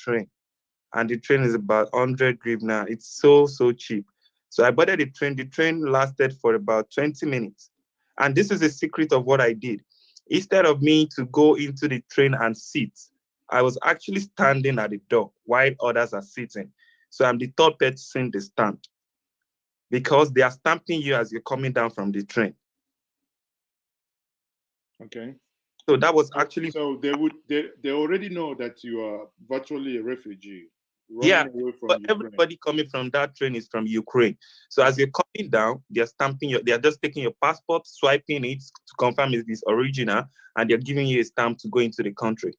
train, and the train is about 100 hryvnia. It's so, so cheap. So I boarded the train. The train lasted for about 20 minutes. And this is the secret of what I did. Instead of me to go into the train and sit, I was actually standing at the door while others are sitting. So I'm the third person they stand because they are stamping you as you're coming down from the train. Okay. So that was actually, So they already know that you are virtually a refugee running yeah, away from but Ukraine. everybody coming from that train is from Ukraine. So as Okay. you're coming down, they're stamping they're just taking your passport, swiping it to confirm it is original, and they're giving you a stamp to go into the country.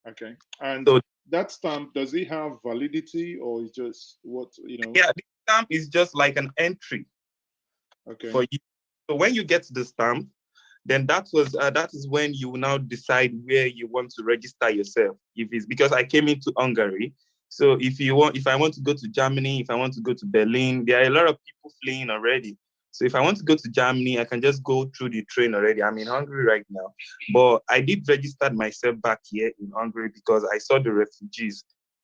Okay. And So that stamp, does it have validity or is just what, you know? yeah, the stamp is just like an entry Okay. for you. So when you get the stamp, then that is when you now decide where you want to register yourself. If it's because I came into Hungary, so if I want to go to Germany, if I want to go to Berlin, there are a lot of people fleeing already. So if I want to go to Germany, I can just go through the train already. I'm in Hungary right now, but I did register myself back here in Hungary because I saw the refugees.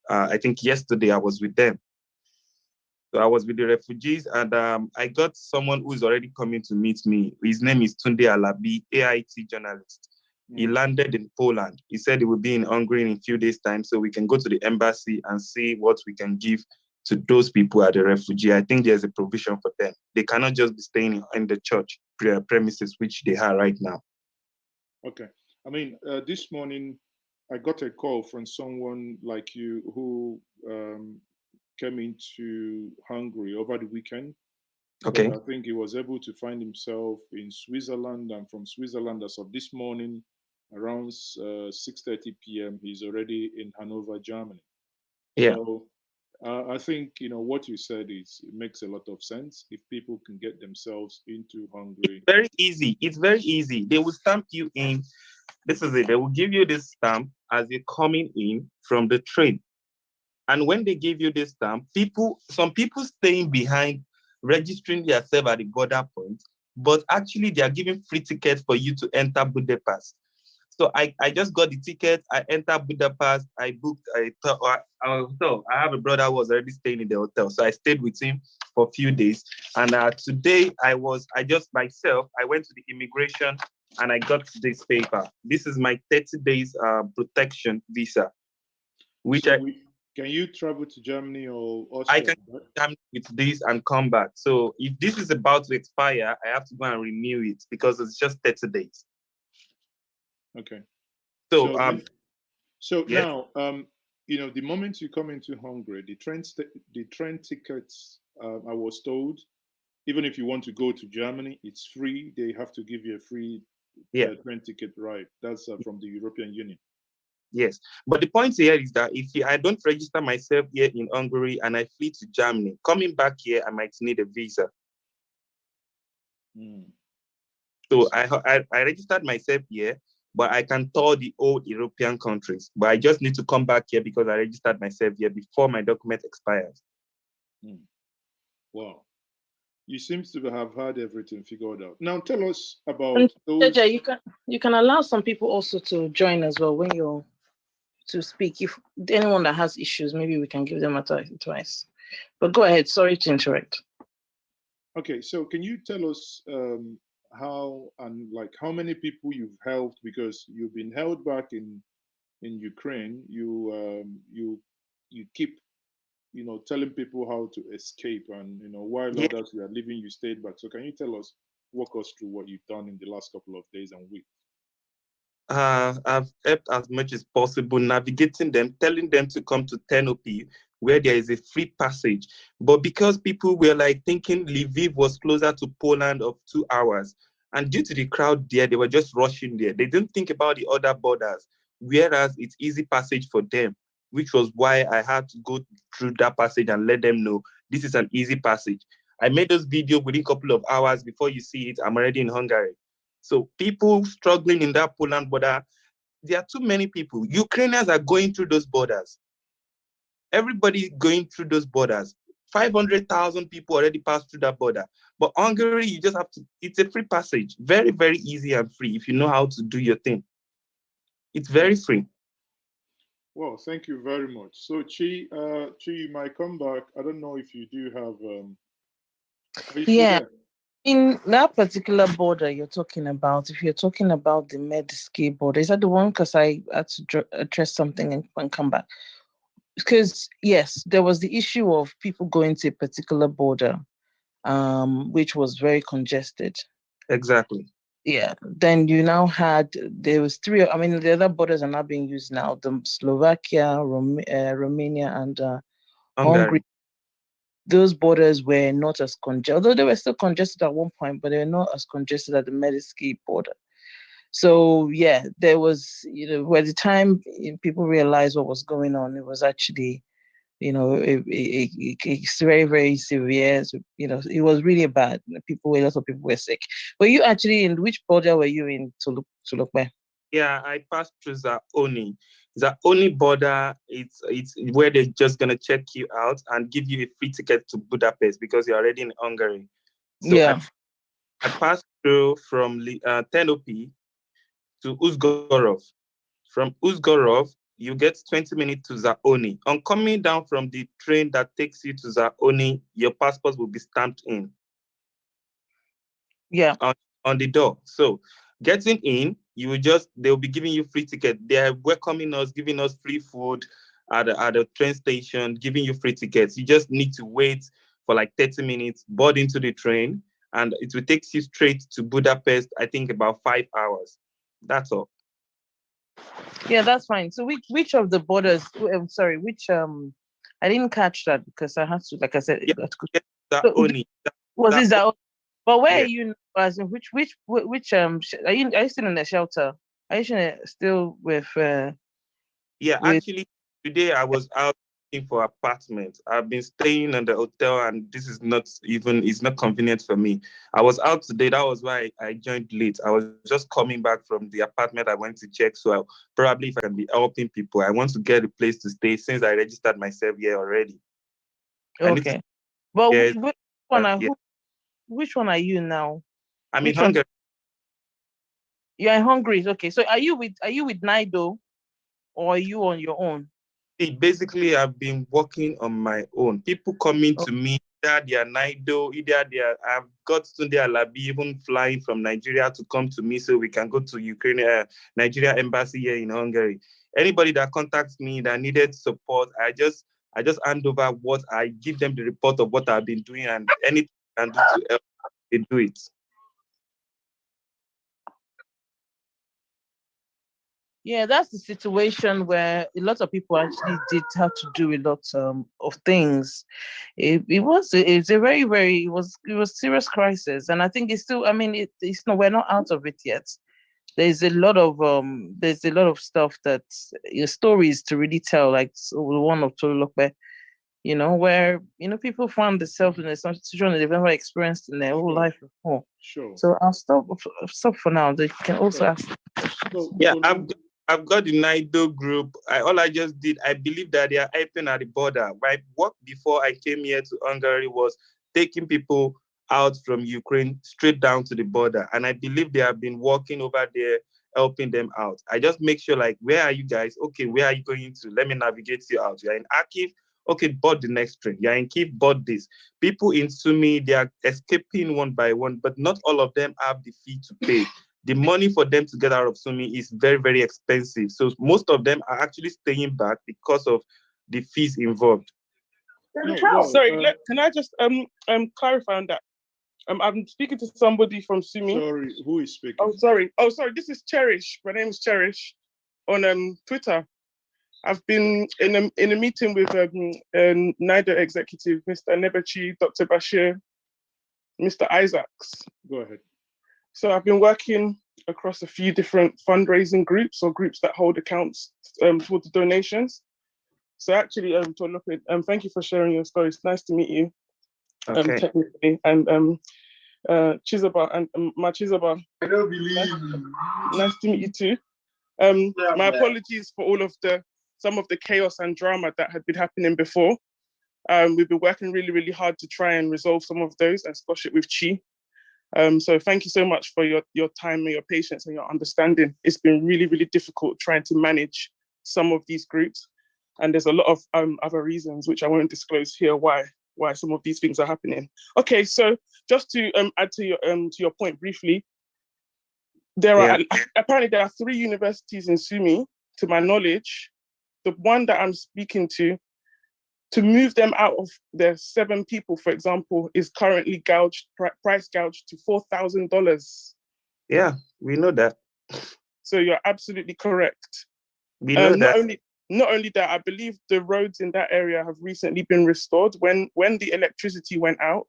I think yesterday I was with them. So I was with the refugees, and I got someone who is already coming to meet me. His name is Tunde Alabi, AIT journalist. He Mm. landed in Poland. He said he will be in Hungary in a few days' time, so we can go to the embassy and see what we can give to those people at the refugee. I think there's a provision for them. They cannot just be staying in the church premises, which they are right now. Okay. I mean, this morning I got a call from someone like you who came into Hungary over the weekend, but Okay. I think he was able to find himself in Switzerland, and from Switzerland as of this morning, around 6:30 p.m., he's already in Hanover, Germany. Yeah. So I think what you said is it makes a lot of sense if people can get themselves into Hungary. Very easy. It's very easy. They will stamp you in. This is it. They will give you this stamp as you're coming in from the train. And when they give you this stamp, some people staying behind, registering themselves at the border point, but actually they are giving free tickets for you to enter Budapest. So I just got the ticket. I entered Budapest. I booked a hotel. I have a brother who was already staying in the hotel, so I stayed with him for a few days. And today I just myself. I went to the immigration and I got this paper. This is my 30 days protection visa, which So can you travel to Germany or I Austria? can come with this and come back. So if this is about to expire, I have to go and renew it because it's just 30 days. Okay. So So then, so yes, now, the moment you come into Hungary, the train tickets, I was told, even if you want to go to Germany, it's free. They have to give you a free yeah, train ticket ride. That's from the European Union. yes. But the point here is that I don't register myself here in Hungary and I flee to Germany, coming back here, I might need a visa. Mm, I So see. I registered myself here, but I can tour the old European countries. But I just need to come back here because I registered myself here before my document expires. Mm. Wow. You seem to have had everything figured out. Now tell us about And those. Jeje, you can allow some people also to join as well when you're to speak. If anyone that has issues, maybe we can give them advice. But go ahead. Sorry to interrupt. Okay, so can you tell us how and like how many people you've helped because you've been held back in Ukraine. You keep telling people how to escape, and while Yeah. others were leaving, you stayed back. So can you walk us through what you've done in the last couple of days and weeks? I've helped as much as possible, navigating them, telling them to come to 10 OP, where there is a free passage. But because people were like thinking Lviv was closer to Poland of 2 hours, and due to the crowd there, they were just rushing there. They didn't think about the other borders, whereas it's easy passage for them, which was why I had to go through that passage and let them know this is an easy passage. I made this video within a couple of hours. Before you see it, I'm already in Hungary. So people struggling in that Poland border, there are too many people. Ukrainians are going through those borders. Everybody going through those borders. 500,000 people already passed through that border. But Hungary, you just have to, it's a free passage. Very, very easy and free if you know how to do your thing. It's very Okay. free. Well, thank you very much. So, Chi, you might come back. I don't know if you do have. Are you still Yeah, there? in that particular border you're talking about, if you're talking about the Medscape border, is that the one? Because I had to address something and come back. Because yes, there was the issue of people going to a particular border, which was very congested. Exactly. Yeah. Then you now had, there was three. I mean, the other borders are not being used now. The Slovakia, Romania, and Hungary. Hungary. Those borders were not as congested, although they were still congested at one point, but they were not as congested as the Medscape border. So yeah, there was, by the time people realized what was going on, it was actually, it's very, very severe. So, it was really bad. A lot of people were sick. Were you actually in, which border were you in to look where? Yeah, I passed through Zaoni. Zaoni border, it's where they're just gonna check you out and give you a free ticket to Budapest because you're already in Hungary. So Yeah. I passed through from 10 to Uzgorov. From Uzgorov, you get 20 minutes to Zaoni. On coming down from the train that takes you to Zaoni, your passport will be stamped in Yeah. on the door. So getting in, they'll be giving you free ticket. They are welcoming us, giving us free food at the train station, giving you free tickets. You just need to wait for like 30 minutes, board into the train, and it will take you straight to Budapest, I think about 5 hours. That's all. Yeah, that's fine. So which of the borders, I'm sorry, which I didn't catch that because I had to, like I said, Yeah, yeah, that so only. was That, this that, but where are yeah. you, as in which are you still in the shelter? Are you still Yeah, with actually, today I was out looking for apartment. I've been staying in the hotel, and this is not even, it's not convenient for me. I was out today. That was why I joined late. I was just coming back from the apartment I went to check. So probably if I can be helping people, I want to get a place to stay since I registered myself here already. I need to okay. But get, yeah. which one are you now? I'm in Which one? Hungary. You're in Hungary. Okay. So are you with NIDO, or are you on your own? See, basically, I've been working on my own. People coming Oh, to me, either they are Naido, I've got Tunde Alabi even flying from Nigeria to come to me so we can go to Ukraine, Nigeria embassy here in Hungary. Anybody that contacts me that needed support, I just hand over what I give them the report of what I've been doing and anything I can do to help, they do it. yeah, that's the situation where a lot of people actually did have to do a lot of things. It's a very, very, it was serious crisis, and I think it's still. I mean, it's no, we're not out of it yet. There's a lot of stuff that stories to really tell, like the one of Tolulokpe, where people find themselves in a situation that they've never experienced in their whole Sure, life before. sure. So I'll stop for now. They can also So, ask. Yeah, so I've got the NIDO group. All I just did, I believe that they are helping at the border. My work before I came here to Hungary was taking people out from Ukraine straight down to the border. And I believe they have been working over there, helping them out. I just make sure, like, where are you guys? Okay, where are you going to? Let me navigate you out. You're in Kharkiv. Okay, board the next train. You're in Kiev, board this. People in Sumi, they are escaping one by one, but not all of them have the fee to pay. The money for them to get out of Sumi is very, very expensive. So most of them are actually staying back because of the fees involved. no, well, Sorry, can I just clarify on that? I'm speaking to somebody from Sumi. sorry, who is Oh, speaking? sorry. Oh, sorry. This is Cherish. My name is Cherish on Twitter. I've been in a meeting with NIDA executive, Mr. Nebechi, Dr. Bashir, Mr. Isaacs. Go ahead. So I've been working across a few different fundraising groups or groups that hold accounts for the donations. So actually, thank you for sharing your story. It's nice to meet you, Okay. technically, and Chizoba and Chizoba. I don't believe. Nice to meet you too. My apologies for some of the chaos and drama that had been happening before. We've been working really, really hard to try and resolve some of those and squash it with Chi. So thank you so much for your time and your patience and your understanding. It's been really, really difficult trying to manage some of these groups. And there's a lot of other reasons, which I won't disclose here, why some of these things are happening. Okay, so just to add to your point briefly, apparently there are 3 universities in Sumi, to my knowledge. The one that I'm speaking to move them out of their 7 people, for example, is currently price gouged to $4,000. Yeah, we know that. So you're absolutely correct. We know that. Not only that, I believe the roads in that area have recently been restored. When the electricity went out,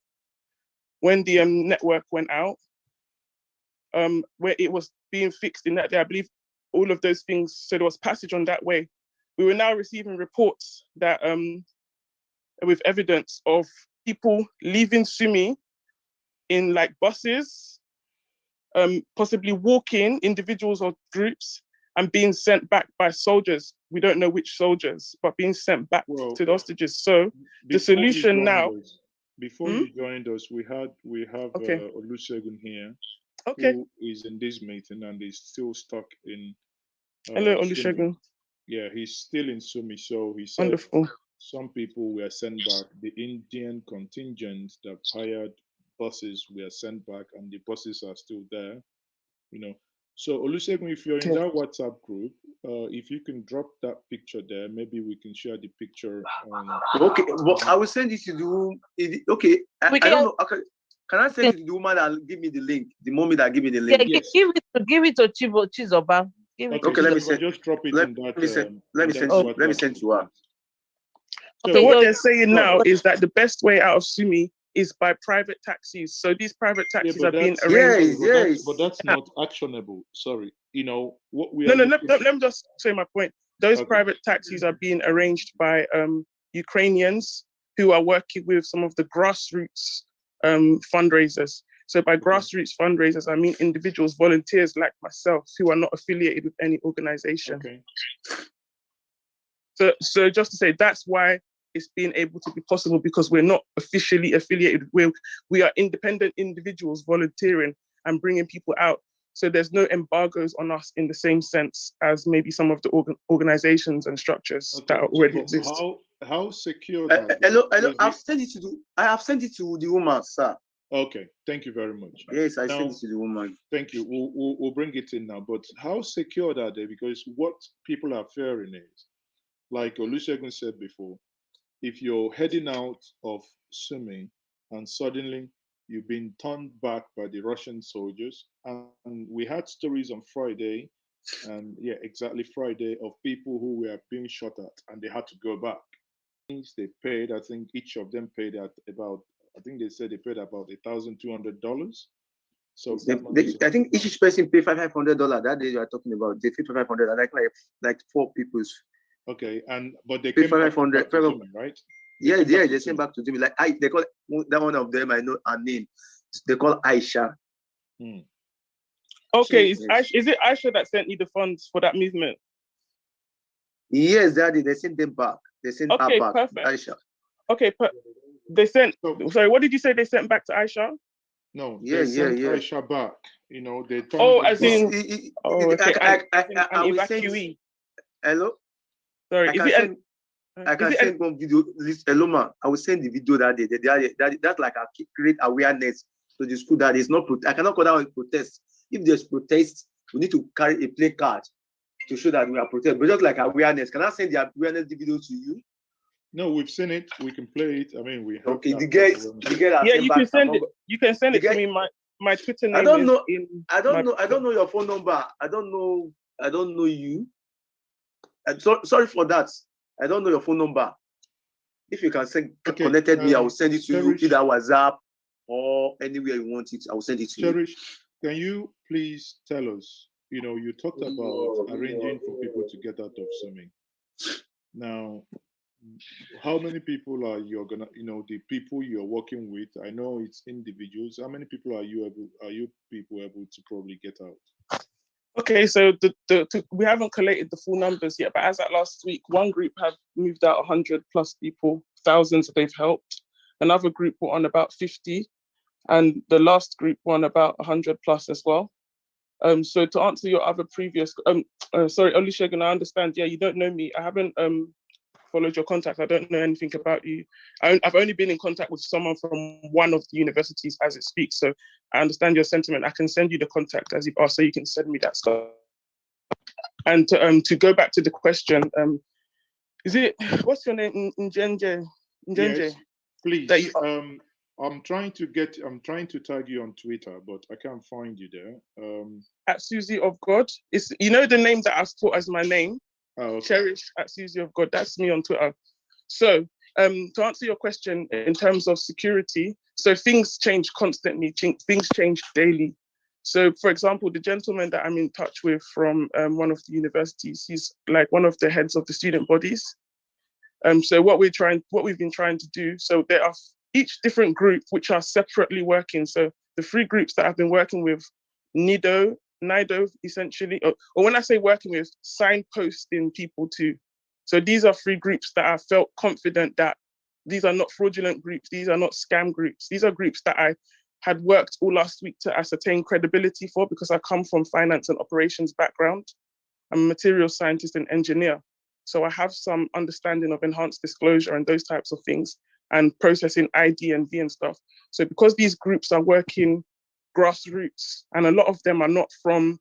when the network went out, where it was being fixed in that day, I believe all of those things, so there was passage on that way. We were now receiving reports that with evidence of people leaving Sumi in like buses, possibly walking, individuals or groups, and being sent back by soldiers. We don't know which soldiers, but being sent back to the hostages. So the solution now. Before you joined us, we have Olusegun here, who is in this meeting and is still stuck in. Hello, Olusegun. Yeah, he's still in Sumi. So he said wonderful. Some people were sent back. The Indian contingent that hired buses were sent back, and the buses are still there. So Olusegun, if you're in that WhatsApp group, if you can drop that picture there, maybe we can share the picture. Okay, but I will send it to the room. Okay, I don't know. Okay, can I send it to the woman that give me the link? The mommy that give me the link. Yeah, yes. give it to Chizoba. Okay, let me send. Just drop it in that. Let me send to her. So what they're saying now is that the best way out of Sumi is by private taxis. So these private taxis are being arranged. Yes. But that's not actionable. Sorry. What we No, let me just say my point. Those private taxis are being arranged by Ukrainians who are working with some of the grassroots fundraisers. So by grassroots fundraisers, I mean individuals, volunteers like myself, who are not affiliated with any organization. Okay. So just to say, that's why it's being able to be possible, because we're not officially affiliated. We are independent individuals volunteering and bringing people out. So there's no embargoes on us in the same sense as maybe some of the organizations and structures that already exist. How secure? Hello. I have sent it to the woman, sir. Okay, thank you very much. Yes, I sent it to the woman. Thank you. We'll bring it in now. But how secured are they? Because what people are fearing is, like Olusegun said before, if you're heading out of Sumi and suddenly you've been turned back by the Russian soldiers, and we had stories on Friday, and Friday, of people who were being shot at and they had to go back. They paid, I think each of them paid at about, I think they said they paid about $1,200. So I think each person paid $500 that day you are talking about. They paid $500, like 4 people. Okay, but they came back to Sumi, right? Yeah, they came back to Sumi. Like they call that one of them. I know her name. They call Aisha. Okay, so, is it Aisha that sent you the funds for that movement? Yes, Daddy. They sent them back. They sent her back. Perfect. Aisha. Okay, they sent. Sorry, what did you say they sent back to Aisha? No, they sent Aisha back. They. As in. Okay. I will send. Hello. Sorry, I can send one video. Hello, ma. I will send the video that day. That's like a create awareness to the school that is not. I cannot call that one protest. If there's protest, we need to carry a play card to show that we are protesting. But just like awareness, can I send the awareness video to you? No, we've seen it. We can play it. I mean, we have. Okay, the girl. Yeah, you can send it. You can send it to me. My Twitter name. I don't know your phone number. I don't know you. Sorry for that. I don't know your phone number. If you can connected me, I will send it to you, either WhatsApp or anywhere you want it. I will send it to you. Can you please tell us? You talked about arranging for people to get out of Sumi. Now, how many people are you gonna? The people you're working with. I know it's individuals. How many people are you people able to probably get out? Okay, so we haven't collated the full numbers yet, but as at last week, one group have moved out 100 plus people, thousands they've helped. Another group were on about 50, and the last group were on about 100 plus as well. So to answer your other previous, sorry, Olusegun, I understand. Yeah, you don't know me. I haven't followed your contacts. I don't know anything about you. I've only been in contact with someone from one of the universities as it speaks. So I understand your sentiment. I can send you the contact as you've asked, so you can send me that stuff. And to go back to the question, is it, what's your name? Njenje? Yes, please. You, I'm trying to tag you on Twitter, but I can't find you there. At Susie of God. It's, you know, the name that I've put as my name. Oh, okay. Cherish at Susie of God. That's me on Twitter. So to answer your question in terms of security, so things change constantly, things change daily. So for example, the gentleman that I'm in touch with from one of the universities, he's like one of the heads of the student bodies. So what we've been trying to do, so there are each different group which are separately working. So the three groups that I've been working with, NIDO essentially, or when I say working with, signposting people to. So these are three groups that I felt confident that these are not fraudulent groups, these are not scam groups. These are groups that I had worked all last week to ascertain credibility for, because I come from finance and operations background. I'm a materials scientist and engineer. So I have some understanding of enhanced disclosure and those types of things, and processing ID and V and stuff. So because these groups are working grassroots, and a lot of them are not from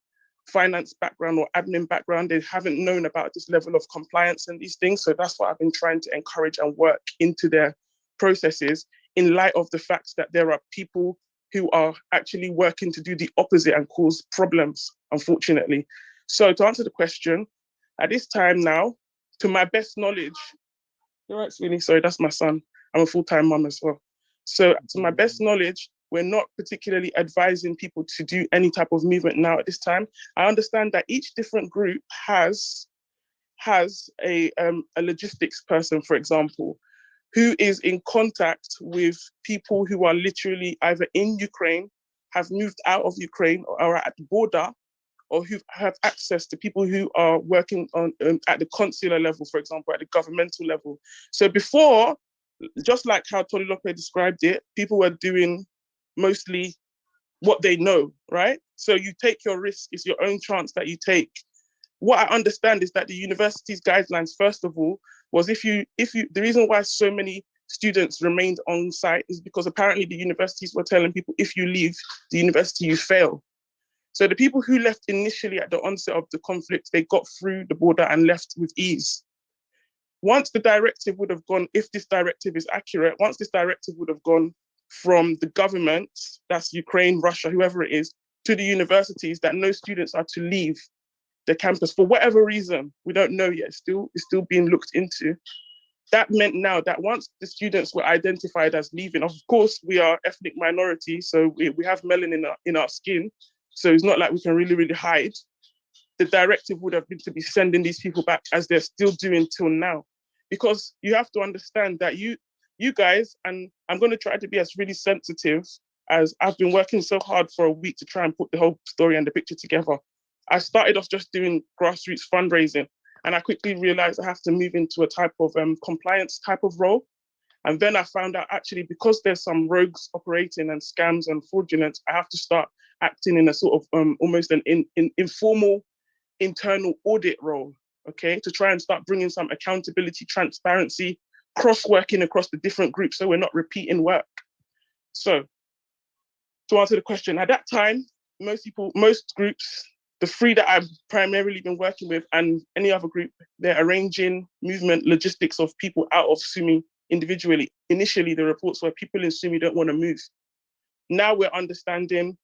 finance background or admin background, they haven't known about this level of compliance and these things. So that's what I've been trying to encourage and work into their processes, in light of the fact that there are people who are actually working to do the opposite and cause problems, unfortunately. So to answer the question, at this time now, to my best knowledge, you're right, Sweeney, sorry, that's my son. I'm a full-time mum as well. So to my best knowledge, we're not particularly advising people to do any type of movement now at this time. I understand that each different group has a logistics person, for example, who is in contact with people who are literally either in Ukraine, have moved out of Ukraine, or are at the border, or who have access to people who are working on at the consular level, for example, at the governmental level. So before, just like how Tolilope described it, people were doing mostly what they know, right? So you take your risk, it's your own chance that you take. What I understand is that the university's guidelines, first of all, was the reason why so many students remained on site is because apparently the universities were telling people, if you leave the university, you fail. So the people who left initially at the onset of the conflict, they got through the border and left with ease. Once the directive would have gone, if this directive is accurate, once this directive would have gone from the government, that's Ukraine, Russia, whoever it is, to the universities, that no students are to leave the campus for whatever reason, we don't know yet, it's still being looked into. That meant now that once the students were identified as leaving, of course, we are ethnic minority, so we have melanin in our skin, so it's not like we can really, really hide. The directive would have been to be sending these people back, as they're still doing till now. Because you have to understand that you guys, and I'm going to try to be as really sensitive, as I've been working so hard for a week to try and put the whole story and the picture together. I started off just doing grassroots fundraising, and I quickly realized I have to move into a type of compliance type of role. And then I found out, actually, because there's some rogues operating and scams and fraudulence, I have to start acting in a sort of almost an informal internal audit role, okay, to try and start bringing some accountability, transparency, cross-working across the different groups, so we're not repeating work. So to answer the question, at that time, most groups, the three that I've primarily been working with, and any other group, they're arranging movement logistics of people out of Sumi individually. Initially, the reports were people in Sumi don't want to move. Now we're understanding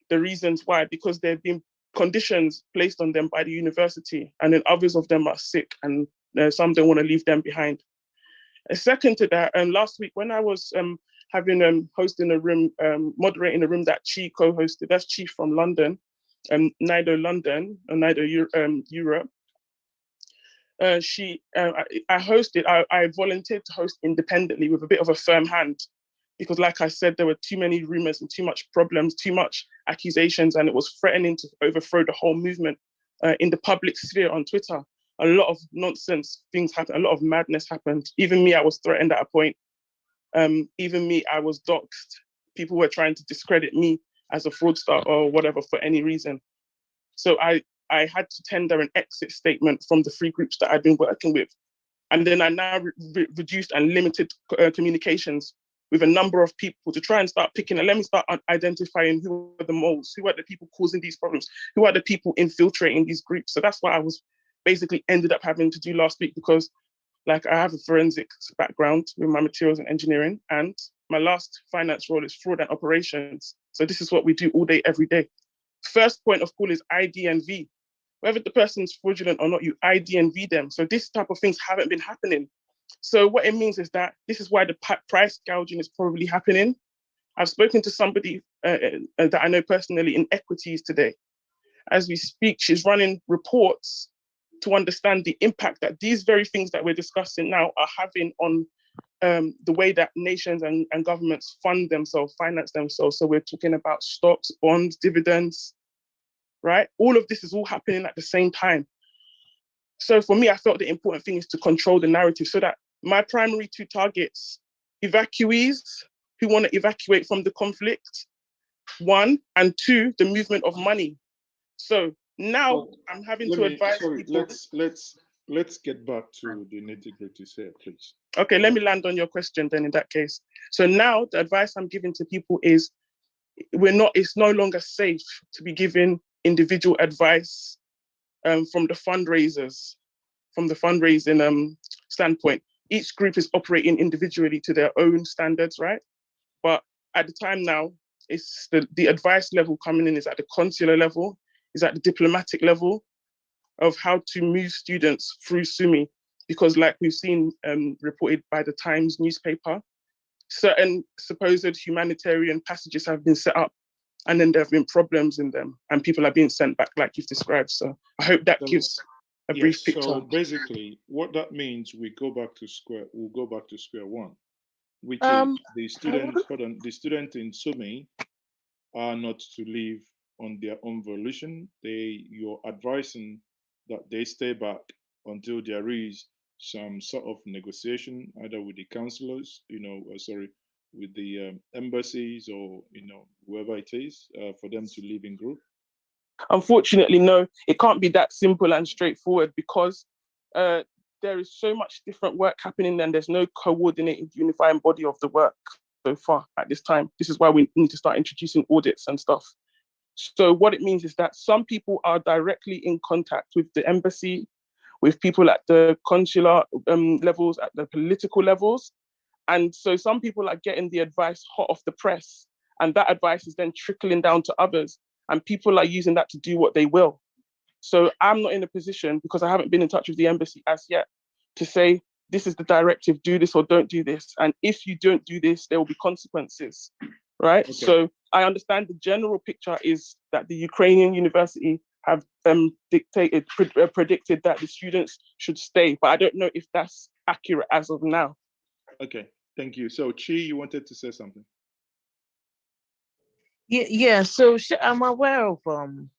the reasons why, because there have been conditions placed on them by the university, and then others of them are sick, and some don't want to leave them behind. A second to that, and last week when I was hosting a room, moderating a room that Chi co-hosted, that's Chi from London, NIDO London, and NIDO Europe. I hosted, I volunteered to host independently with a bit of a firm hand, because like I said, there were too many rumors and too much problems, too much accusations, and it was threatening to overthrow the whole movement in the public sphere on Twitter. A lot of nonsense things happened, a lot of madness happened. Even me, I was threatened at a point. Even me, I was doxxed. People were trying to discredit me as a fraudster or whatever for any reason. So I had to tender an exit statement from the 3 groups that I'd been working with. And then I now reduced and limited communications with a number of people to try and start picking, and let me start identifying who are the moles, who are the people causing these problems, who are the people infiltrating these groups. So that's what I was basically ended up having to do last week, because like I have a forensics background with my materials and engineering, and my last finance role is fraud and operations. So this is what we do all day, every day. First point of call is ID and V. Whether the person's fraudulent or not, you ID and V them. So this type of things haven't been happening. So what it means is that this is why the price gouging is probably happening. I've spoken to somebody that I know personally in equities today. As we speak, she's running reports to understand the impact that these very things that we're discussing now are having on the way that nations and governments fund themselves, finance themselves. So we're talking about stocks, bonds, dividends, right? All of this is all happening at the same time. So for me, I felt the important thing is to control the narrative so that my primary 2 targets, evacuees who want to evacuate from the conflict, 1, and 2, the movement of money. So now I'm having to advise people. Let's get back to the nitty-gritty here, please. Okay, let me land on your question then in that case. So now the advice I'm giving to people is it's no longer safe to be giving individual advice from the fundraising standpoint. Each group is operating individually to their own standards, right? But at the time now, it's the advice level coming in is at the consular level, is at the diplomatic level of how to move students through SUMI. Because like we've seen reported by the Times newspaper, certain supposed humanitarian passages have been set up, and then there have been problems in them, and people are being sent back like you've described. So I hope that gives a brief picture. So basically, what that means, we'll go back to square 1, which is the student in SUMI are not to leave on their own volition. You're advising that they stay back until there is some sort of negotiation, either with the councillors, with the embassies, or whoever it is, for them to live in group. Unfortunately, no, it can't be that simple and straightforward, because there is so much different work happening and there's no coordinated unifying body of the work so far at this time. This is why we need to start introducing audits and stuff. So what it means is that some people are directly in contact with the embassy, with people at the consular levels, at the political levels. And so some people are getting the advice hot off the press, and that advice is then trickling down to others, and people are using that to do what they will. So I'm not in a position, because I haven't been in touch with the embassy as yet, to say, this is the directive, do this or don't do this. And if you don't do this, there will be consequences, right? Okay. So I understand the general picture is that the Ukrainian university have predicted that the students should stay, but I don't know if that's accurate as of now. Okay, thank you. So Chi, you wanted to say something? Yeah. So I'm aware of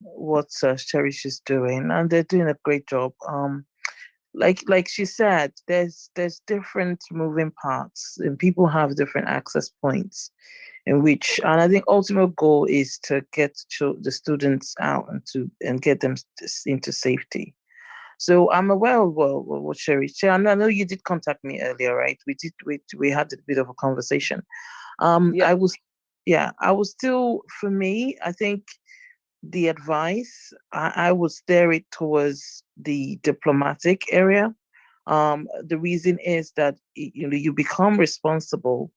what Cherish is doing, and they're doing a great job. Like she said, there's different moving parts, and people have different access points, and I think ultimate goal is to get the students out and get them into safety. So I'm aware of what Sherry said. I know you did contact me earlier, right? We had a bit of a conversation. Yeah. I was still, for me, I think the advice, I would steer it towards the diplomatic area. The reason is that you become responsible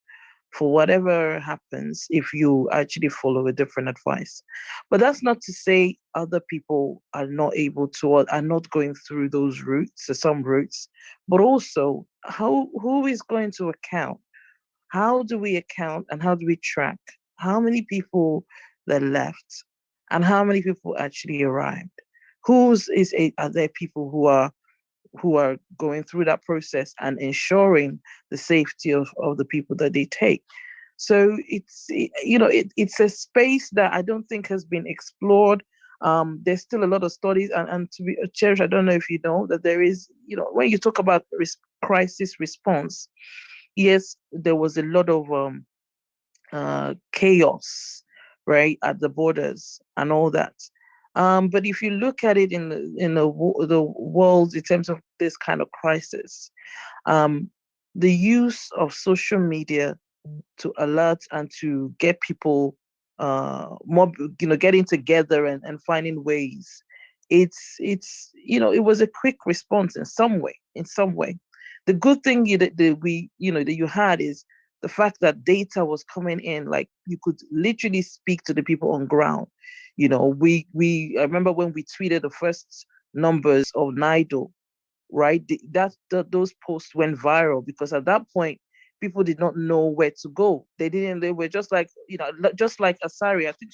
for whatever happens if you actually follow a different advice. But that's not to say other people are not able to, or are not going through those routes, or some routes, but also who is going to account? How do we account, and how do we track how many people that left and how many people actually arrived? Are there people who are going through that process and ensuring the safety of the people that they take? So it's a space that I don't think has been explored. There's still a lot of studies, and to be Cherish, I don't know if you know that there is, when you talk about crisis response, yes, there was a lot of chaos, right, at the borders and all that. But if you look at it in the world in terms of this kind of crisis, the use of social media to alert and to get people more, getting together and finding ways. It's it was a quick response in some way. The good thing that you had is the fact that data was coming in, like you could literally speak to the people on ground. I remember when we tweeted the first numbers of NIDOP, right? Those posts went viral because at that point people did not know where to go. They were just like, just like Asari. I think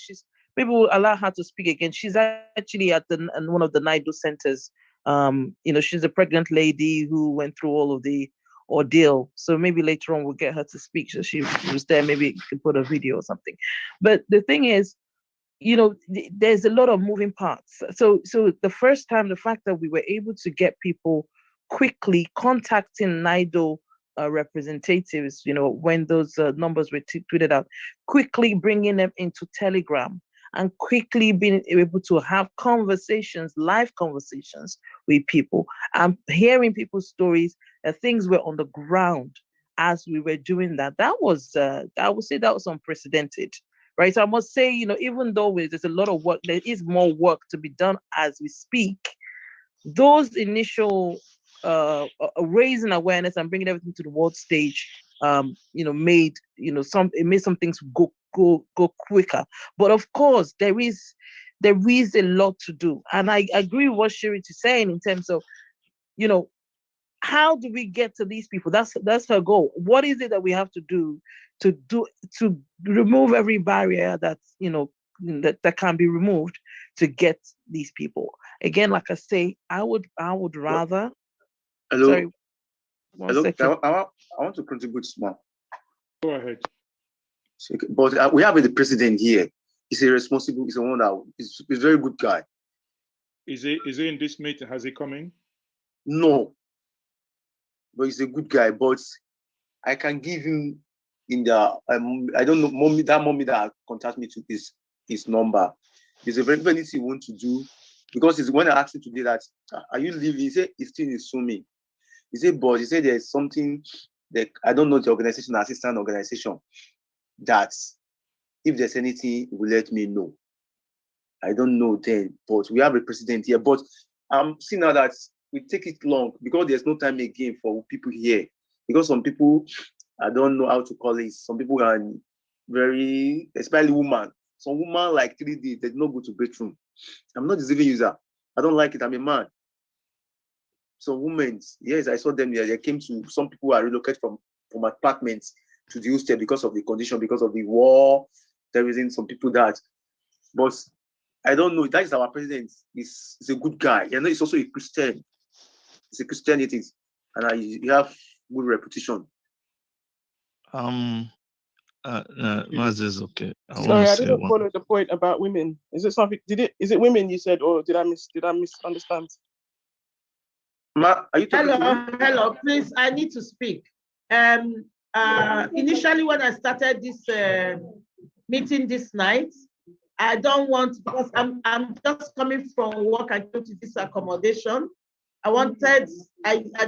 maybe we'll allow her to speak again. She's actually at one of the NIDO centers. She's a pregnant lady who went through all of the ordeal. So maybe later on we'll get her to speak. So she was there. Maybe you can put a video or something. But the thing is, there's a lot of moving parts. So the first time, the fact that we were able to get people quickly contacting NIDO representatives, when those numbers were tweeted out, quickly bringing them into Telegram and quickly being able to have live conversations with people and hearing people's stories, things were on the ground as we were doing that. That was, I would say that was unprecedented. Right. So I must say, even though there's a lot of work, there is more work to be done as we speak. Those initial raising awareness and bringing everything to the world stage, made some things go quicker. But of course, there is a lot to do, and I agree with what Shiri is saying in terms of, how do we get to these people? That's her goal. What is it that we have to do to remove every barrier that's that can be removed to get these people? Again, like I say, I would rather. Hello. Sorry. Hello. I want to contribute small. Go ahead. But we have the president here. He's a responsible. He's a one that he's a very good guy. Is he in this meeting? Has he come in? No. But he's a good guy. But I can give him in the I don't know, mommy that contact me to his number. There's a very anything he want to do, because when I asked him today that are you leaving, he said he's still in Sumi. He said, but he said there's something that I don't know, the organization, assistant organization, that if there's anything, he will let me know. I don't know then, but we have a president here. But I'm seeing now that we take it long because there's no time again for people here. Because some people, I don't know how to call it. Some people are very, especially women. Some women like 3 days, they don't go to bedroom. I'm not deceiving user. I don't like it. I'm a man. Some women, yes, I saw them here. They came to, some people are relocated from apartments to the hostel because of the condition, because of the war. There isn't some people that, but I don't know. That is our president. He's a good guy. He's also a Christian. It's a Christian, it is, and he have good reputation. Maz is okay. Sorry, I didn't follow the point about women. Is it something? Is it women you said, or did I misunderstand? Ma, are you talking Hello, please. I need to speak. Initially, when I started this meeting this night, I don't want, because I'm just coming from work. I go to this accommodation. I just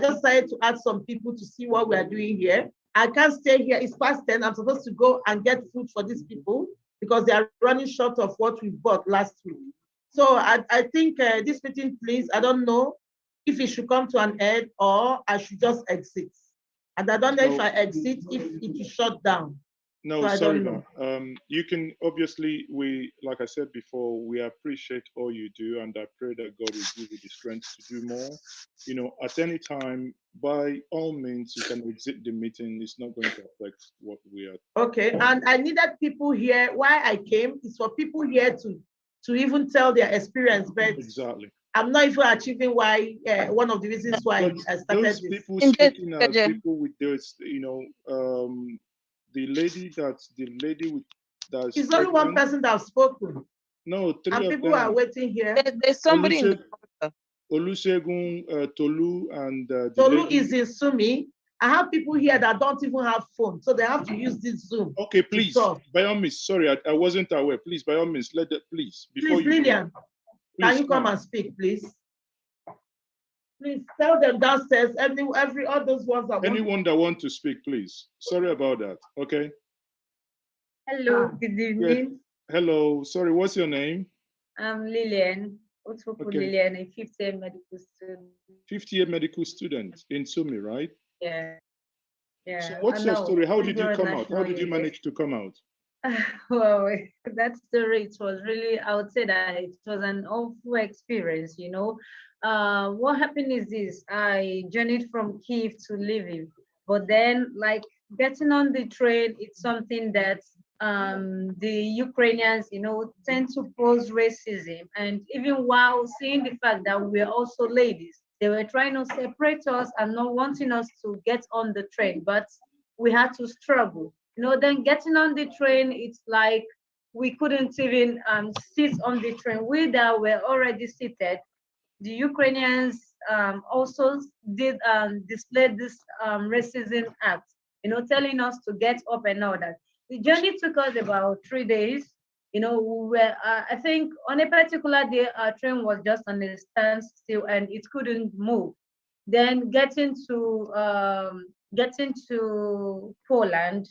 decided to ask some people to see what we are doing here. I can't stay here. It's past 10. I'm supposed to go and get food for these people because they are running short of what we bought last week. So I think this meeting, please, I don't know if it should come to an end or I should just exit. And I don't know if I exit, if it is shut down. No, so sorry, ma. You can, obviously, like I said before, we appreciate all you do, and I pray that God will give you the strength to do more. At any time, by all means, you can exit the meeting. It's not going to affect what we are. Okay, and I needed people here. Why I came is for people here to even tell their experience. But exactly, I'm not even achieving why. One of the reasons why I started those this. People speaking as people with this, the lady with that's it's only one person that has spoken. No, 3 and of people them. Are waiting here. There's somebody in Olusegun, Tolu, and Tolu is in Sumi. I have people here that don't even have phone, so they have to use this Zoom. Okay, please, by all means. Sorry, I wasn't aware. Please, by all means, please before please, Lillian. Can you come and speak, please? Please tell them downstairs, every all those ones that anyone that want to speak, please. Sorry about that. Okay. Hello, good evening. Hello. Sorry, what's your name? I'm Lillian. Okay. Lillian, a fifth-year medical student. Fifth-year medical student in Sumi, right? Yeah. Yeah. So what's your story? How did you come out? How did you manage to come out? Well, that story, it was really, I would say that it was an awful experience, you know. What happened is this: I journeyed from Kiev to Lviv, but then, like, getting on the train, it's something that the Ukrainians, you know, tend to pose racism. And even while seeing the fact that we're also ladies, they were trying to separate us and not wanting us to get on the train, but we had to struggle. You know, then getting on the train, it's like we couldn't even sit on the train. We that were already seated, the Ukrainians also did display this racism act, you know, telling us to get up and all that. The journey took us about 3 days. You know, we were, I think on a particular day, our train was just on a standstill and it couldn't move. Then getting to Poland,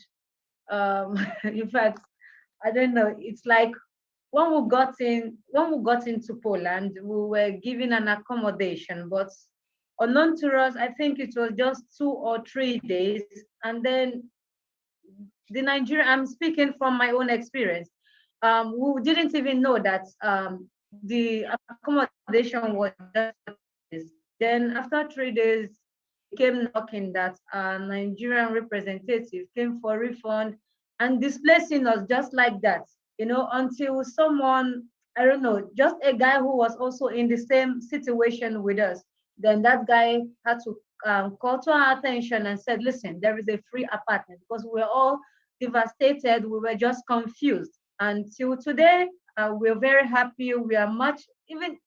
in fact, I don't know, it's like when we got into Poland, we were given an accommodation, but unknown to us, I think it was just 2 or 3 days. And then the Nigerian, I'm speaking from my own experience. We didn't even know that the accommodation was just. Then after 3 days, came knocking that a Nigerian representative came for refund and displacing us just like that, you know, until someone, I don't know, just a guy who was also in the same situation with us. Then that guy had to call to our attention and said, listen, there is a free apartment, because we were all devastated. We were just confused. Until today, we're very happy. We are much, even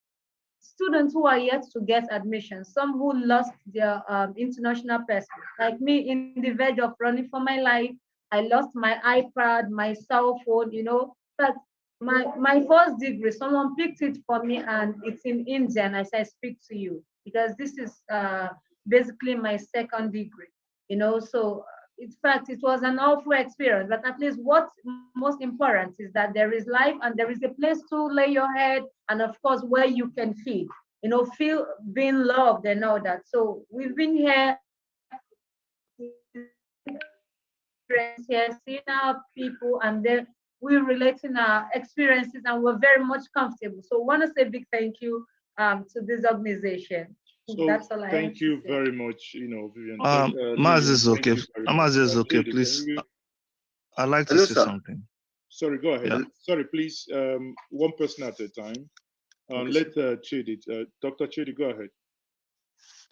students who are yet to get admission, some who lost their international passport, like me in the verge of running for my life. I lost my iPad, my cell phone, you know, but my first degree, someone picked it for me and it's in India, and I said, speak to you, because this is basically my second degree, you know. So in fact, it was an awful experience, but at least what's most important is that there is life and there is a place to lay your head, and of course, where you can feel, you know, feel being loved and all that. So we've been here, seeing our people, and then we're relating our experiences, and we're very much comfortable. So I want to say a big thank you to this organization. So that's all I thank you very much, you know, Vivian. Maz is okay. Maz is okay, please. I'd like to say something. Sorry, go ahead. Yeah. Sorry, please, one person at a time. Let Chidi, Dr. Chidi, go ahead.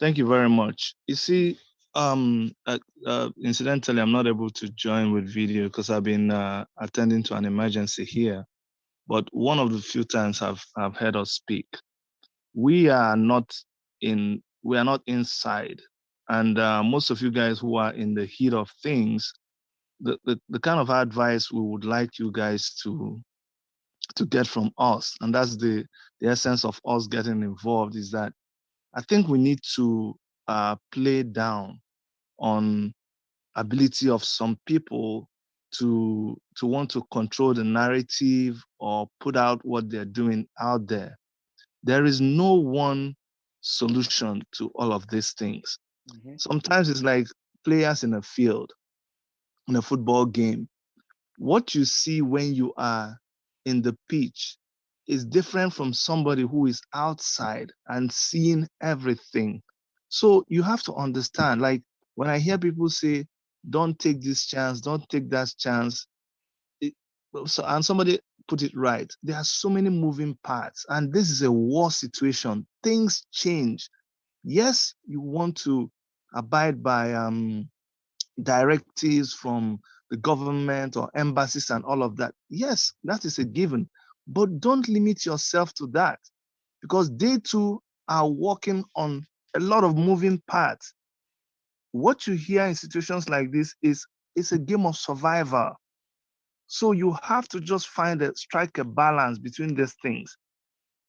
Thank you very much. You see, incidentally, I'm not able to join with video because I've been attending to an emergency here. But one of the few times I've heard us speak, we are not inside, and most of you guys who are in the heat of things, the kind of advice we would like you guys to get from us, and that's the essence of us getting involved, is that I think we need to play down on ability of some people to want to control the narrative or put out what they're doing out there. There is no one solution to all of these things. Mm-hmm. Sometimes it's like players in a field, in a football game. What you see when you are in the pitch is different from somebody who is outside and seeing everything. So you have to understand, like when I hear people say, don't take this chance, don't take that chance, and somebody put it right, there are so many moving parts, and this is a war situation. Things change. Yes, you want to abide by directives from the government or embassies and all of that. Yes, that is a given, but don't limit yourself to that, because they too are working on a lot of moving parts. What you hear in situations like this is it's a game of survival. So you have to just strike a balance between these things.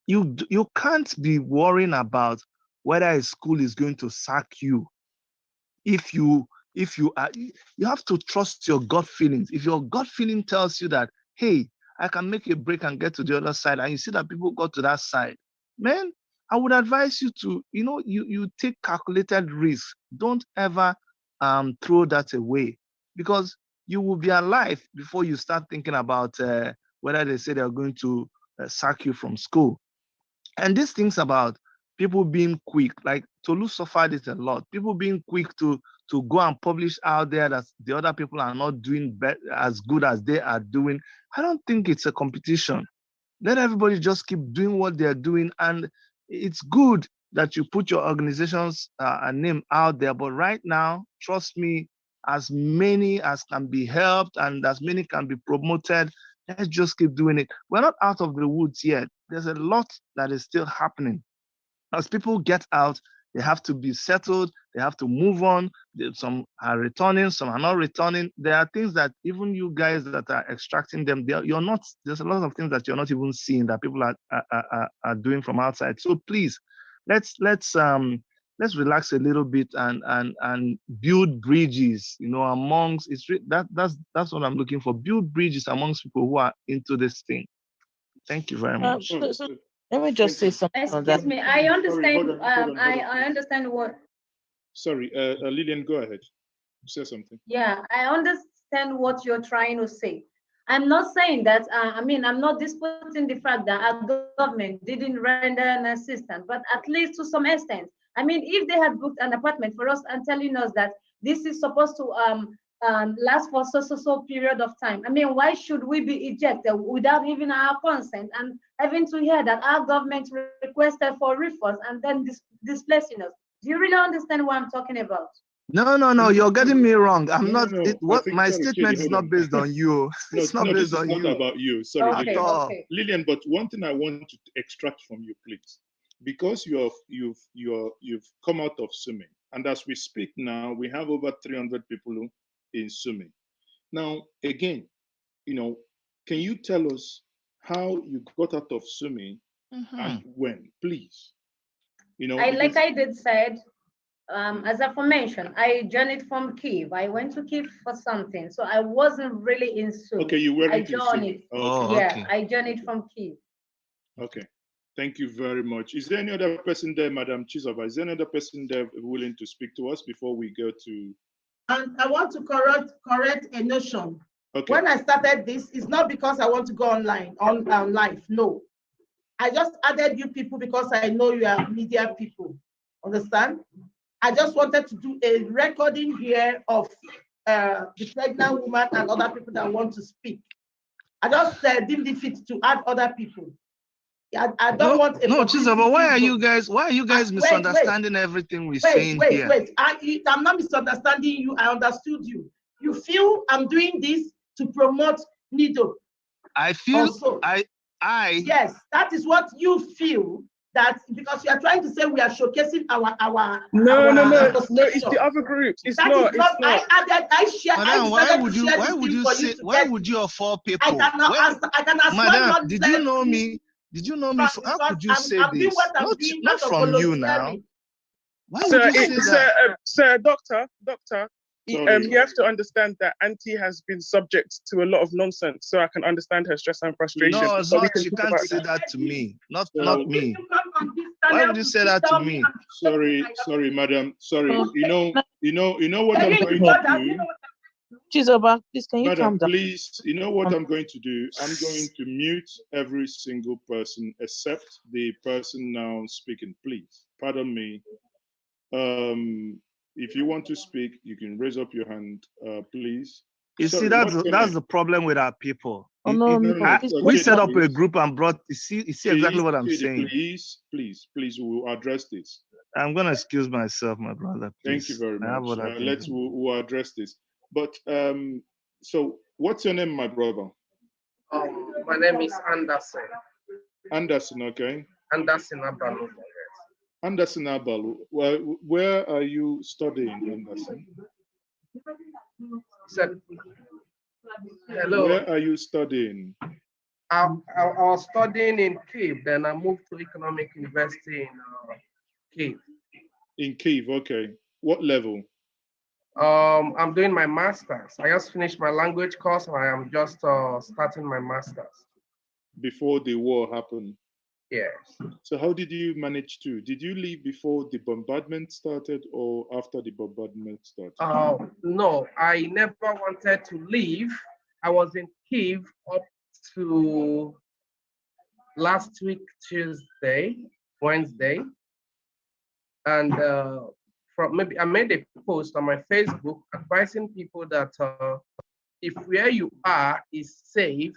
you can't be worrying about whether a school is going to sack you. If you are, you have to trust your gut feelings. If your gut feeling tells you that, hey, I can make a break and get to the other side, and you see that people got to that side, man, I would advise you to, you take calculated risks. Don't ever throw that away, because you will be alive before you start thinking about whether they say they're going to sack you from school. And these things about people being quick, like Tolu suffered it a lot. People being quick to go and publish out there that the other people are not doing as good as they are doing. I don't think it's a competition. Let everybody just keep doing what they're doing. And it's good that you put your organization's name out there. But right now, trust me, as many as can be helped and as many can be promoted, let's just keep doing it. We're not out of the woods yet. There's a lot that is still happening. As people get out, they have to be settled. They have to move on. Some are returning, some are not returning. There are things that even you guys that are extracting them, you're not. There's a lot of things that you're not even seeing that people are doing from outside. So please, let's relax a little bit and build bridges. Amongst that's what I'm looking for. Build bridges amongst people who are into this thing. Thank you very much. So let me just say something on that. Excuse me, I understand. Hold on. I understand what. Sorry, Lillian, go ahead. Say something. Yeah, I understand what you're trying to say. I'm not saying that. I'm not disputing the fact that our government didn't render an assistance, but at least to some extent. If they had booked an apartment for us and telling us that this is supposed to last for so period of time. Why should we be ejected without even our consent and having to hear that our government requested for refunds and then displacing us? Do you really understand what I'm talking about? No, you're getting me wrong. I'm not. My sorry, statement is not based on you. It's not based on you. It's not about you. Sorry, okay, Lillian. okay. Lillian, but one thing I want to extract from you, please, because you've come out of Sumi, and as we speak now, we have over 300 people in Sumi. Now, again, can you tell us how you got out of Sumi and when, please? Like I did said, as aforementioned, I journeyed from Kiev. I went to Kiev for something, so I wasn't really in Sumi. Okay, you weren't in Sumi. Okay. I journeyed from Kiev. Okay, thank you very much. Is there any other person there, Madam Chisova? Is there any other person there willing to speak to us before we go to? And I want to correct a notion. Okay. When I started this, it's not because I want to go on live. No, I just added you people because I know you are media people. Understand? I just wanted to do a recording here of the pregnant woman and other people that want to speak. I just deemed it fit to add other people. I don't want. No, Chisova, why are you guys misunderstanding everything we're saying here? Wait. I'm not misunderstanding you. I understood you. You feel I'm doing this to promote NIDOP. I feel also. I Yes, that is what you feel. That because you are trying to say we are showcasing our No, it's the other groups. It's not. I shared. Madam, why would you of all people? I can Madam, did you know me? Did you know me? How could you say this? Not from you now. Why would you say that? Sir, doctor, you have to understand that Auntie has been subject to a lot of nonsense, so I can understand her stress and frustration. No, it's not. You can't say that to me. Not me. Why would you say that to me? Sorry, madam. Sorry. You know what I'm going to do. Chizoba, please, can you madam, calm down? Please, you know what I'm going to do? I'm going to mute every single person except the person now speaking. Please, pardon me. If you want to speak, you can raise up your hand, please. You see, that's the problem with our people. No. We set up a group and brought. You see exactly what I'm saying. Please, we will address this. I'm gonna excuse myself, my brother. Please. Thank you very much. We'll address this. But so what's your name, my brother? My name is Anderson. Anderson, okay. Anderson Abalu. Anderson Abalu. Well, where are you studying, Anderson? Hello. Where are you studying? I was studying in Kiev, then I moved to Economic University in Kiev. In Kiev, okay. What level? I'm doing my master's. I just finished my language course and I am just starting my master's. Before the war happened? Yes. So how did you manage to? Did you leave before the bombardment started or after the bombardment started? No, I never wanted to leave. I was in Kiev up to last week, Wednesday. And from maybe I made a post on my Facebook advising people that if where you are is safe,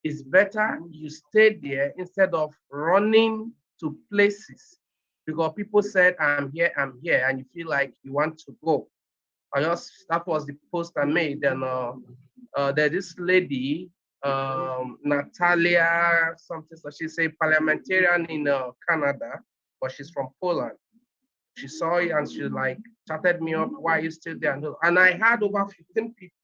it's better you stay there instead of running to places because people said I'm here, and you feel like you want to go. That was the post I made, and there's this lady, Natalia something, so she's a parliamentarian in Canada, but she's from Poland. She saw it and she like chatted me up, why are you still there? And I had over 15 people.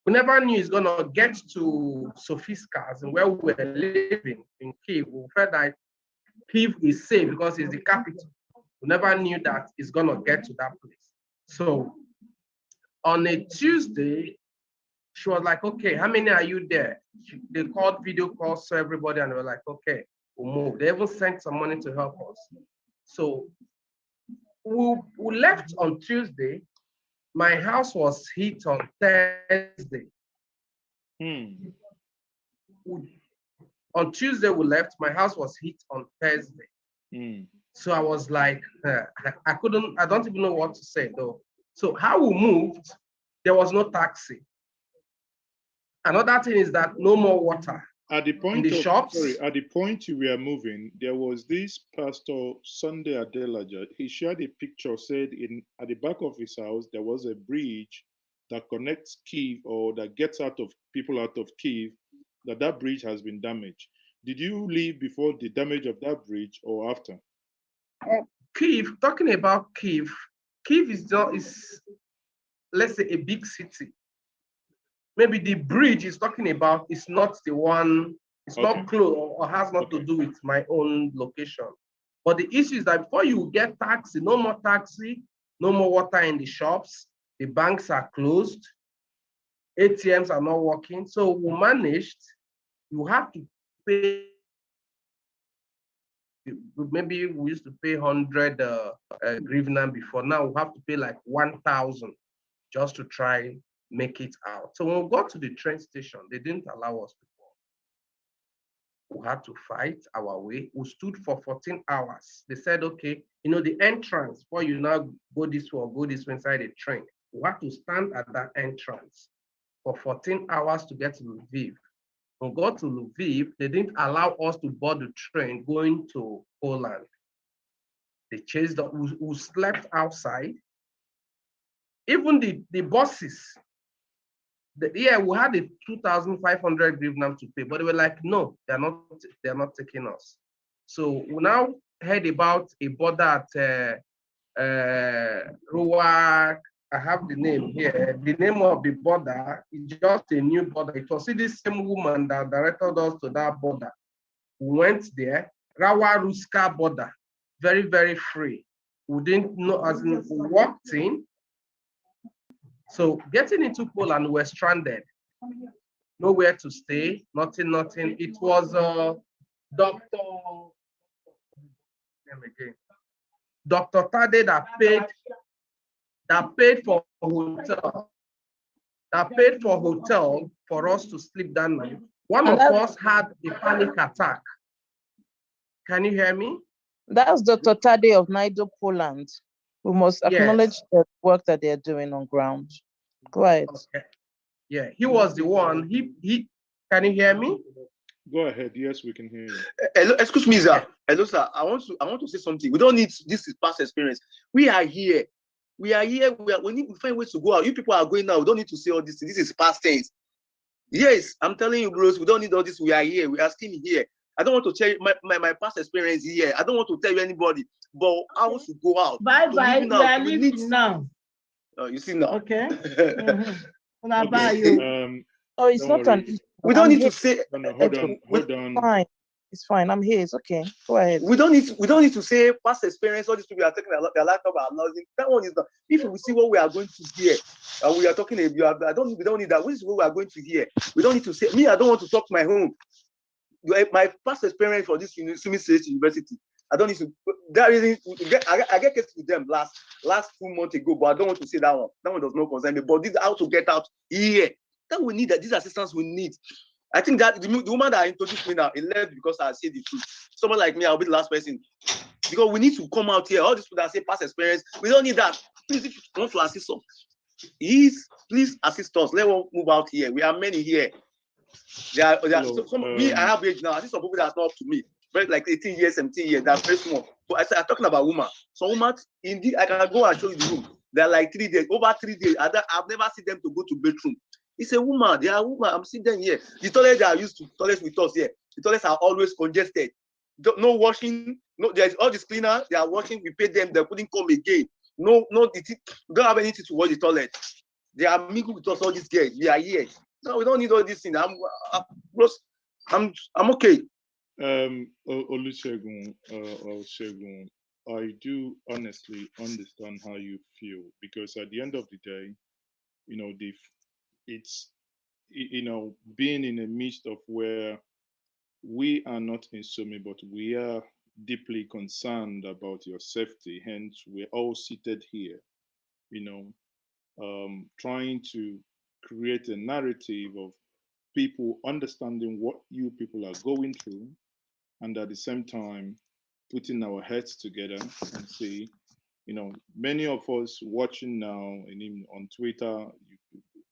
We never knew it's gonna get to Sofiskas and where we were living in Kiev. We felt that Kiev is safe because it's the capital. We never knew that it's gonna get to that place. So on a Tuesday, she was like, okay, how many are you there? They called video calls to everybody and they were like, okay, we'll move. They even sent some money to help us. So we left on Tuesday. My house was hit on Thursday. On Tuesday we left. My house was hit on Thursday. So I was like, I don't even know what to say though. So how we moved, there was no taxi. Another thing is that no more water. At the point in the shops. Sorry, at the point you were moving, there was this Pastor Sunday Adelaja. He shared a picture, said at the back of his house, there was a bridge that connects Kiev or that gets people out of Kiev, that bridge has been damaged. Did you leave before the damage of that bridge or after? Kiev, talking about Kiev is, let's say, a big city. Maybe the bridge is talking about is not the one, it's not close or has not to do with my own location. But the issue is that before you get taxi, no more water in the shops, the banks are closed, ATMs are not working. So we managed, you have to pay, maybe we used to pay 100 hryvnia before, now we have to pay like 1,000 just to try make it out. So when we got to the train station, they didn't allow us to go. We had to fight our way. We stood for 14 hours. They said, okay, the entrance, before you now go this way or go this way inside the train, we had to stand at that entrance for 14 hours to get to Lviv. When we got to Lviv, they didn't allow us to board the train going to Poland. They chased us, we slept outside. Even the buses, we had a 2,500 hryvnia to pay, but they were like, no, they're not taking us. So we now heard about a border at Ruak. I have the name here. The name of the border is just a new border. It was this same woman that directed us to that border. We went there, Rawa Ruska border, very, very free. We didn't know, as in we walked in. So getting into Poland, we were stranded. Nowhere to stay, nothing. It was Dr. Tade that paid for hotel. That paid for hotel for us to sleep that night. One of us had a panic attack. Can you hear me? That's Dr. Tade of NIDOP Poland. We must acknowledge the work that they're doing on ground. Go ahead. Okay. Yeah, he was the one. He can you hear me? Go ahead. Yes, we can hear you. Hello, excuse me, sir. Hello, sir. I want to say something. We don't need this is past experience. We are here. We need to find ways to go out. You people are going now. We don't need to say all this. This is past tense. Yes, I'm telling you, bros. We don't need all this. We are here. We are still here. I don't want to tell you my past experience here. I don't want to tell you anybody. But I want to go out. Bye. We are leaving now. You see now. Okay. Okay. Oh, it's not an issue We don't I'm need here. to say. No, hold on, hold on. Fine. It's fine. I'm here. It's okay. Go ahead. We don't need to say past experience. All these people are talking about their laptop are losing. That one is not. If we see what we are going to hear, and we are talking about, we don't need that. Which is what we are going to hear. We don't need to say. Me, I don't want to talk my home. My past experience for this university. I don't need to. That reason, I get case with them last 2 months ago, but I don't want to say that one. That one does not concern me. But this how to get out here. That we need that. These assistance we need. I think that the woman that introduced me now, it left because I say the truth. Someone like me, I'll be the last person. Because we need to come out here. All these people that say past experience, we don't need that. Please, if you want to assist us, please assist us. Let us move out here. We are many here. Me, I have age now. I see some people that's not up to me. But like 18 years, 17 years, that's very small. But I'm talking about women. So women, indeed, I can go and show you the room. They're like 3 days, over 3 days. I've never seen them to go to bedroom. It's a woman. They are a woman. I'm seeing them here. The toilets they are used to toilets with us here. The toilets are always congested. No washing. No, there's all this cleaner. They are washing. We pay them. They couldn't come again. No, don't have anything to wash the toilet. They are mingled with us. All these girls. We are here. No, we don't need all these things. I'm okay. Olusegun, Olusegun, I do honestly understand how you feel, because at the end of the day, it's being in the midst of where we are not in Sumi, but we are deeply concerned about your safety. Hence, we're all seated here, trying to create a narrative of people understanding what you people are going through, and at the same time putting our heads together and see, many of us watching now on Twitter,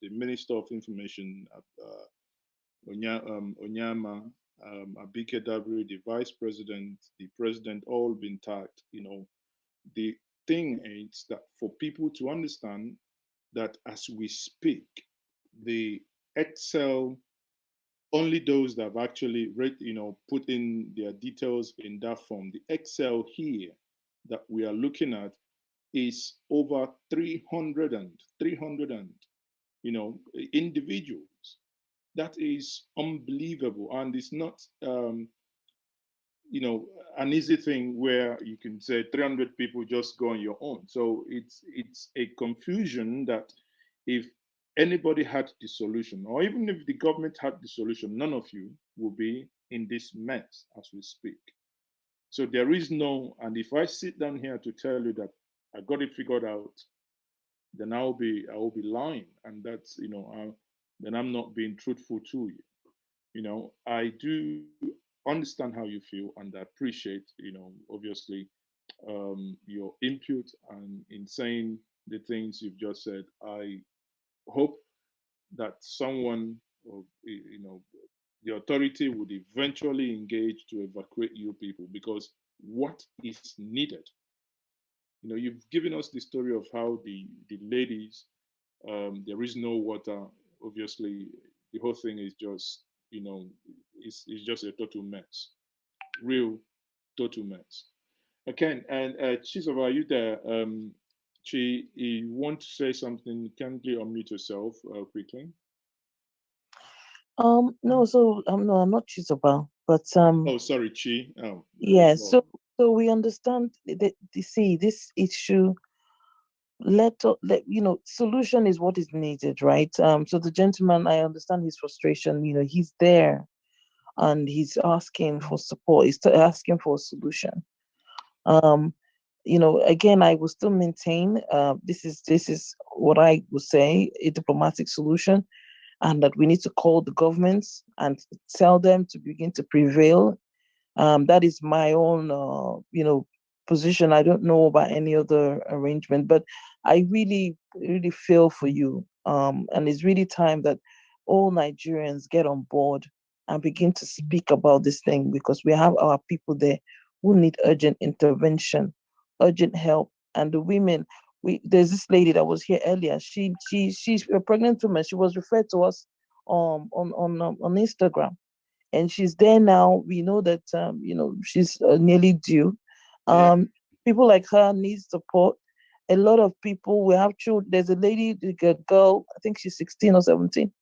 the Minister of Information, Onyama, Abike Dabiri, the Vice President, the President, all been tagged. The thing is that for people to understand that as we speak, the Excel, only those that have actually put in their details in that form, the Excel here that we are looking at is over 300 individuals. That is unbelievable, and it's not an easy thing where you can say 300 people just go on your own. So it's a confusion that if anybody had the solution, or even if the government had the solution, none of you will be in this mess as we speak. So there is no, and if I sit down here to tell you that I got it figured out, then I will be lying, and that's then I'm not being truthful to you. I do understand how you feel, and I appreciate obviously your input and in saying the things you've just said. I hope that someone, or the authority would eventually engage to evacuate you people, because what is needed. You've given us the story of how the ladies, there is no water. Obviously, the whole thing is just, it's just a total mess, real total mess. Okay, and Chisoba, are you there? Chi, you want to say something? Kindly unmute yourself quickly. No, so no, I'm not Chisoba, but Oh, sorry, Chi. Oh, yeah. So we understand that see this issue. Let solution is what is needed, right? So the gentleman, I understand his frustration. He's there, and he's asking for support. He's asking for a solution. Again, I will still maintain this is what I would say, a diplomatic solution, and that we need to call the governments and tell them to begin to prevail. That is my own, position. I don't know about any other arrangement, but I really, really feel for you. And it's really time that all Nigerians get on board and begin to speak about this thing, because we have our people there who need urgent intervention, urgent help. And the women, there's this lady that was here earlier. She's a pregnant woman. She was referred to us on Instagram, and she's there now. We know that she's nearly due. People like her need support. A lot of people, we have children. There's a lady, a girl, I think she's 16 or 17.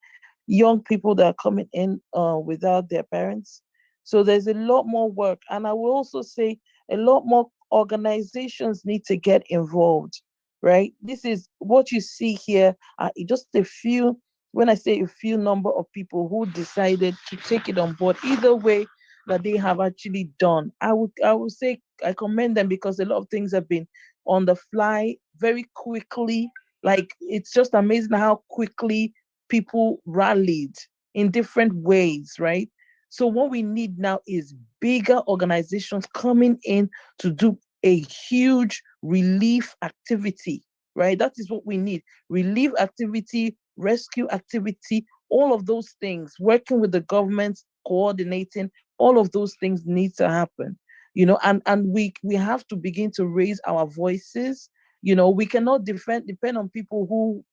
young people that are coming in without their parents. So there's a lot more work. And I will also say a lot more organizations need to get involved, right? This is what you see here, just a few, when I say a few number of people who decided to take it on board, either way that they have actually done. I would say I commend them, because a lot of things have been on the fly very quickly. Like, it's just amazing how quickly people rallied in different ways, right? So what we need now is bigger organizations coming in to do a huge relief activity, right? That is what we need. Relief activity, rescue activity, all of those things, working with the government, coordinating, all of those things need to happen. And we have to begin to raise our voices. We cannot depend on people who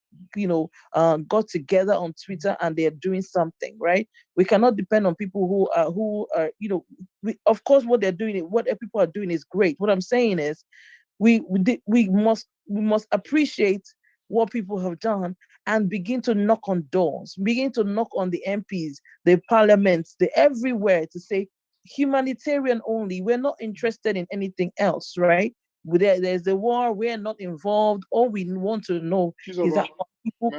got together on Twitter and they're doing something, right? We cannot depend on people of course, what they're doing, what people are doing is great. What I'm saying is, we must appreciate what people have done and begin to knock on doors, begin to knock on the MPs, the parliaments, the everywhere, to say humanitarian only. We're not interested in anything else, right? There's a war, we're not involved. All we want to know is that people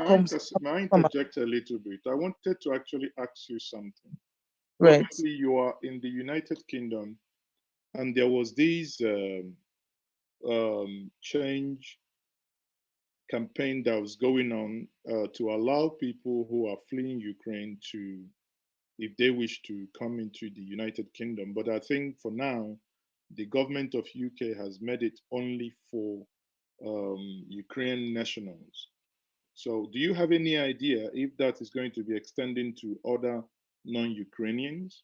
may I interject a little bit? I wanted to actually ask you something. Right. Obviously, you are in the United Kingdom, and there was this change campaign that was going on to allow people who are fleeing Ukraine to, if they wish to, come into the United Kingdom. But I think for now, the government of UK has made it only for Ukrainian nationals. So do you have any idea if that is going to be extending to other non-Ukrainians?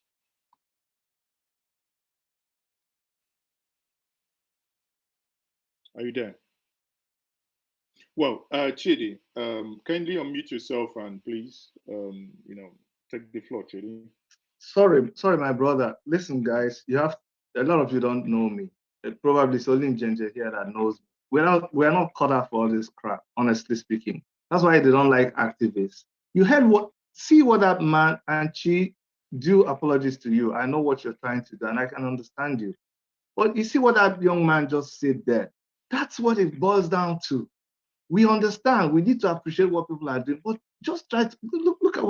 Are you there? Well, Chidi, kindly unmute yourself and please, take the floor, Chidi. Sorry, my brother. Listen, guys, a lot of you don't know me. Probably it's only Ginger here that knows me. We're not cut out for all this crap, honestly speaking. That's why they don't like activists. You heard see what that man, and she do apologies to you. I know what you're trying to do, and I can understand you. But you see what that young man just said there? That's what it boils down to. We understand. We need to appreciate what people are doing, but just try to look at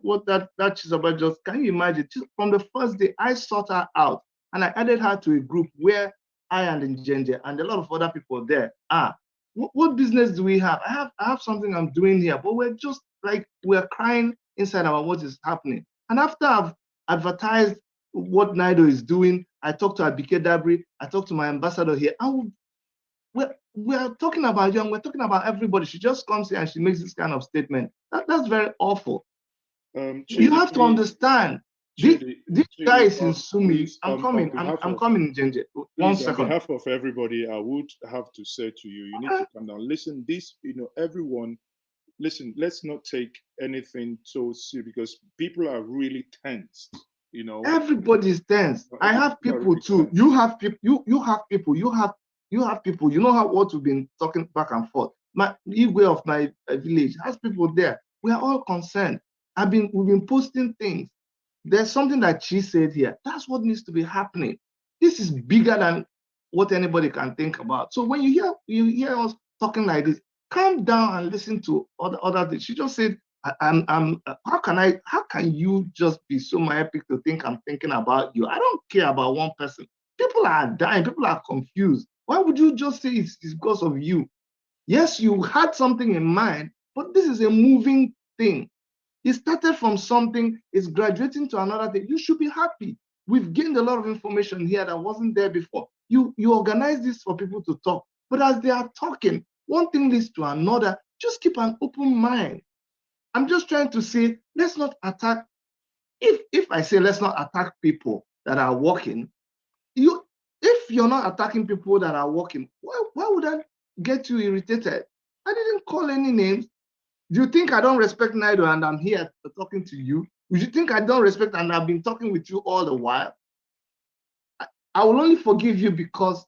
what that Chisaba just. Can you imagine? Just from the first day, I sought her out and I added her to a group where I and Njenje and a lot of other people there are. What business do we have? I have something I'm doing here, but we're just like we're crying inside about what is happening. And after I've advertised what NIDO is doing, I talked to Abike Dabri, I talked to my ambassador here. We're talking about young, we're talking about everybody. She just comes here and she makes this kind of statement. That's very awful. Chidi, you have to understand. Chidi, this guy is in Sumi. I'm coming, Jenje. One second. On behalf of everybody, I would have to say to you, you need to come down. Listen, everyone, listen, let's not take anything so serious because people are really tense. Everybody's tense. I have people too. You have people. You have people. You have people. You know what we've been talking back and forth. My Igwe of my village has people there. We are all concerned. We've been posting things. There's something that she said here. That's what needs to be happening. This is bigger than what anybody can think about. So when you hear us talking like this, calm down and listen to other things. She just said, how can you just be so myopic to think I'm thinking about you? I don't care about one person. People are dying. People are confused. Why would you just say it's because of you? Yes, you had something in mind, but this is a moving thing. It started from something, it's graduating to another thing. You should be happy. We've gained a lot of information here that wasn't there before. You organize this for people to talk, but as they are talking, one thing leads to another. Just keep an open mind. I'm just trying to say, let's not attack. If I say let's not attack people that are working, if you're not attacking people that are working, why would that get you irritated? I didn't call any names. Do you think I don't respect NIDO and I'm here talking to you? Would you think I don't respect and I've been talking with you all the while? I will only forgive you because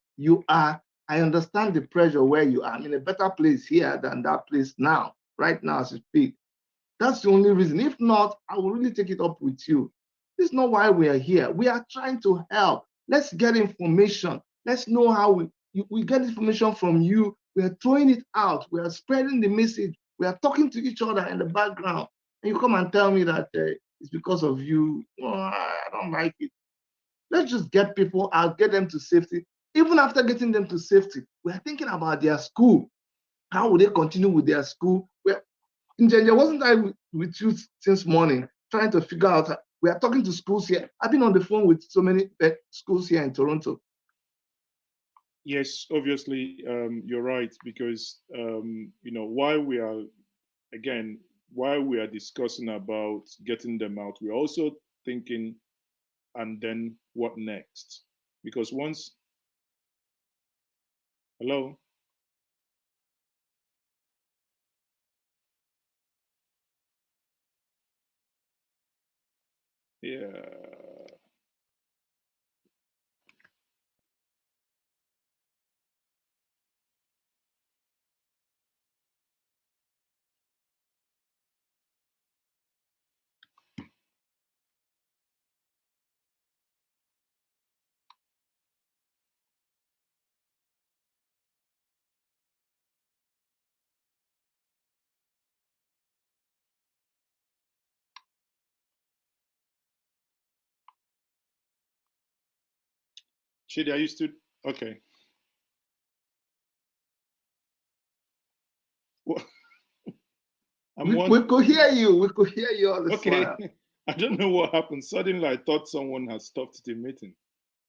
I understand the pressure where you are. I'm in a better place here than that place now, right now as you speak. That's the only reason. If not, I will really take it up with you. This is not why we are here. We are trying to help. Let's get information. Let's know how we get information from you. We are throwing it out. We are spreading the message. We are talking to each other in the background. And you come and tell me that it's because of you. Oh, I don't like it. Let's just get people out, get them to safety. Even after getting them to safety, we are thinking about their school. How will they continue with their school? Wasn't I with you since morning, trying to figure out, we are talking to schools here. I've been on the phone with so many schools here in Toronto. Yes, obviously, you're right, because, while we are, again, while we are discussing about getting them out, we're also thinking, and then what next? Because once, hello? Yeah. Chidi, are you still, okay. Well, we could hear you. We could hear you all the okay. while. I don't know what happened. Suddenly, I thought someone had stopped the meeting.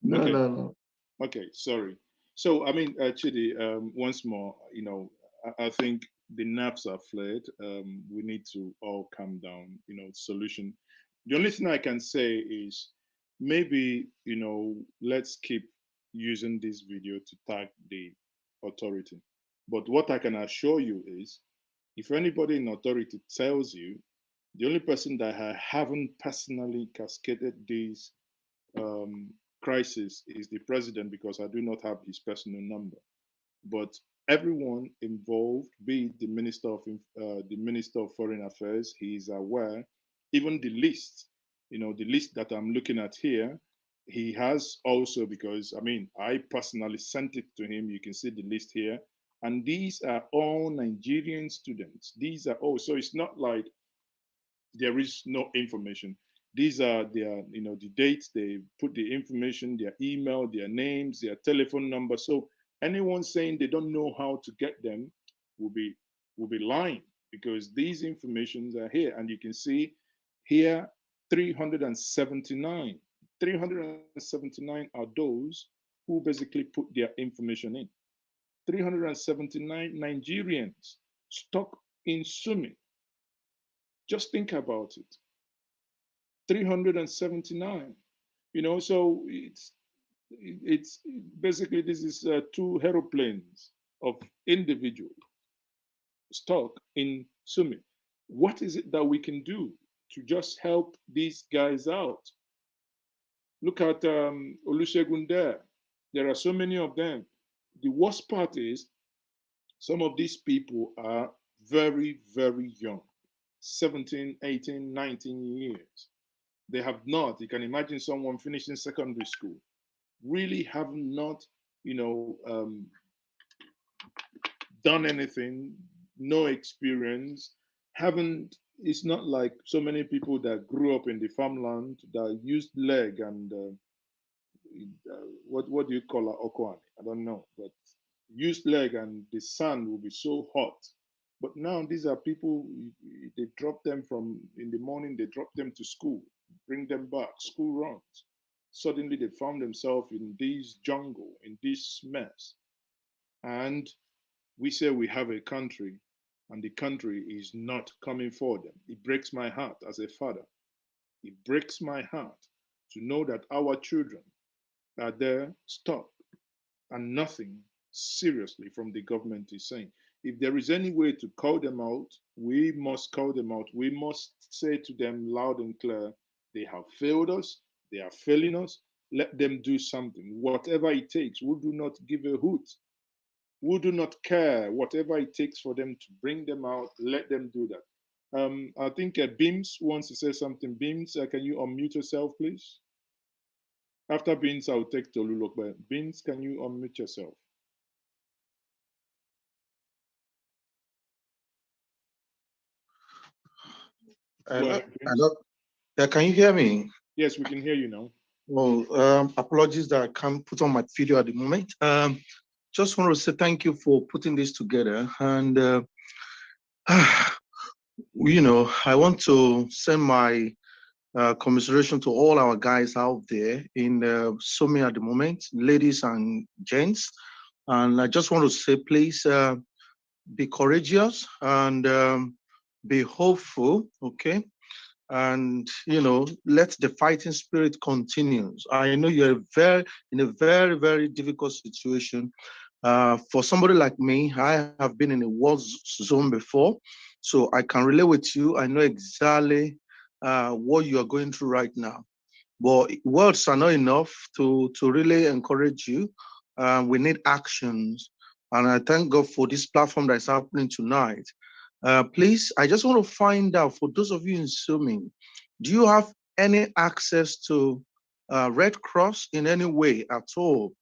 No, okay. no. Okay, sorry. So, I mean, Chidi, once more, I think the nerves are flared. We need to all calm down. Solution. The only thing I can say is maybe, let's keep using this video to tag the authority. But what I can assure you is, if anybody in authority tells you, the only person that I haven't personally cascaded this crisis is the president, because I do not have his personal number. But everyone involved, be it the Minister of Foreign Affairs, he is aware. Even the list, the list that I'm looking at here, he has also, because I mean, I personally sent it to him. You can see the list here, and these are all Nigerian students. These are all, so it's not like there is no information. These are their, the dates, they put the information, their email, their names, their telephone number. So anyone saying they don't know how to get them will be lying, because these informations are here. And you can see here 379. 379 are those who basically put their information in. 379 Nigerians stuck in Sumi. Just think about it. 379. So it's basically, this is two aeroplanes of individuals stuck in Sumi. What is it that we can do to just help these guys out? Look at Olusegun there. There are so many of them. The worst part is some of these people are very, very young, 17, 18, 19 years. They have not, you can imagine someone finishing secondary school, really have not, done anything, no experience, haven't, it's not like so many people that grew up in the farmland that used leg and what do you call it, okwan? I don't know, but used leg, and the sun will be so hot. But now these are people, they drop them from in the morning, they drop them to school, bring them back, school runs. Suddenly they found themselves in this jungle, in this mess. And we say we have a country, and the country is not coming for them. It breaks my heart as a father. It breaks my heart to know that our children are there stuck, and nothing seriously from the government is saying. If there is any way to call them out, we must call them out. We must say to them loud and clear, they have failed us, they are failing us. Let them do something, whatever it takes. We do not give a hoot. We do not care. Whatever it takes for them to bring them out, let them do that. I think Beams wants to say something. Beams, can you unmute yourself, please? After Beams, I'll take Tolulok, but Beams, can you unmute yourself? Yeah, can you hear me? Yes, we can hear you now. Well, apologies that I can't put on my video at the moment. Just want to say thank you for putting this together. And, you know, I want to send my commiseration to all our guys out there in Somi at the moment, ladies and gents. And I just want to say, please be courageous and be hopeful, okay? And you know, let the fighting spirit continues. I know you're in a very, very difficult situation. For somebody like me, I have been in a war zone before, so I can relate with you. I know exactly what you are going through right now. But words are not enough to really encourage you. We need actions, and I thank God for this platform that's happening tonight. Please, I just want to find out, for those of you in Swimming, do you have any access to Red Cross in any way at all?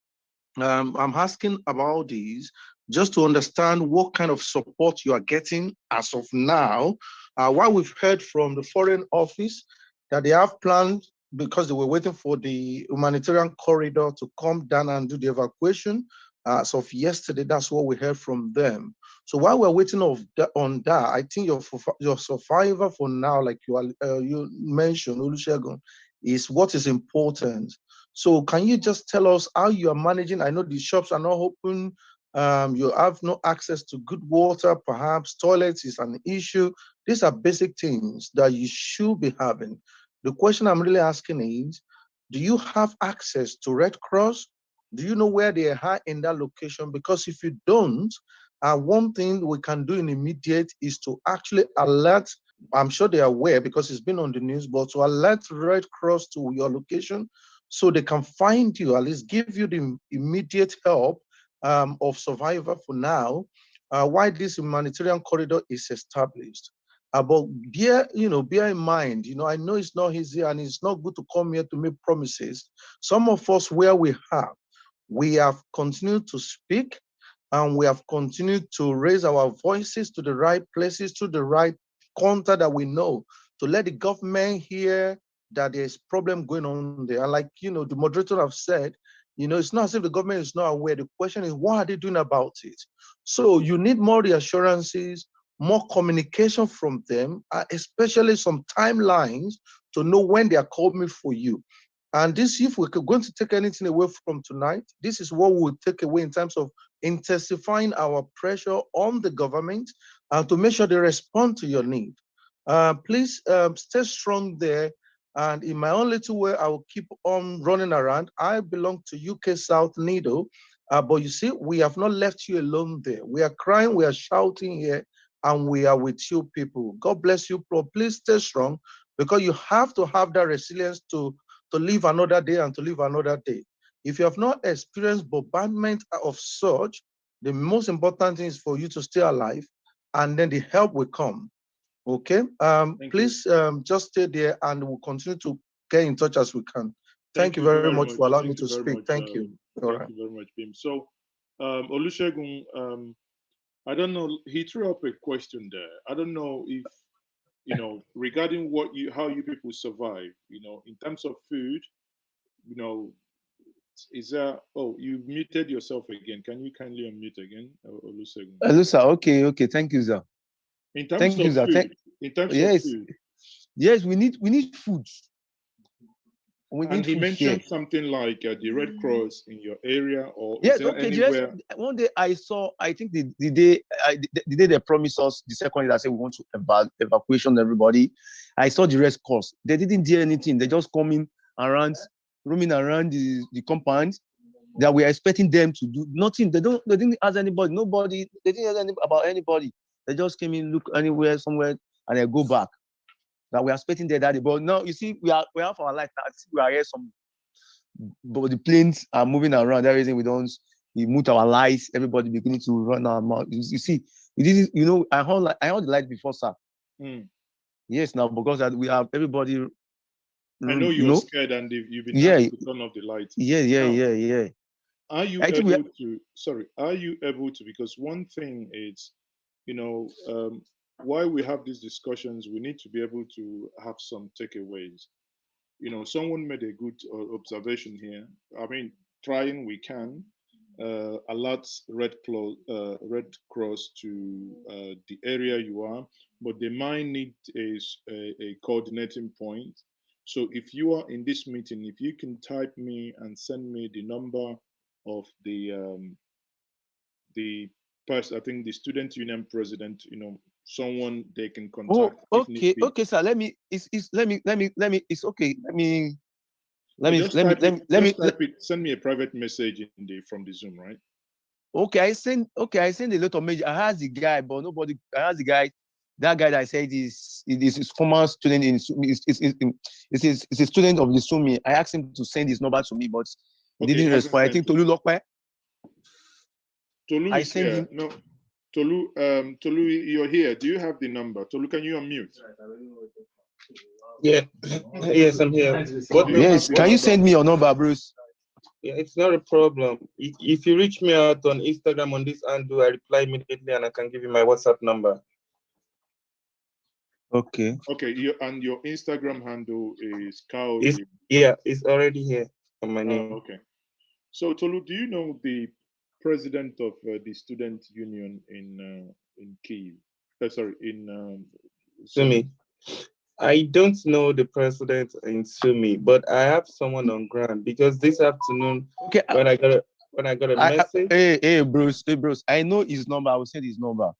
I'm asking about these just to understand what kind of support you are getting as of now. What we've heard from the Foreign Office, that they have planned, because they were waiting for the humanitarian corridor to come down and do the evacuation. As of yesterday, that's what we heard from them. So while we're waiting on that, I think your survivor for now, like you mentioned, Olusegun, is what is important. So can you just tell us how you are managing? I know the shops are not open. You have no access to good water, perhaps toilets is an issue. These are basic things that you should be having. The question I'm really asking is, do you have access to Red Cross? Do you know where they are in that location? Because if you don't, one thing we can do in immediate is to actually alert, I'm sure they are aware because it's been on the news, but to alert Red Cross to your location so they can find you, at least give you the immediate help of survivor for now, while this humanitarian corridor is established. But bear in mind, I know it's not easy and it's not good to come here to make promises. Some of us where we have continued to speak and we have continued to raise our voices to the right places, to the right contact that we know, to let the government hear that there's problem going on there. And like, the moderator have said, it's not as if the government is not aware. The question is, what are they doing about it? So you need more reassurances, more communication from them, especially some timelines to know when they are coming for you. And this, if we're going to take anything away from tonight, this is what we'll take away in terms of intensifying our pressure on the government to make sure they respond to your need. Please stay strong there. And in my own little way, I will keep on running around. I belong to UK South NIDOP, but you see, we have not left you alone there. We are crying, we are shouting here, and we are with you people. God bless you, bro. Please stay strong, because you have to have that resilience to live another day and to live another day. If you have not experienced bombardment of such, the most important thing is for you to stay alive, and then the help will come. Okay, please just stay there and we'll continue to get in touch as we can. Thank you very much for allowing me to speak. Thank you. Thank you very much, Bim. So, Olusegun, I don't know, he threw up a question there. I don't know if, regarding how you people survive, in terms of food, is there, oh, you muted yourself again. Can you kindly unmute again, Olusegun? Hello, sir. Okay. Thank you, sir. In terms of food, yes, we need food. And he mentioned something like the Red Cross in your area, or yes, is there okay. anywhere? Yes, one day I saw, I think the day they promised us, the second day that said we want to evacuation everybody, I saw the Red Cross. They didn't do anything. They just coming around, roaming around the compound. That we are expecting them to do nothing. They didn't ask anybody. Nobody. They didn't ask about anybody. They just came in, look anywhere, somewhere, and they go back. That we are expecting their daddy. But now you see, we have our life now. We are here but the planes are moving around. Everything we mute our lights. Everybody beginning to run our mouth. You see, we didn't. I heard the light before, sir. Yes, now because that we have everybody. I know You you're know. scared and you've been Yeah. asked to turn off the lights. Yeah. Now, are you I think able to? Sorry, are you able to? Because one thing is, why we have these discussions, we need to be able to have some takeaways. Someone made a good observation here. I mean, trying we can alert Red Cross to the area you are, but they might need a coordinating point. So if you are in this meeting, if you can type me and send me the number of the person, I think the student union president, someone they can Oh, contact. okay, sir. Let me. It's okay. Just type it. Send me a private message from the Zoom, right? Okay, I send a lot of messages. I asked the guy, but nobody. I asked the guy. That guy that I said is his former student in is a student of the Sumi. I asked him to send his number to me, but he didn't respond. I think Tolu Lokpe. Tolu is here. No, Tolu, you're here. Do you have the number? Tolu, can you unmute? Yeah, yes, I'm here. Yes, can you send me your number, Bruce? Yeah, it's not a problem. If you reach me out on Instagram on this handle, I reply immediately and I can give you my WhatsApp number. Okay. Okay, and your Instagram handle is Kao. Yeah, it's already here on my name. Okay. So Tolu, do you know the president of the student union in Kyiv? In Sumi. I don't know the president in Sumi, but I have someone on ground because this afternoon when I got a message. Hey, Bruce, I know his number. I will send his number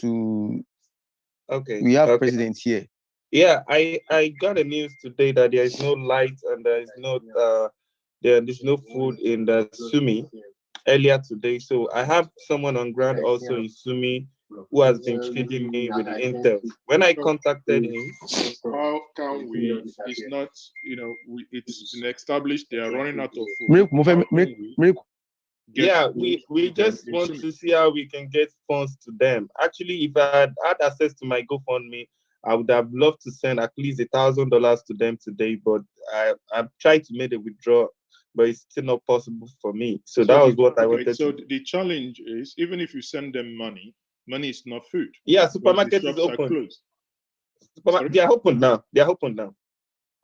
to. Okay. We have president here. Yeah, I got a news today that there is no light and there's no food in the Sumi earlier today. So I have someone on ground also in Sumi who has been feeding me with the intel. When I contacted him, how can we? It's not, it's been established they are running out of food. Yeah, we just want to see how we can get funds to them. Actually, if I had access to my GoFundMe, I would have loved to send at least $1,000 to them today, but I've tried to make a withdrawal, but it's still not possible for me. So that was what I wanted. So the challenge is, even if you send them money is not food. Yeah, supermarket is open. They are open now.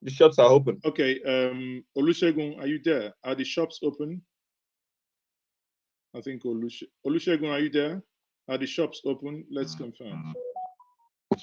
The shops are open. Okay, Olusegun, are you there? Are the shops open? I think Olusegun, are you there? Are the shops open? Let's confirm.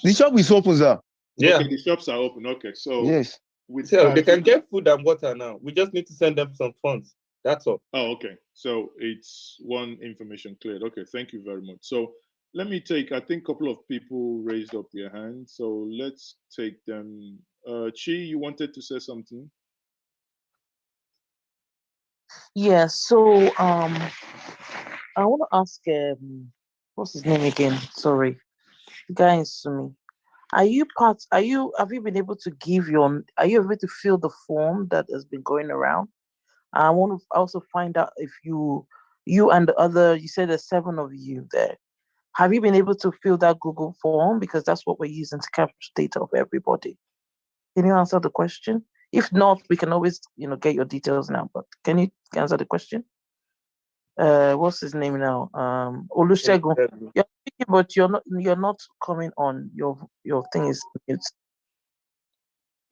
The shop is open, sir. Yeah. Okay, the shops are open. Okay, so yes. So they can get food and water now. We just need to send them some funds. That's all. Oh, okay. So it's one information cleared. Okay, thank you very much. So let me take, I think a couple of people raised up their hands. So let's take them. Chi, you wanted to say something? Yeah, so I want to ask what's his name again? Sorry. The guy in Sumi. Have you been able to are you able to fill the form that has been going around? I want to also find out if you and the other, you said there's 7 of you there. Have you been able to fill that Google form? Because that's what we're using to capture data of everybody. Can you answer the question? If not, we can always, get your details now. But can you answer the question? What's his name now? Olusegun. You're speaking, but you're not coming on. Your thing is mute.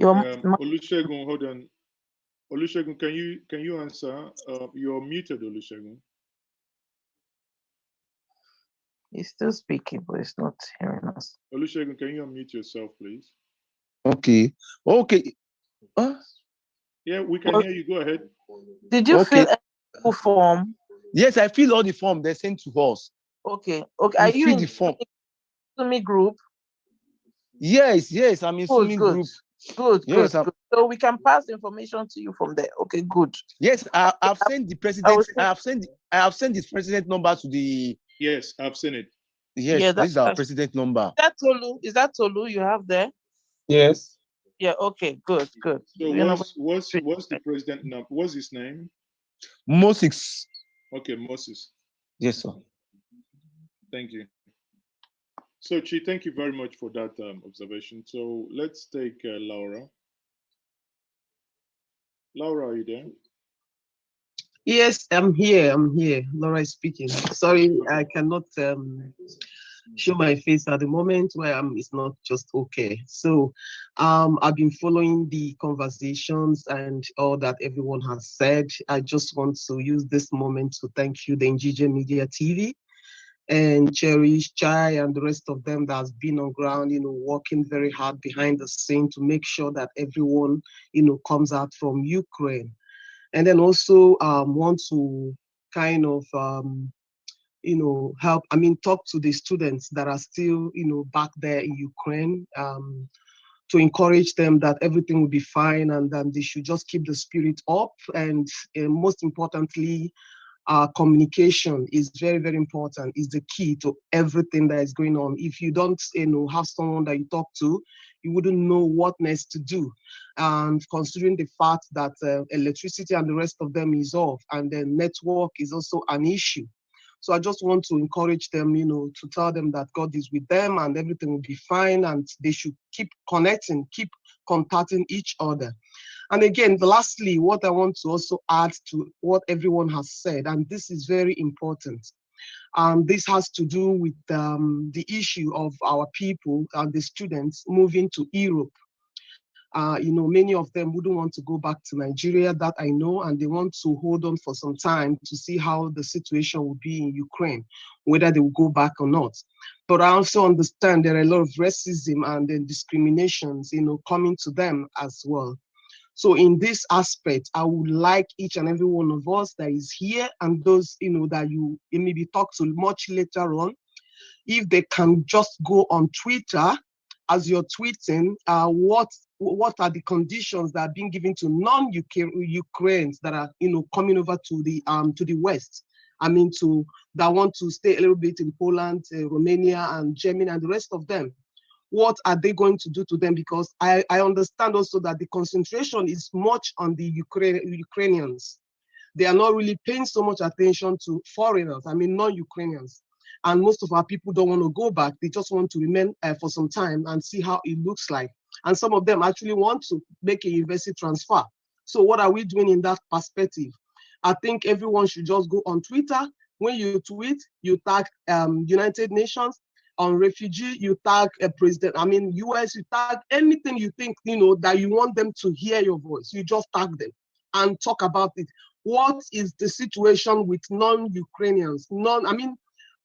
Olusegun, hold on. Olusegun, can you answer? You're muted, Olusegun. He's still speaking, but he's not hearing us. Olusegun, can you unmute yourself, please? Okay. Yeah, we can hear you. Go ahead. Did you fill a form? Yes, I filled all the form they sent to us. Okay. Are you in the form? Sumi group? Yes, I'm in Sumi group. Good. So we can pass information to you from there. Okay, good. Yes, I've sent the president. I have sent the president number to the. Yes, I've seen it. Yes, yeah, this is our president number. Is that Tolu you have there? Yes. Yeah. Okay. Good. So what's the president number? What's his name? Moses. Okay, Moses. Yes, sir. Thank you. So, Chi, thank you very much for that observation. So, let's take Laura. Laura, are you there? Yes, I'm here. I'm here. Laura is speaking. Sorry, I cannot show my face at the moment where it's not just okay. So I've been following the conversations and all that everyone has said. I just want to use this moment to thank you, the Njije Media TV, and Cherish, Chai, and the rest of them that has been on ground, working very hard behind the scene to make sure that everyone, comes out from Ukraine. And then also want to kind of, help, talk to the students that are still, back there in Ukraine, to encourage them that everything will be fine and then they should just keep the spirit up. And most importantly, communication is very, very important. Is the key to everything that is going on. If you don't, have someone that you talk to, you wouldn't know what next to do. And considering the fact that electricity and the rest of them is off, and then network is also an issue. So I just want to encourage them, to tell them that God is with them and everything will be fine, and they should keep connecting, keep contacting each other. And again, lastly, what I want to also add to what everyone has said, and this is very important, this has to do with the issue of our people and the students moving to Europe. Many of them wouldn't want to go back to Nigeria, that I know, and they want to hold on for some time to see how the situation will be in Ukraine, whether they will go back or not. But I also understand there are a lot of racism and then discriminations, coming to them as well. So in this aspect, I would like each and every one of us that is here and those, that you maybe talk to much later on, if they can just go on Twitter as you're tweeting, what are the conditions that are being given to non-Ukrainians that are, coming over to the West? That want to stay a little bit in Poland, Romania, and Germany, and the rest of them. What are they going to do to them? Because I understand also that the concentration is much on the Ukrainians. They are not really paying so much attention to foreigners, non-Ukrainians. And most of our people don't want to go back. They just want to remain for some time and see how it looks like. And some of them actually want to make a university transfer. So what are we doing in that perspective? I think everyone should just go on Twitter. When you tweet, you tag United Nations. On refugee, you tag a president. US, you tag anything you think, that you want them to hear your voice. You just tag them and talk about it. What is the situation with non-Ukrainians,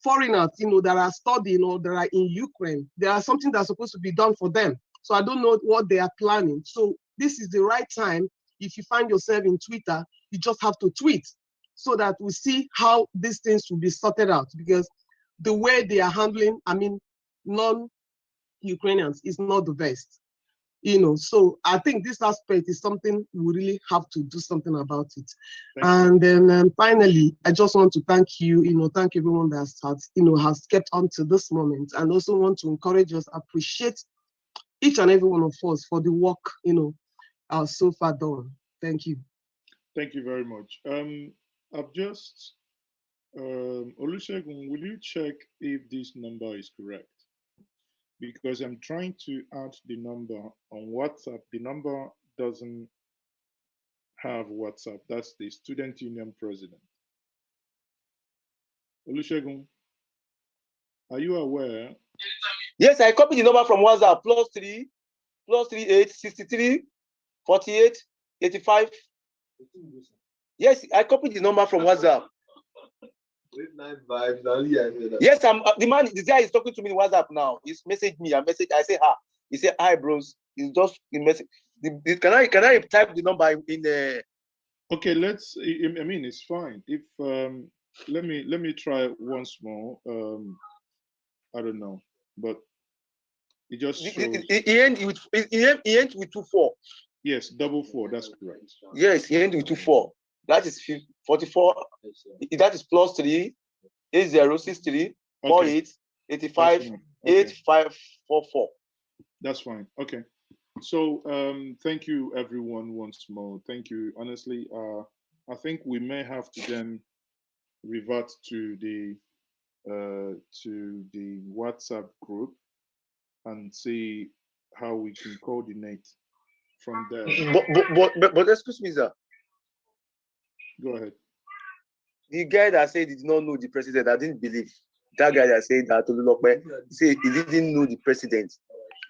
foreigners, that are studying or that are in Ukraine? There are something that's supposed to be done for them. So I don't know what they are planning. So this is the right time. If you find yourself in Twitter, you just have to tweet so that we see how these things will be sorted out, because the way they are handling, non-Ukrainians is not the best. So I think this aspect is something we really have to do something about it. And then finally, I just want to thank you, thank everyone that has kept on to this moment, and also want to encourage us, appreciate each and every one of us for the work, so far done. Thank you. Thank you very much. I've just, Olusegun, will you check if this number is correct? Because I'm trying to add the number on WhatsApp. The number doesn't have WhatsApp. That's the Student Union President. Olusegun, are you aware? Yes, I copied the number from WhatsApp, +3 63 48 85. Yes, I copied the number from WhatsApp. Yes, the guy is talking to me in WhatsApp now. He's messaged me. I say hi. He said hi, bros. It's just the message. Can I type the number in the? Okay, it's fine. If let me try once more. I don't know, but it just shows. He ends with 24. Yes, 44. That's correct. Yes, he ends with 24. That is 44. That is +3 8063 48 85 8544. That's fine. Okay. So thank you everyone once more. Thank you. Honestly, I think we may have to then revert to the to the WhatsApp group and see how we can coordinate from there. But excuse me, sir. Go ahead. The guy that said he did not know the president, I didn't believe. That guy that said that Tolulokpe said he didn't know the president.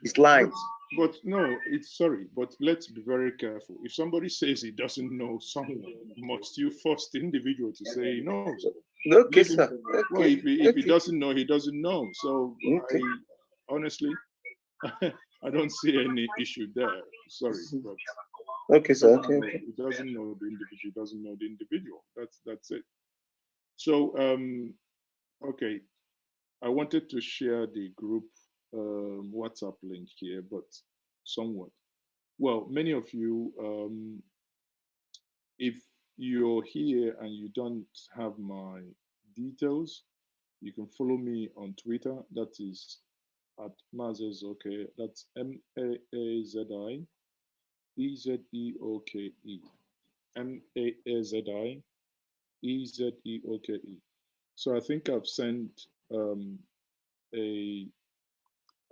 He's lying. But no, it's sorry, but let's be very careful. If somebody says he doesn't know someone, must you force the individual to say he knows? Okay, sir. Okay. Well, if he doesn't know, he doesn't know. So okay. Honestly, I don't see any issue there. Sorry, but okay, sir. Okay. He doesn't know the individual. He doesn't know the individual. That's it. So okay, I wanted to share the group WhatsApp link here, but somewhat. Well, many of you, if you're here and you don't have my details, you can follow me on Twitter. That is at Mazezoke. That's Maaziezeoke. Maaziezeoke. So I think I've sent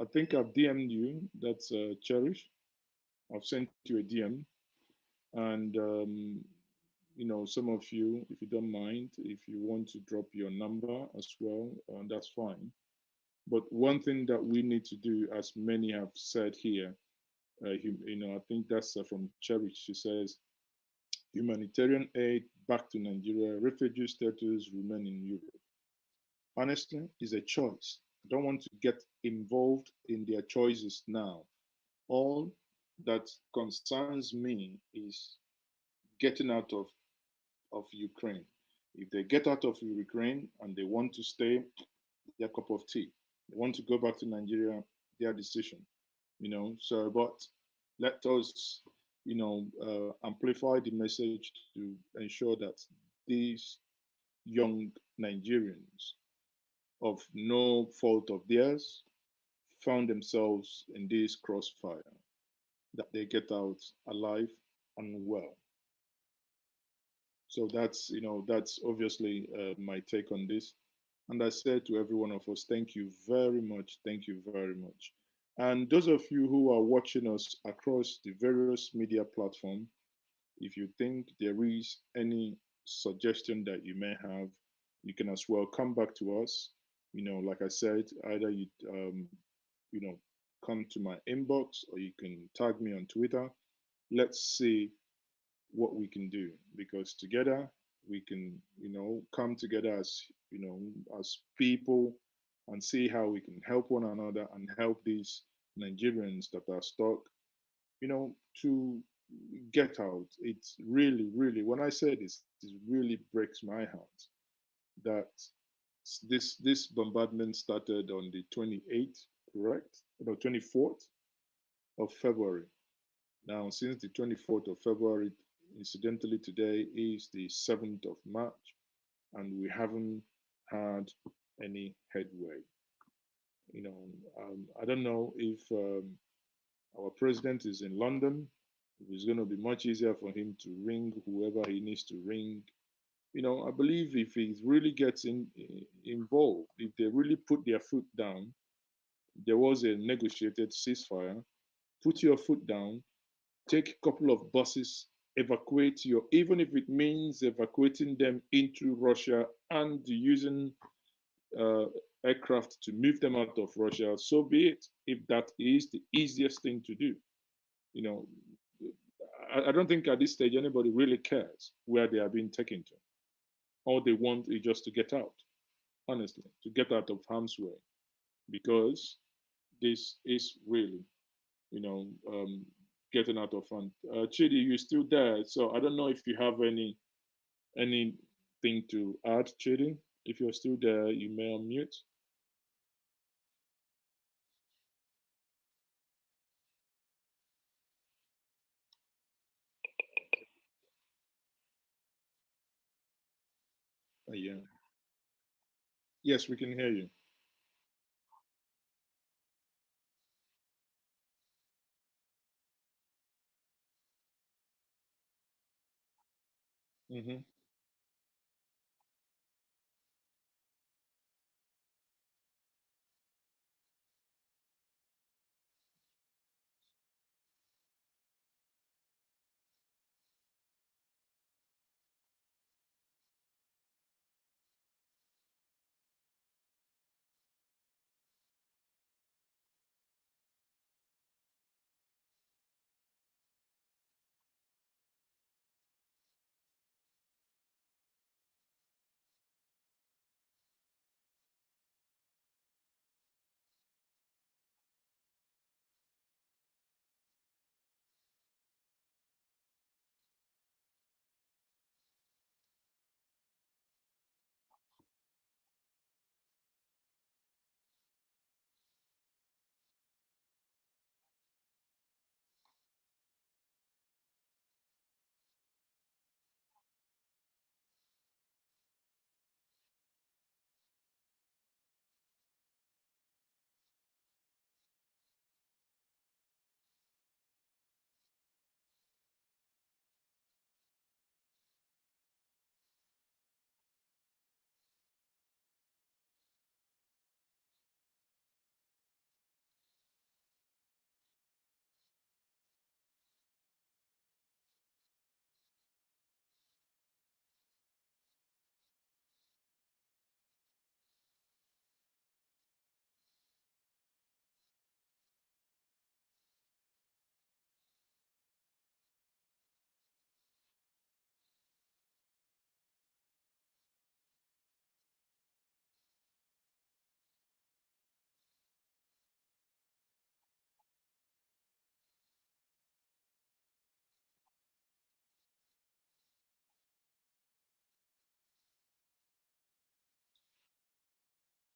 I think I've DM'd you. That's Cherish. I've sent you a DM, and some of you, if you don't mind, if you want to drop your number as well, that's fine. But one thing that we need to do, as many have said here, I think that's from Cherish. She says, humanitarian aid back to Nigeria, refugee status remain in Europe. Honestly, is a choice. I don't want to get involved in their choices now. All that concerns me is getting out of Ukraine. If they get out of Ukraine and they want to stay, their cup of tea. They want to go back to Nigeria, their decision. So but let us, amplify the message to ensure that these young Nigerians of no fault of theirs found themselves in this crossfire, that they get out alive and well. So that's obviously my take on this. And I said to every one of us, thank you very much. Thank you very much. And those of you who are watching us across the various media platforms, if you think there is any suggestion that you may have, you can as well come back to us. Like I said, either you know, come to my inbox or you can tag me on Twitter. Let's see what we can do, because together we can come together as as people and see how we can help one another and help these Nigerians that are stuck to get out. It's really, really, when I say this, it really breaks my heart that this bombardment started on the 28th, correct? No, 24th of February. Now, since the 24th of February, incidentally, today is the 7th of March, and we haven't had any headway. I don't know if our president is in London. It's going to be much easier for him to ring whoever he needs to ring. I believe if he really gets involved, if they really put their foot down, there was a negotiated ceasefire. Put your foot down, take a couple of buses, evacuate even if it means evacuating them into Russia and using uh, aircraft to move them out of Russia, so be it, if that is the easiest thing to do. You know, I don't think at this stage anybody really cares where they are being taken to. All they want is just to get out, honestly, to get out of harm's way, because this is really, you know, um, getting out of hand. Chidi, you're still there, so I don't know if you have anything to add, Chidi. If you're still there, you may unmute. Yeah. Yes, we can hear you. Mm-hmm.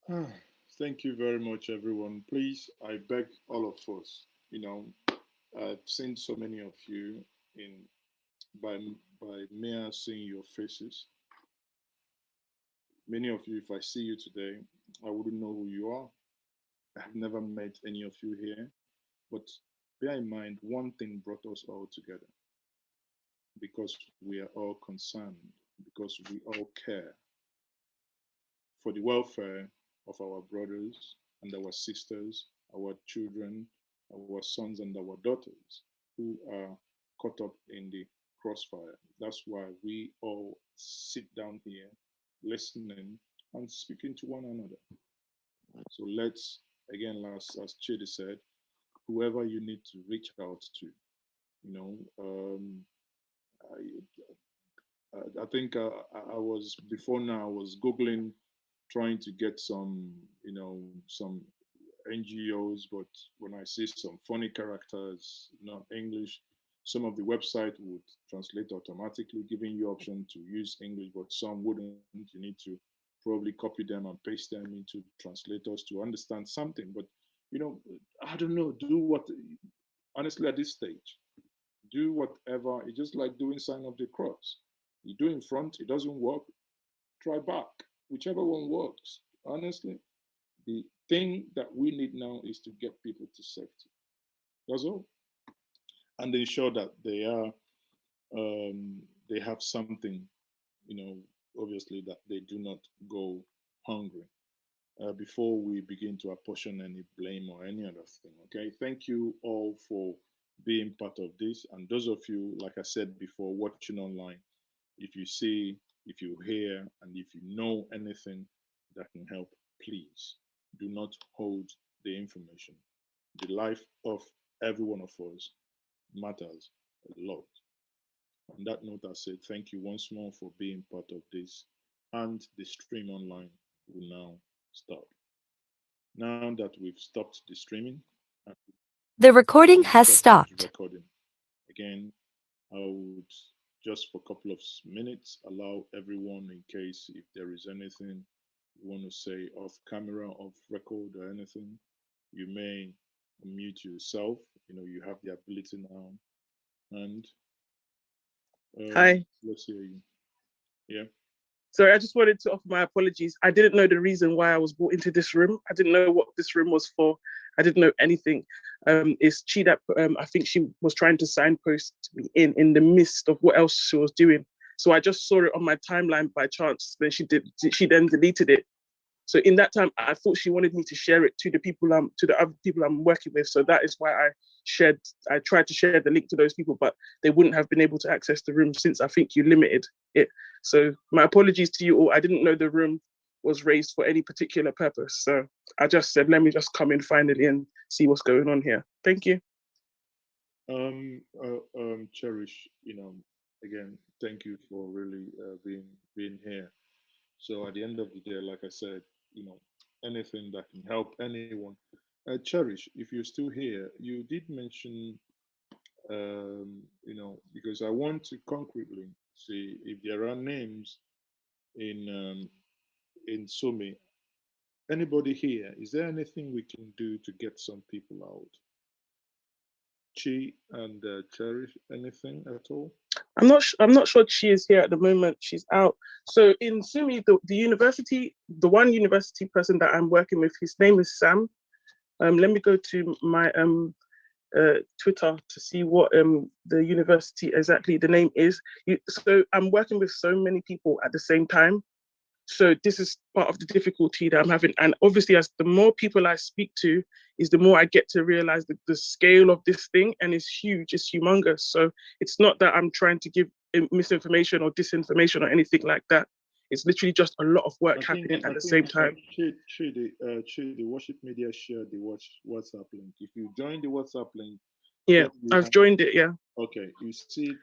Thank you very much, everyone. Please, I beg all of us, I've seen so many of you in by mere seeing your faces. Many of you, if I see you today, I wouldn't know who you are. I've never met any of you here. But bear in mind, one thing brought us all together because we are all concerned, because we all care for the welfare of our brothers and our sisters, our children, our sons and our daughters who are caught up in the crossfire. That's why we all sit down here listening and speaking to one another. So let's, again, as Chidi said, whoever you need to reach out to, you know, I think I was before now. I was googling, trying to get some, some NGOs. But when I see some funny characters, not English, some of the website would translate automatically, giving you option to use English, but some wouldn't. You need to probably copy them and paste them into translators to understand something. But I don't know. Do what honestly at this stage. Do whatever. It's just like doing sign of the cross. You do in front, it doesn't work, try back. Whichever one works. Honestly, the thing that we need now is to get people to safety. That's all. And ensure that they have something, obviously that they do not go hungry. Before we begin to apportion any blame or any other thing. Okay, thank you all for being part of this. And those of you, like I said before, watching online, if you see, if you hear, and if you know anything that can help, please do not hold the information. The life of every one of us matters a lot. On that note, I say thank you once more for being part of this, and the stream online will now start. Now that we've stopped the streaming, the recording has stopped. Recording. Again, I would just for a couple of minutes allow everyone, in case if there is anything you want to say off camera, off record, or anything, you may unmute yourself. You have the ability now. And hi, let's hear you. Yeah. Sorry, I just wanted to offer my apologies. I didn't know the reason why I was brought into this room. I didn't know what this room was for. I didn't know anything. It's Chi that I think she was trying to signpost me in the midst of what else she was doing. So I just saw it on my timeline by chance. Then she then deleted it. So in that time, I thought she wanted me to share it to the other people I'm working with. So that is why I tried to share the link to those people, but they wouldn't have been able to access the room since I think you limited it. So my apologies to you all. I didn't know the room was raised for any particular purpose. So I just said, let me just come in finally and see what's going on here. Thank you. Cherish, again, thank you for really being here. So at the end of the day, like I said, anything that can help anyone. Cherish, if you're still here, you did mention, because I want to concretely see if there are names in Sumi. Anybody here? Is there anything we can do to get some people out? Chi and Cherish, anything at all? I'm not sure she is here at the moment. She's out. So in Sumi, the university, the one university person that I'm working with, his name is Sam. Let me go to my Twitter to see what the university exactly the name is. So I'm working with so many people at the same time. So this is part of the difficulty that I'm having. And obviously, as the more people I speak to, is the more I get to realize the scale of this thing, and it's huge, it's humongous. So it's not that I'm trying to give misinformation or disinformation or anything like that. It's literally just a lot of work happening at the same time. The Worship Media shared the WhatsApp link. If you join the WhatsApp link, yeah, I've joined it. Yeah. Okay, you see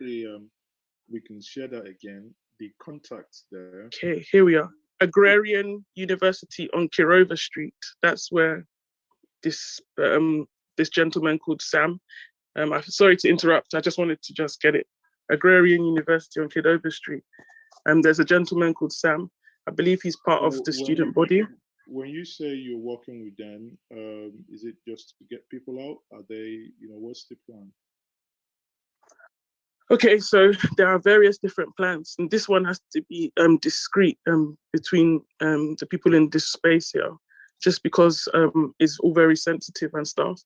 we can share that again. The contacts there. Okay, here we are. Agrarian University on Kirova Street. That's where this gentleman called Sam. I'm sorry to interrupt. I just wanted to just get it. Agrarian University on Kirova Street. There's a gentleman called Sam. I believe he's part of the student body. when you say you're working with them, is it just to get people out? Are they, what's the plan? Okay, so there are various different plans, and this one has to be discreet between the people in this space here, just because it's all very sensitive and stuff.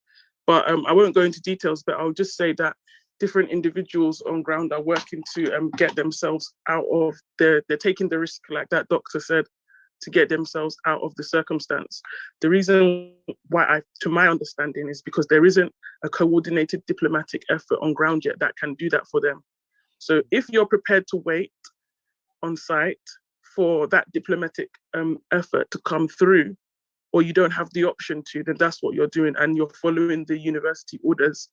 But I won't go into details, but I'll just say that different individuals on ground are working to get themselves out of they're taking the risk, like that doctor said, to get themselves out of the circumstance. The reason why, to my understanding, is because there isn't a coordinated diplomatic effort on ground yet that can do that for them. So if you're prepared to wait on site for that diplomatic effort to come through, or you don't have the option to, then that's what you're doing, and you're following the university orders.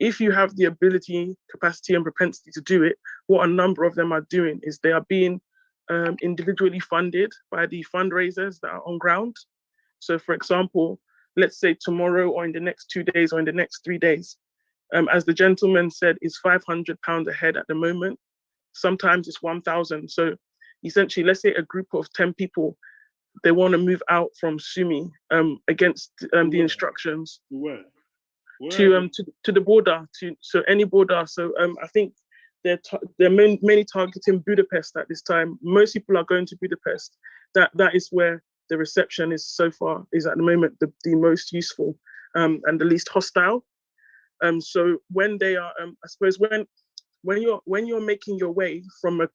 If you have the ability, capacity, and propensity to do it, what a number of them are doing is they are being individually funded by the fundraisers that are on ground. So for example, let's say tomorrow or in the next 2 days or in the next 3 days, as the gentleman said, is £500 a head at the moment. Sometimes it's 1,000. So essentially, let's say a group of 10 people, they want to move out from Sumi against the instructions. Where? To the border, so any border. So I think they're mainly targeting Budapest at this time. Most people are going to Budapest. That is where the reception is so far, is at the moment the most useful and the least hostile. So when they are, I suppose when you're making your way from a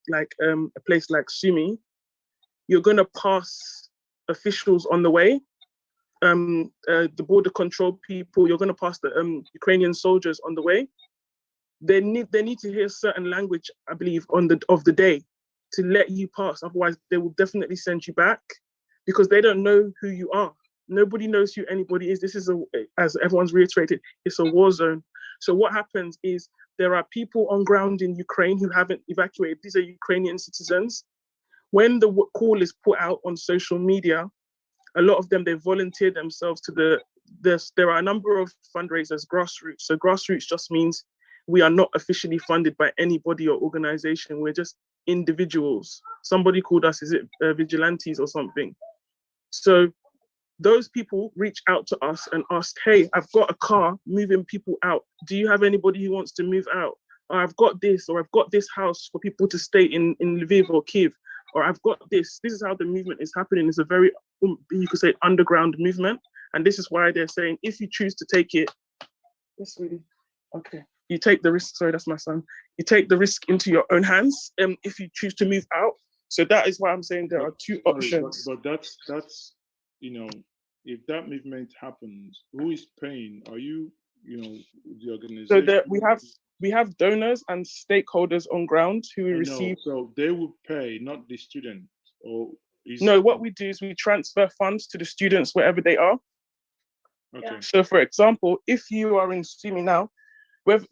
place like Sumi, you're gonna pass officials on the way. The border control people, you're gonna pass the Ukrainian soldiers on the way. They need to hear certain language, I believe, of the day to let you pass. Otherwise, they will definitely send you back because they don't know who you are. Nobody knows who anybody is. This is as everyone's reiterated, it's a war zone. So what happens is there are people on ground in Ukraine who haven't evacuated. These are Ukrainian citizens. When the call is put out on social media, a lot of them, they volunteer themselves to there are a number of fundraisers, grassroots. So grassroots just means we are not officially funded by anybody or organization. We're just individuals. Somebody called us, is it vigilantes or something? So those people reach out to us and ask, hey, I've got a car moving people out. Do you have anybody who wants to move out? Or I've got this, or I've got this house for people to stay in Lviv or Kiev, or I've got this. This is how the movement is happening. It's a very, you could say, underground movement. And this is why they're saying, if you choose to take it, that's really, okay. You take the risk, sorry, that's my son. You take the risk into your own hands if you choose to move out. So that is why I'm saying there are two options. But that's, if that movement happens, who is paying? Are you, the organization? So we have donors and stakeholders on ground who receive. So they will pay, not the student, or no. What we do is we transfer funds to the students wherever they are. Okay. So, for example, if you are in Sumi now,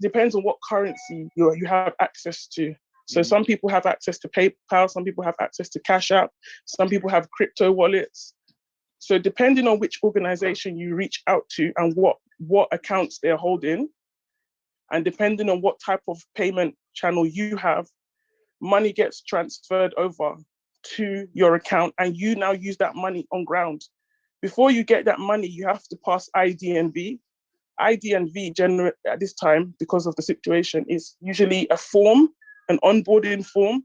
depends on what currency you have access to. So some people have access to PayPal, some people have access to Cash App, some people have crypto wallets. So depending on which organization you reach out to and what accounts they're holding, and depending on what type of payment channel you have, money gets transferred over to your account and you now use that money on ground. Before you get that money, you have to pass ID&V. ID&V generate at this time, because of the situation, is usually a form, an onboarding form,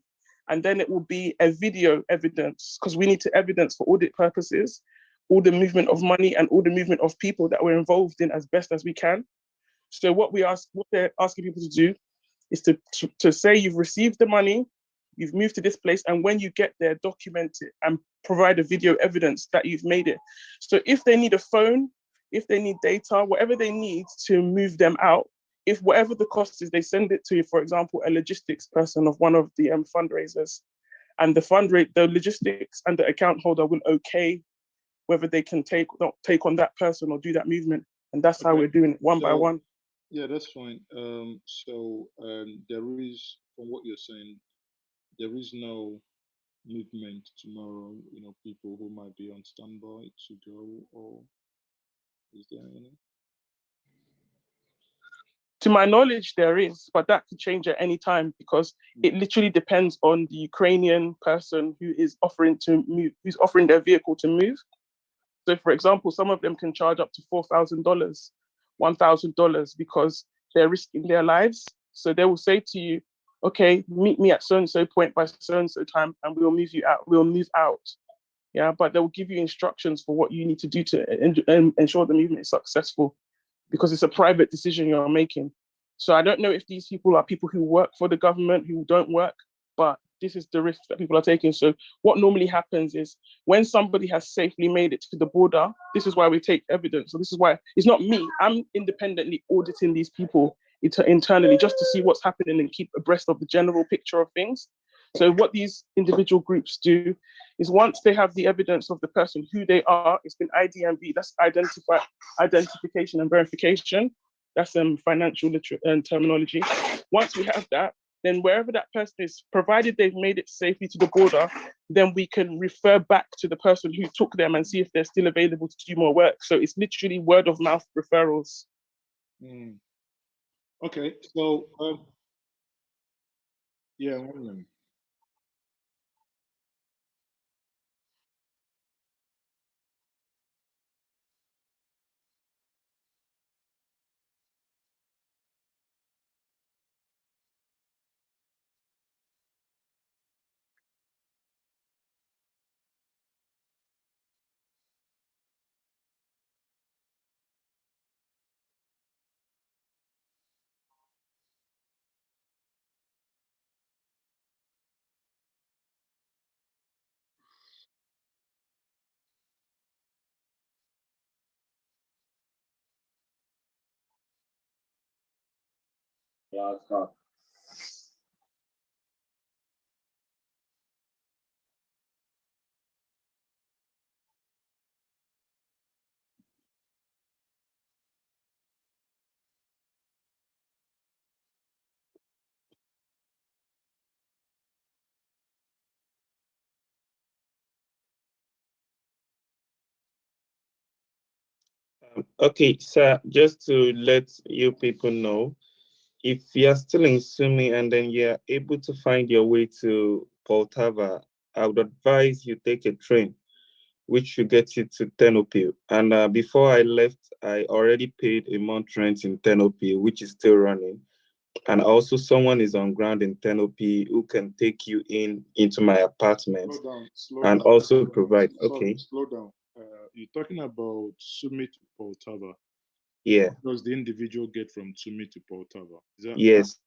and then it will be a video evidence, because we need to evidence for audit purposes all the movement of money and all the movement of people that we're involved in as best as we can. So what they're asking people to do is to say you've received the money, you've moved to this place, and when you get there, document it and provide a video evidence that you've made it. So if they need a phone, if they need data, whatever they need to move them out, if whatever the cost is, they send it to, for example, a logistics person of one of the fundraisers, and the logistics and the account holder will okay whether they can take on that person or do that movement. And that's how we're doing it one by one. Yeah, that's fine. So there is, from what you're saying, there is no movement tomorrow, people who might be on standby to go, or is there any? To my knowledge, there is, but that could change at any time because it literally depends on the Ukrainian person who is offering to move, who's offering their vehicle to move. So, for example, some of them can charge up to $4,000, $1,000 because they're risking their lives. So they will say to you, okay, meet me at so and so point by so and so time, and we'll move you out. We'll move out. Yeah, but they will give you instructions for what you need to do to ensure the movement is successful, because it's a private decision you're making. So I don't know if these people are people who work for the government, who don't work, but this is the risk that people are taking. So what normally happens is when somebody has safely made it to the border, this is why we take evidence. So this is why it's not me. I'm independently auditing these people internally just to see what's happening and keep abreast of the general picture of things. So what these individual groups do is once they have the evidence of the person, who they are, it's been IDMV, that's identification and verification. That's financial terminology. Once we have that, then wherever that person is, provided they've made it safely to the border, then we can refer back to the person who took them and see if they're still available to do more work. So it's literally word of mouth referrals. Okay, so yeah, 1 minute. Okay, sir, just to let you people know, if you're still in Sumi and then you're able to find your way to Poltava, I would advise you take a train, which should get you to Tenopil. And before I left, I already paid a month rent in Tenopil, which is still running. And also someone is on ground in Tenopil who can take you into my apartment Slow and down. also provide. Okay. Slow down. You're talking about Sumi to Poltava. Yeah. What does the individual get from Sumi to Poltava? Yes.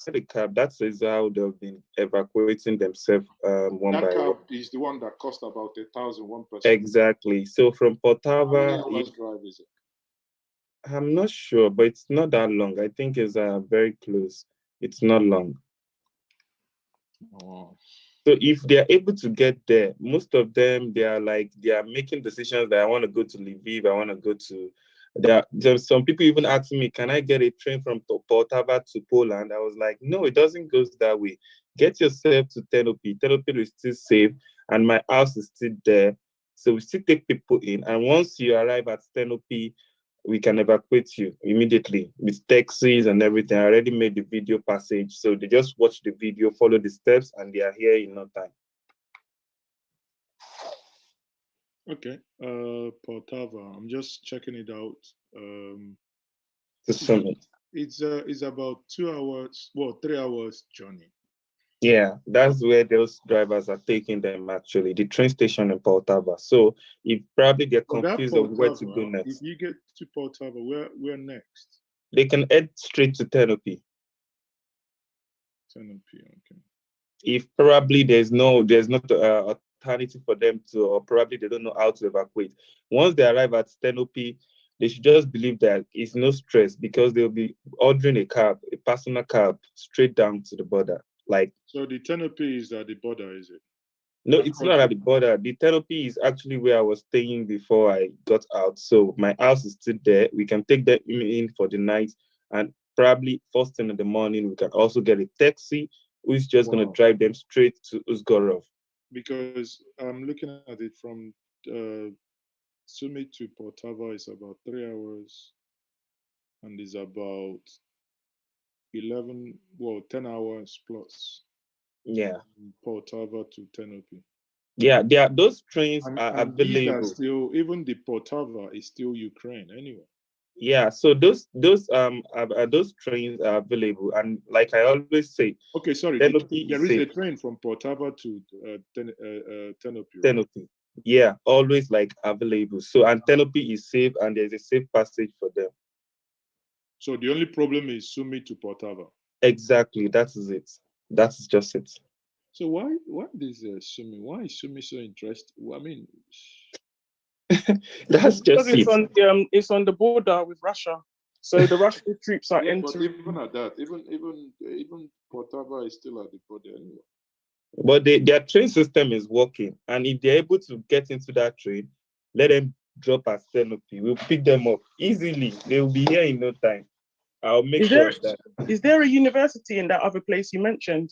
The cab, that is how they've been evacuating themselves one that by cab one. is the one that cost about 1,000 one person. Exactly. So from How Poltava, many hours drive is it? I'm not sure, but it's not that long. I think it's very close. It's not long. Oh. So if they are able to get there, most of them they are making decisions that I want to go to Lviv, I want to go to. There's some people even asking me, can I get a train from Poltava to Poland? I was like, no, it doesn't go that way. Get yourself to Ternopil. Ternopil is still safe, and my house is still there. So we still take people in, and once you arrive at Ternopil, we can evacuate you immediately with taxis and everything. I already made the video passage. So they just watch the video, follow the steps, and they are here in no time. Okay. Poltava. I'm just checking it out. It's about 2 hours, 3 hours journey. Yeah, that's where those drivers are taking them actually, the train station in Poltava. So if probably they're confused of where to go next. If you get to Poltava, where next? They can head straight to Ternopil. Okay. If probably there's not alternative for them to, or probably they don't know how to evacuate. Once they arrive at Ternopil, they should just believe that it's no stress because they'll be ordering a personal cab, straight down to the border. So the Ternopil is at the border, is it? No, it's not at the border. The Ternopil is actually where I was staying before I got out. So my house is still there. We can take them in for the night, and probably first thing in the morning, we can also get a taxi who is just going to drive them straight to Uzgorov. Because I'm looking at it from Sumi to Poltava is about 3 hours, and is about 10 hours plus. Yeah. Poltava to Ternopil. Yeah, those trains are And these are available. still, even the Poltava is still Ukraine anyway. Yeah, so those trains are available, and like I always say, Okay, sorry. Tenopy There is is a safe. train from Poltava to Tenopy, right? Tenopy, yeah, always like available. So and Tenopy is safe, and there's a safe passage for them. So the only problem is Sumi to Poltava. Exactly, that is it. That is just it. So why this Sumi? Why is Sumi so interested? Well, I mean, That's Because just it. it's on the border with Russia. So the Russian troops are yeah, but entering. even at that, even Poltava is still at the border anyway. But their train system is working, and if they're able to get into that train, let them drop at Tenopy. We'll pick them up easily. They will be here in no time. I'll make Is sure there of that. is there a university in that other place you mentioned?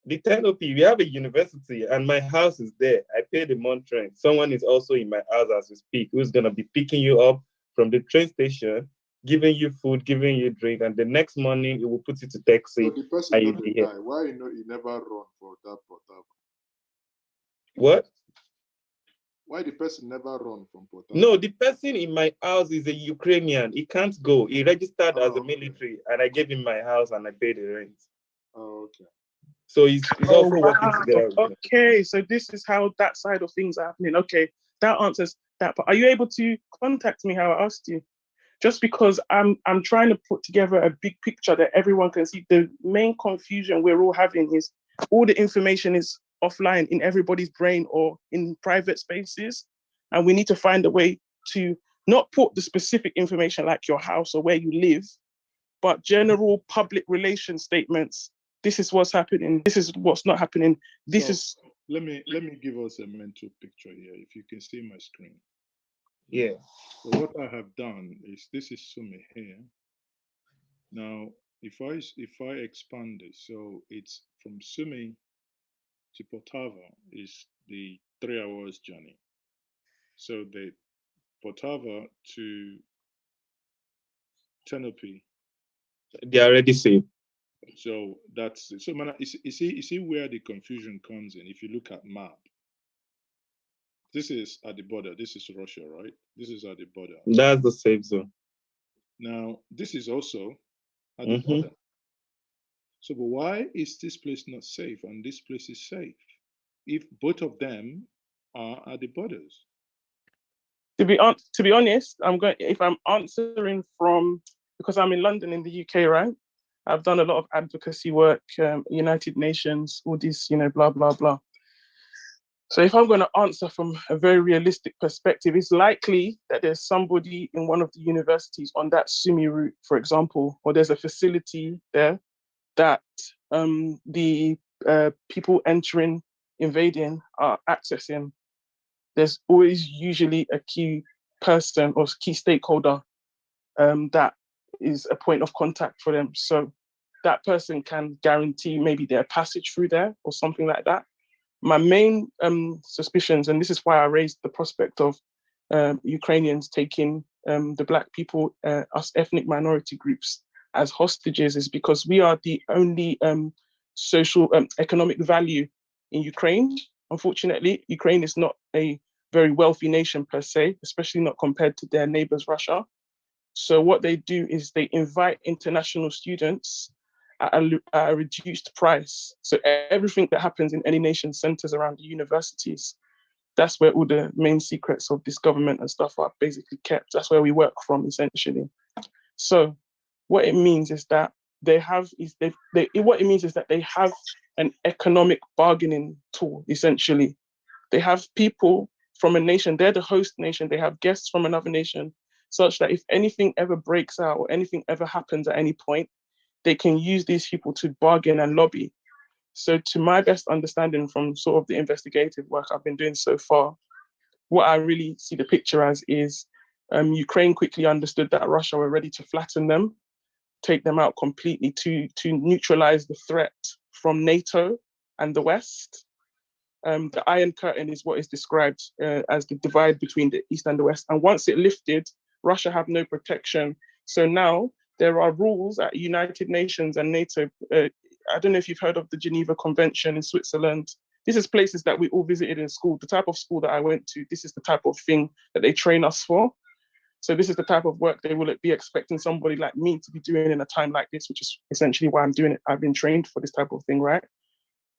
The Tenopy, we have a university, and my house is there. I pay the month rent. Someone is also in my house as we speak, who's gonna be picking you up from the train station, giving you food, giving you drink, and the next morning it will put you to taxi, So the person and you'll not be here. die. Why you never run for that Poltava? What? Why the person never run from Poltava? No, the person in my house is a Ukrainian. He can't go. He registered as a okay. military, and I gave him my house and I paid the rent. Oh, okay. So he's Oh also working wow. together with me. Okay, so this is how that side of things are happening. Okay, that answers that. But are you able to contact me how I asked you? Just because I'm trying to put together a big picture that everyone can see. The main confusion we're all having is all the information is offline in everybody's brain or in private spaces, and we need to find a way to not put the specific information like your house or where you live, but general public relations statements. This is what's happening. This is what's not happening. This So is let me give us a mental picture here. If you can see my screen. Yeah. So what I have done is this is Sumi here. Now, if I expand this, so it's from Sumi to Poltava is the 3 hours journey. So the Poltava to Tenopy. They are already safe. So that's so man, you see where the confusion comes in. If you look at map, this is at the border. This is Russia, right? This is at the border. That's the safe zone. Now, this is also at the border. So, but why is this place not safe and this place is safe if both of them are at the borders? to be honest, if I'm answering from because I'm in London in the UK, right? I've done a lot of advocacy work, United Nations, all these, blah blah blah. So if I'm going to answer from a very realistic perspective, it's likely that there's somebody in one of the universities on that Sumi route, for example, or there's a facility there that the people entering, invading are accessing. There's always usually a key person or key stakeholder that is a point of contact for them. So that person can guarantee maybe their passage through there or something like that. My main suspicions, and this is why I raised the prospect of Ukrainians taking the Black people, us ethnic minority groups, as hostages, is because we are the only social economic value in Ukraine. Unfortunately, Ukraine is not a very wealthy nation per se, especially not compared to their neighbors, Russia. So what they do is they invite international students at a reduced price. So everything that happens in any nation centers around the universities. That's where all the main secrets of this government and stuff are basically kept. That's where we work from, essentially. So what it means is that what it means is that they have an economic bargaining tool, essentially. They have people from a nation, they're the host nation, they have guests from another nation, such that if anything ever breaks out or anything ever happens at any point, they can use these people to bargain and lobby. So to my best understanding from sort of the investigative work I've been doing so far, what I really see the picture as is Ukraine quickly understood that Russia were ready to flatten them, take them out completely to neutralize the threat from NATO and the West. The Iron Curtain is what is described as the divide between the East and the West. And once it lifted, Russia had no protection. So now there are rules at United Nations and NATO. I don't know if you've heard of the Geneva Convention in Switzerland, This is places that we all visited in school. The type of school that I went to, this is the type of thing that they train us for. So this is the type of work they will be expecting somebody like me to be doing in a time like this, which is essentially why I'm doing it. I've been trained for this type of thing, right?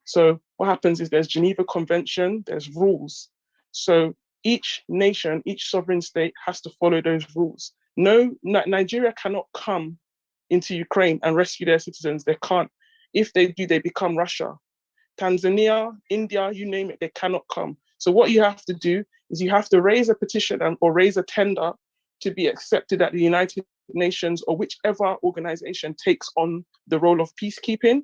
So what happens is there's Geneva Convention, there's rules. So each nation, each sovereign state has to follow those rules. Nigeria cannot come into Ukraine and rescue their citizens. They can't. If they do, they become Russia. Tanzania, India, you name it, they cannot come. So what you have to do is you have to raise a petition or raise a tender to be accepted at the United Nations or whichever organization takes on the role of peacekeeping.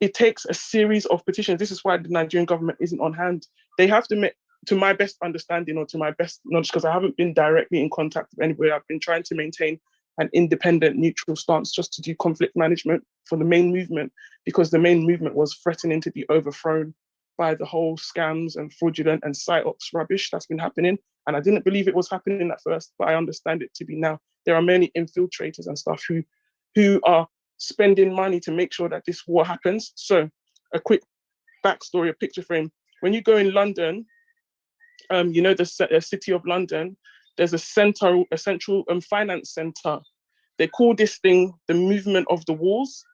It takes a series of petitions. This is why the Nigerian government isn't on hand. They have to make, to my best understanding or to my best knowledge, because I haven't been directly in contact with anybody, I've been trying to maintain an independent, neutral stance just to do conflict management for the main movement, because the main movement was threatening to be overthrown by the whole scams and fraudulent and psyops rubbish that's been happening. And I didn't believe it was happening at first, but I understand it to be now. There are many infiltrators and stuff who are spending money to make sure that this war happens. So a quick backstory, a picture frame. When you go in London, you know, the city of London, there's a central finance center. They call this thing the movement of the walls.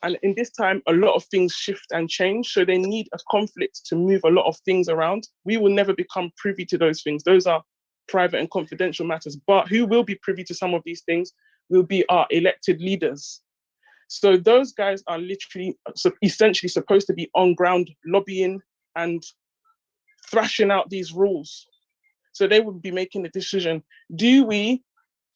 And in this time, a lot of things shift and change. So they need a conflict to move a lot of things around. We will never become privy to those things. Those are private and confidential matters. But who will be privy to some of these things will be our elected leaders. So those guys are literally, essentially supposed to be on ground lobbying and thrashing out these rules. So they would be making the decision, do we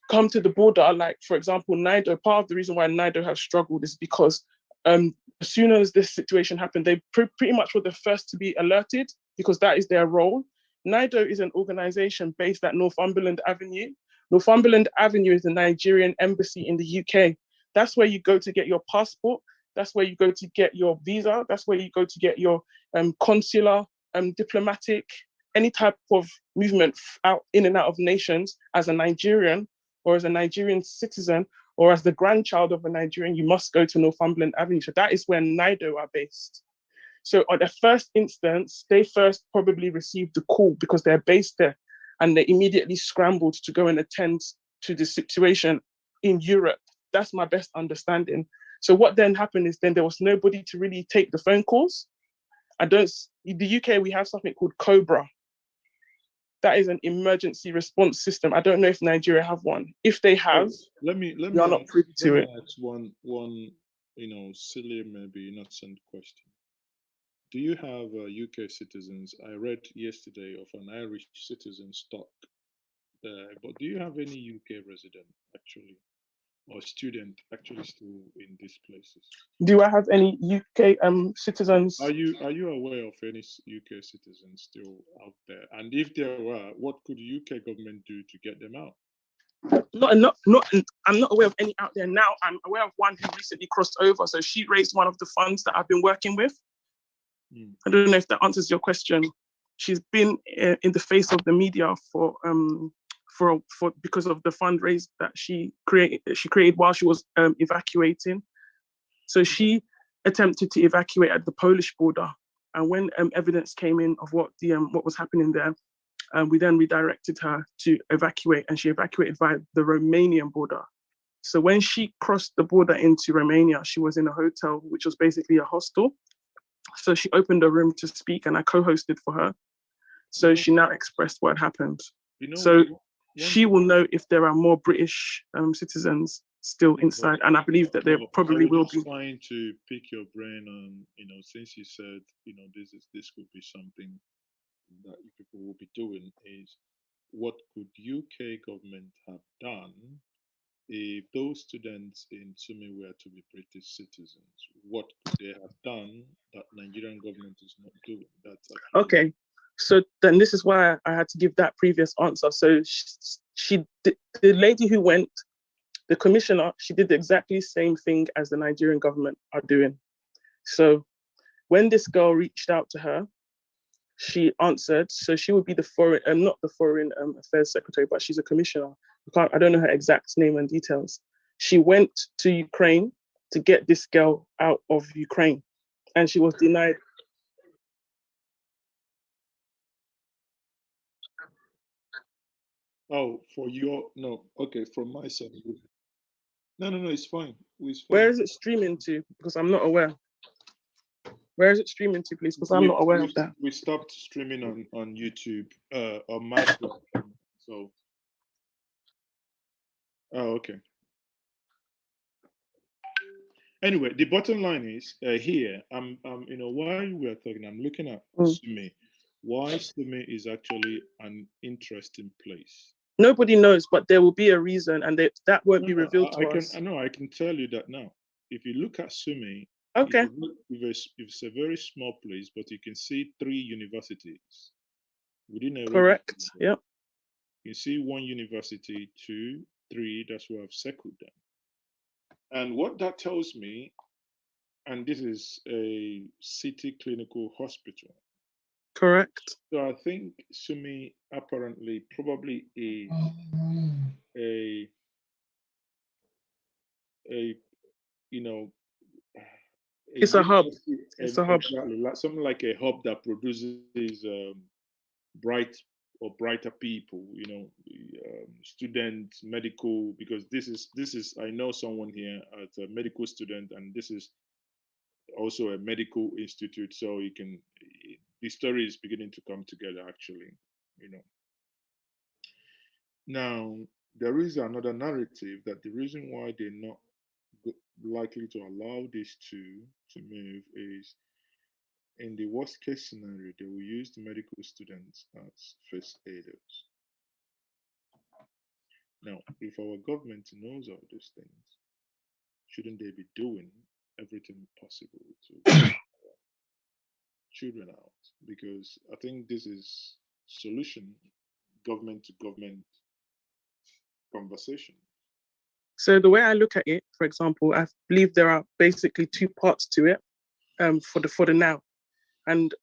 come to the border? Like, for example, NIDO, part of the reason why NIDO have struggled is because as soon as this situation happened, they pretty much were the first to be alerted because that is their role. NIDO is an organization based at Northumberland Avenue. Northumberland Avenue is the Nigerian embassy in the UK. That's where you go to get your passport. That's where you go to get your visa. That's where you go to get your consular, diplomatic, any type of movement out in and out of nations as a Nigerian or as a Nigerian citizen or as the grandchild of a Nigerian, you must go to Northumberland Avenue. So that is where NIDO are based. So on the first instance, they first probably received the call because they're based there, and they immediately scrambled to go and attend to the situation in Europe. That's my best understanding. So what then happened is then there was nobody to really take the phone calls. In the UK, we have something called COBRA. That is an emergency response system. I don't know if Nigeria have one. If they have, let me we are not privy to it. ask one silly, maybe innocent question. Do you have UK citizens? I read yesterday of an Irish citizen stuck there, but do you have any UK resident actually, or student actually still in these places? Do I have any UK citizens? Are you aware of any UK citizens still out there? And if there were, what could the UK government do to get them out? I'm not aware of any out there now. I'm aware of one who recently crossed over. So she raised one of the funds that I've been working with. I don't know if that answers your question. She's been in the face of the media for because of the fundraise that she created while she was evacuating. So she attempted to evacuate at the Polish border, and when evidence came in of what was happening there, we then redirected her to evacuate, and she evacuated via the Romanian border. So when she crossed the border into Romania, she was in a hotel, which was basically a hostel. So she opened a room to speak, and I co-hosted for her. So she now expressed what happened. She will know if there are more British citizens still inside, and I believe that there probably will be. Trying to pick your brain on, since you said, this could be something that people will be doing, is what could UK government have done if those students in Sumi were to be British citizens? What could they have done that Nigerian government is not doing? That's okay. So then this is why I had to give that previous answer. So the lady who went, the commissioner, she did the exactly same thing as the Nigerian government are doing. So when this girl reached out to her, she answered. So she would be not the foreign affairs secretary, but she's a commissioner. I don't know her exact name and details. She went to Ukraine to get this girl out of Ukraine, and she was denied. Oh, for your no, okay, from my side. No, no, no, it's fine. It's fine. Where is it streaming to? Because I'm not aware. Where is it streaming to, please? Because I'm not aware of that. We stopped streaming on YouTube, on my platform. So, oh, okay. Anyway, the bottom line is here. While we're talking, I'm looking at Sume. Why Sume is actually an interesting place. Nobody knows, but there will be a reason, and that won't be revealed to us. I know. I can tell you that now. If you look at Sume, okay, it's a very small place, but you can see 3 universities within a correct. Yep. You see 1 university, 2, 3. That's why I've circled them. And what that tells me, and this is a city clinical hospital. Correct. So I think Sume apparently probably is a it's a hub. It's a hub. Exactly, like something like a hub that produces brighter people. Students, medical. Because this is I know someone here as a medical student, and this is also a medical institute. So the story is beginning to come together. Actually, Now there is another narrative that the reason why they're not likely to allow this to move is, in the worst case scenario, they will use the medical students as first aiders. Now, if our government knows all these things, shouldn't they be doing everything possible to get children out? Because I think this is solution government to government conversation. So the way I look at it, for example, I believe there are basically 2 parts to it. For the now, and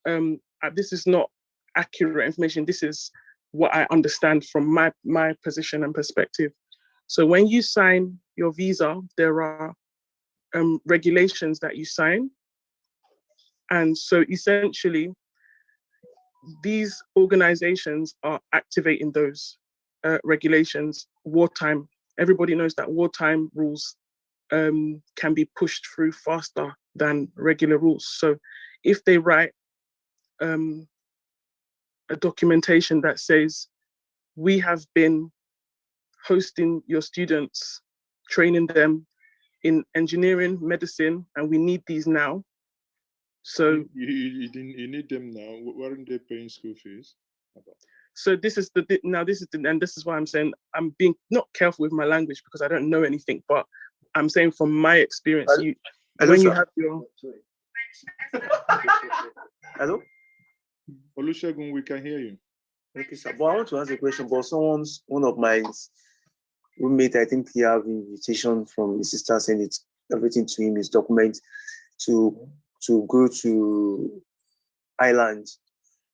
this is not accurate information. This is what I understand from my position and perspective. So when you sign your visa, there are regulations that you sign, and so essentially, these organizations are activating those regulations. Wartime. Everybody knows that wartime rules can be pushed through faster than regular rules. So if they write a documentation that says, we have been hosting your students, training them in engineering, medicine, and we need these now. So you need them now. Weren't they paying school fees? So this is why I'm saying I'm being not careful with my language because I don't know anything, but I'm saying from my experience, you have your Hello? Olusegun, we can hear you. Okay, sir. But I want to ask a question. But one of my roommate, I think he have invitation from his sister saying it's everything to him, his document to go to Ireland.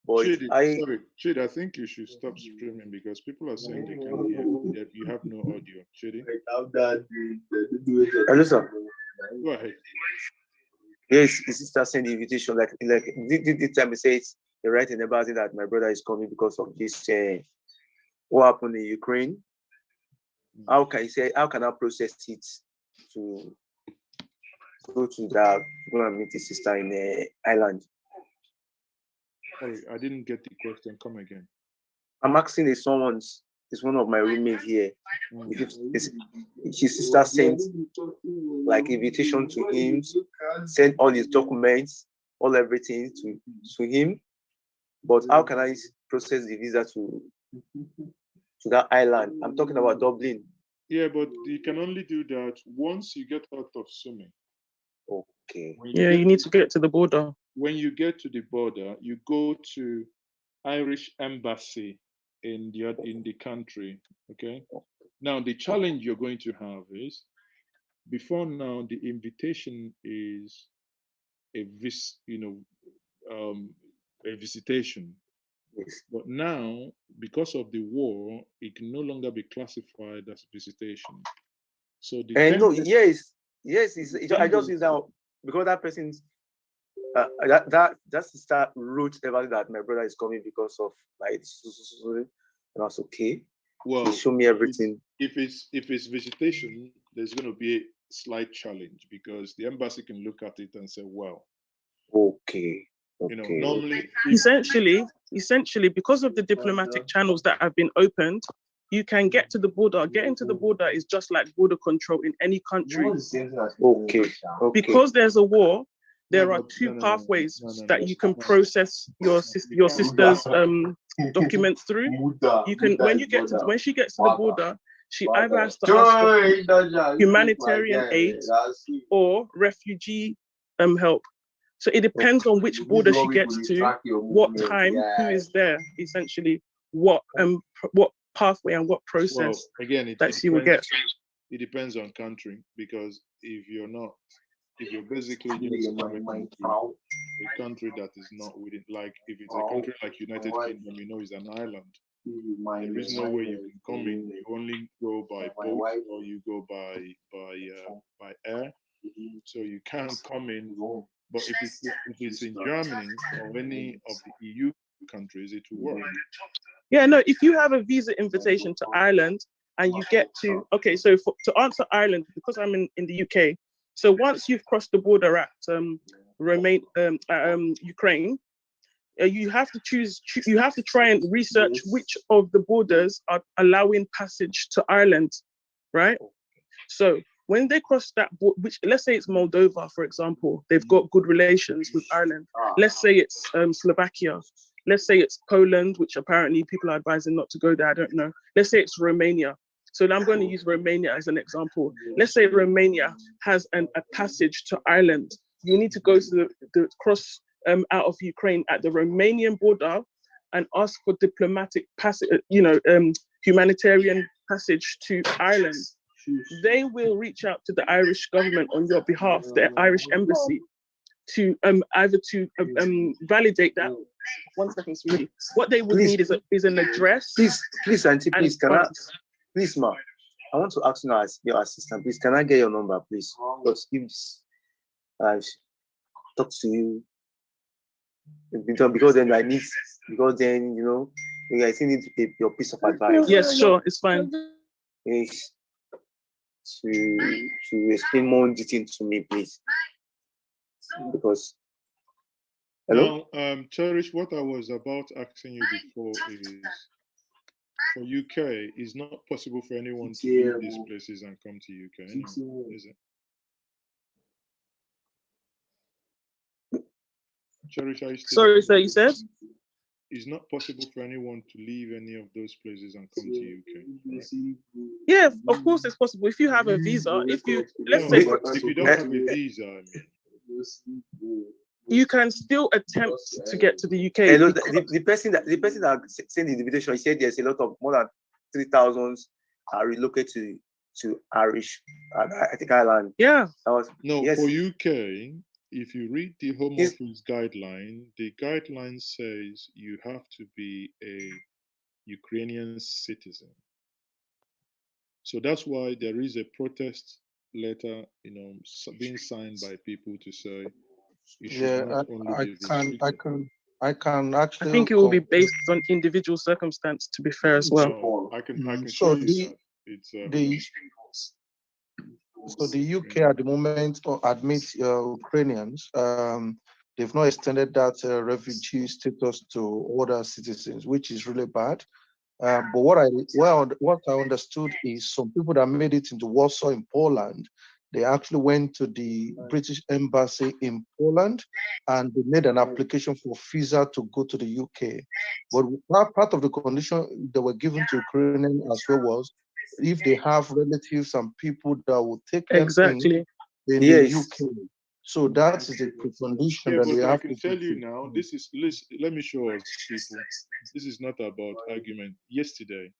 But Chidi, I think you should stop streaming because people are saying they can hear that you have no audio. Chidi? Hello, sir. Go ahead. Yes, his sister sent the invitation. Like this time he says they're writing about it that my brother is coming because of this. What happened in Ukraine? How can I process it to go and meet his sister in Ireland? Sorry, I didn't get the question. Come again. I'm asking it's one of my roommates here. His sister sent like invitation to him, sent all his documents, all everything to him. But how can I process the visa to that island? I'm talking about Dublin. Yeah, but you can only do that once you get out of Sume. Okay. You need to get to the border. When you get to the border, you go to Irish embassy in the country. Okay. Now the challenge you're going to have is, before now the invitation is a visitation. Yes. But now, because of the war, it can no longer be classified as visitation. So the I just use that because that person's that sister wrote about that my brother is coming because of like, and I was okay. Well, show me everything. If it's visitation, there's going to be a slight challenge because the embassy can look at it and say, well, okay. You know, normally essentially because of the diplomatic channels that have been opened, you can get to the border. Getting to the border is just like border control in any country. Okay. Because there's a war, there are two pathways that you can process your sister's documents through. You can when she gets to the border, she either has to ask for humanitarian aid or refugee help. So it depends on which border she gets to, what time, who is there, essentially, what pathway and what process that she will get. It depends on country, because if you're basically just coming to a country that is not within, like if it's a country like United Kingdom, you know, is an island. There is no way you can come in. You only go by boat or you go by air. So you can't come in. But if it's in Germany or any of the EU countries, it will work. Yeah, no, if you have a visa invitation to Ireland and you get to, okay, so to answer Ireland, because I'm in the UK, so once you've crossed the border at Ukraine, you have to try and research which of the borders are allowing passage to Ireland, right? So when they cross that border, which let's say it's Moldova, for example, they've got good relations with Ireland. Let's say it's Slovakia. Let's say it's Poland, which apparently people are advising not to go there. I don't know. Let's say it's Romania. So I'm going to use Romania as an example. Let's say Romania has a passage to Ireland. You need to go to the cross out of Ukraine at the Romanian border and ask for diplomatic passage, humanitarian passage to Ireland. They will reach out to the Irish government on your behalf, the Irish embassy, to either to validate that. 1 second, sweetie. What they would need is an address. Please, Auntie, please, please, ma, I want to ask you as your assistant, please, can I get your number, please? Because if I talk to you, because then I need, because then, you know, I still need to take your piece of advice. Yes, sure, it's fine. Yes. To explain more detail to me, please. Because hello? Now, Cherish, what I was about asking you before is for UK, it's not possible for anyone to leave these places and come to UK anymore, is it? Cherish, are you still Sorry, sir, you said? It's not possible for anyone to leave any of those places and come to UK. Right? Yeah, of course it's possible. If you have a visa, if you don't have a visa, I mean, you can still attempt to get to the UK. Hello, the person that sent the invitation, he said there's a lot of more than 3,000 are relocated to Irish, I think Ireland. Yeah. For UK, if you read the Home Office guideline, the guideline says you have to be a Ukrainian citizen. So that's why there is a protest letter, being signed by people to say you should not only be I can actually. I think it will be based on individual circumstance, to be fair as well. I can show you that. So the UK at the moment admits Ukrainians. They've not extended that refugee status to other citizens, which is really bad. But what I understood is some people that made it into Warsaw in Poland, they actually went to the British embassy in Poland and they made an application for visa to go to the UK. But part of the condition they were given to Ukrainians as well was if they have relatives and people that will take them in the UK. So that is a precondition that we have to. I can tell you now, let me show us people. This is not about argument. Yesterday,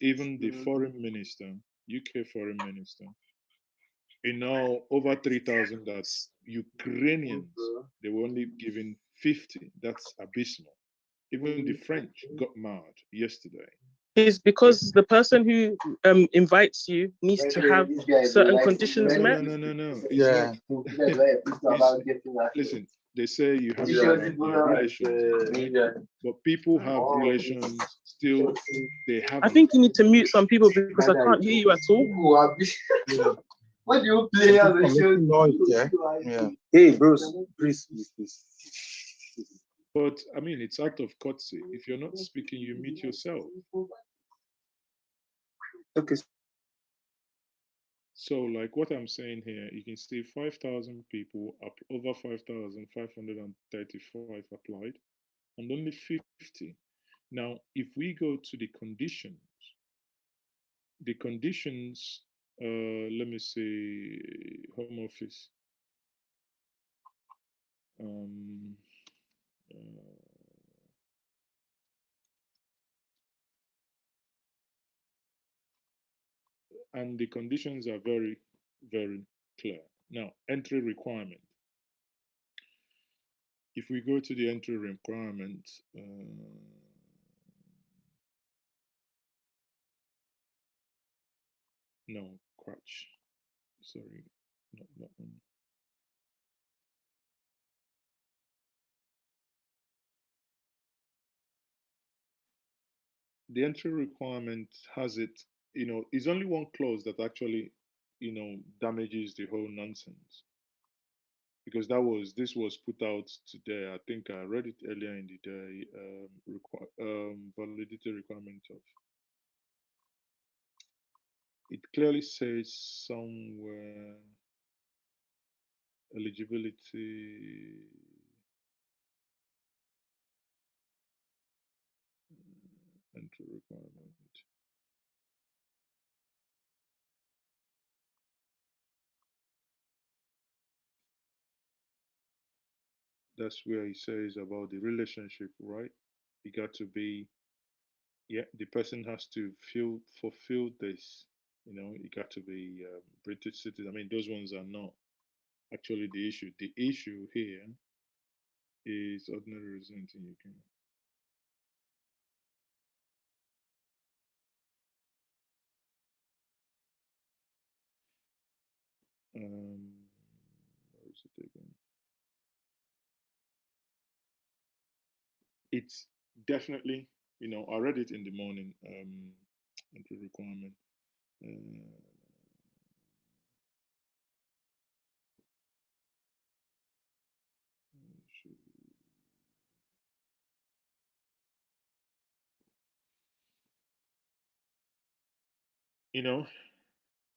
even the foreign minister, UK foreign minister, over 3,000 that's Ukrainians, they were only given 50. That's abysmal. Even the French got mad yesterday. Is because the person who invites you needs to have certain conditions met. No. Yeah. Listen, they say you have relations, right? But people have relations still. They have. I think you need to mute some people because I can't hear you at all. What do you play as a show? Yeah. Hey, bros, please. But I mean, it's out of courtesy. If you're not speaking, you mute yourself. Okay. So, like what I'm saying here, you can see 5,000 people, up over 5,535 applied, and only 50. Now, if we go to the conditions, let me see, Home Office. And the conditions are very, very clear. Now, entry requirement. If we go to the entry requirement, no, crutch. Sorry, not that one. The entry requirement has it, it's only one clause that actually, damages the whole nonsense. Because this was put out today. I think I read it earlier in the day. Validity requirement of. It clearly says somewhere eligibility. Entry requirement. That's where he says about the relationship, right? It got to be, the person has to fulfill this. It got to be British citizen. I mean, those ones are not actually the issue. The issue here is ordinary resident in Ukraine. Where is it again? It's definitely, I read it in the morning. Entry requirement.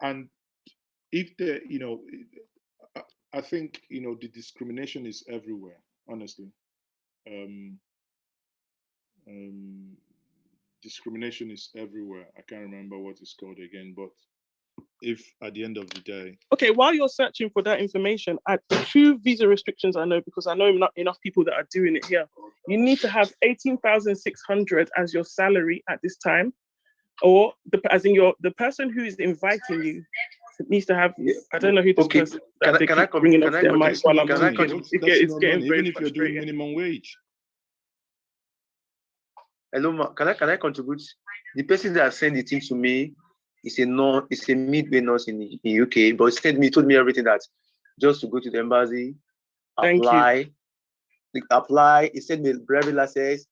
And if the, I think, the discrimination is everywhere, honestly. Discrimination is everywhere. I can't remember what it's called again, but if at the end of the day. Okay, while you're searching for that information, the two visa restrictions I know, because I know not enough people that are doing it here. You need to have 18,600 as your salary at this time, or the person who is inviting you needs to have. I don't know who this person. Can I bringing up their mics while I'm talking? It's getting very even if you're doing minimum wage. Hello, can I contribute? The person that sent the thing to me is a midway nurse in UK, but he told me everything that just to go to the embassy, apply. He sent me driver's license,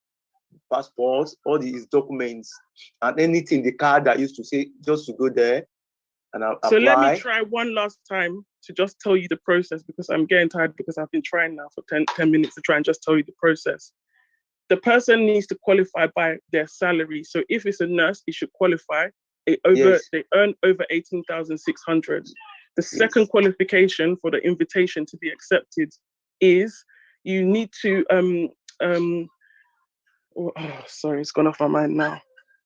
passports, all these documents, and anything, the card that used to say just to go there and apply. So let me try one last time to just tell you the process, because I'm getting tired, because I've been trying now for 10 minutes to try and just tell you the process. The person needs to qualify by their salary. So if it's a nurse, it should qualify. They earn over 18,600. The second qualification for the invitation to be accepted is you need to sorry, it's gone off my mind now.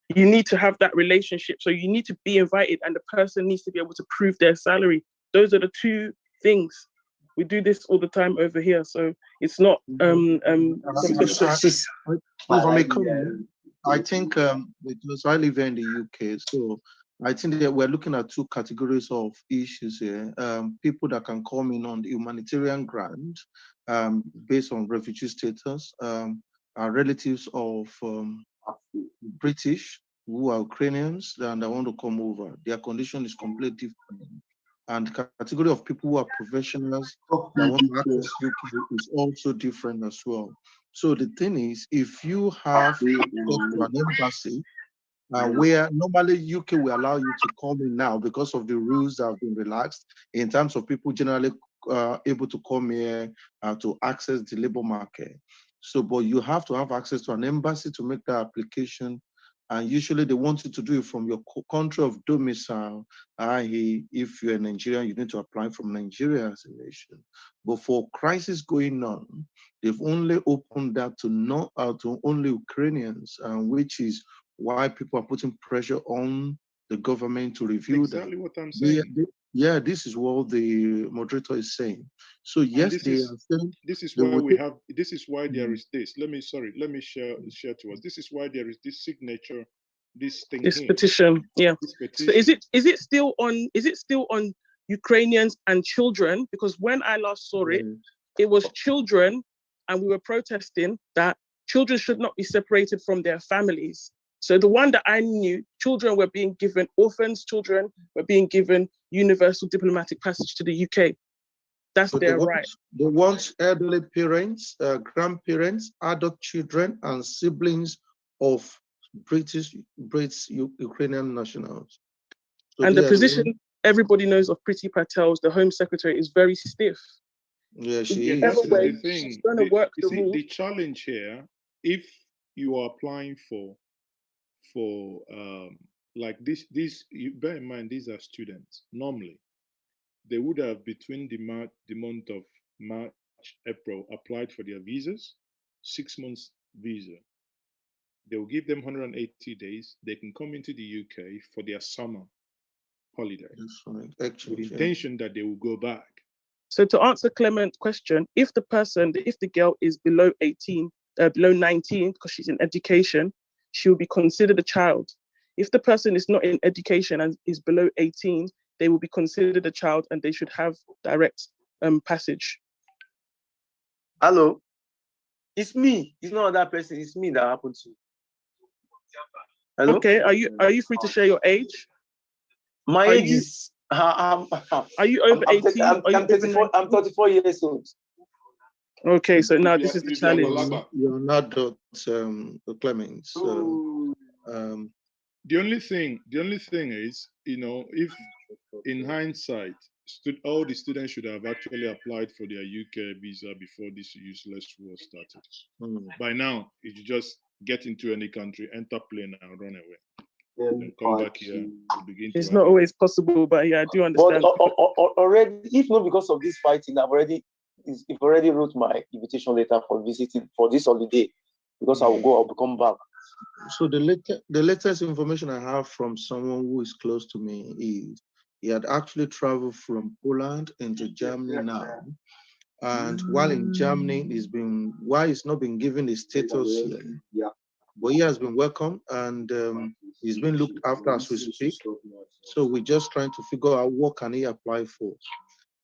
You need to have that relationship. So you need to be invited, and the person needs to be able to prove their salary. Those are the two things. We do this all the time over here, so it's not I think because I live in the UK, so I think that we're looking at two categories of issues here. People that can come in on the humanitarian grant based on refugee status, are relatives of British who are Ukrainians and they want to come over. Their condition is completely different And the category of people who are professionals that want to access UK is also different as well. So the thing is, if you have access to an embassy, where normally UK will allow you to come in now because of the rules that have been relaxed in terms of people generally able to come here to access the labor market. So, but you have to have access to an embassy to make that application. And usually they want you to do it from your country of domicile, i.e., if you're a Nigerian, you need to apply from Nigeria as a nation. But for crisis going on, they've only opened that to not to only Ukrainians, which is why people are putting pressure on the government to review exactly that. what I'm saying. Yeah, this is what the moderator is saying. So yes, this they is, are saying this is why we have, this is why there is this. Let me share to us. This is why there is this signature, this thing This here. petition, yeah. This petition. So is it still on Ukrainians and children? Because when I last saw it, it was children, and we were protesting that children should not be separated from their families. So the one that I knew, children were being given, orphans children were being given universal diplomatic passage to the UK. That's so their right. They want elderly parents, grandparents, adult children, and siblings of British Ukrainian nationals. So and the position everybody knows of Priti Patel's, the Home Secretary, is very stiff. Yeah, she is. That's Way, the thing. she's going to work the rules. The challenge here, if you are applying for like this, you bear in mind these are students. Normally, they would have between the month of March, April applied for their visas, 6 months visa. They will give them 180 days. They can come into the UK for their summer holiday. That's right. Actually, with the intention that they will go back. So to answer Clement's question, if the girl is below 18, below 19, because she's in education, she will be considered a child. If the person is not in education and is below 18, they will be considered a child and they should have direct passage. Hello? It's me. It's not that person. It's me that happened to. Hello? Okay, are you free to share your age? My age is are you over 18? I'm 34 years old. Okay, so now this is the challenge. You're not Clement. So, the only thing is, if in hindsight, all the students should have actually applied for their UK visa before this useless war started. By now, if you just get into any country, enter plane and run away. Then come back here to begin. It's not always possible, but yeah, I do understand. But already, if not because of this fighting, I've already wrote my invitation letter for visiting for this holiday, because I'll come back. So the latest information I have from someone who is close to me is he had actually traveled from Poland into Germany now. And while in Germany, he's not been given the status here, but he has been welcomed and he's been looked after as we speak. So we're just trying to figure out what can he apply for.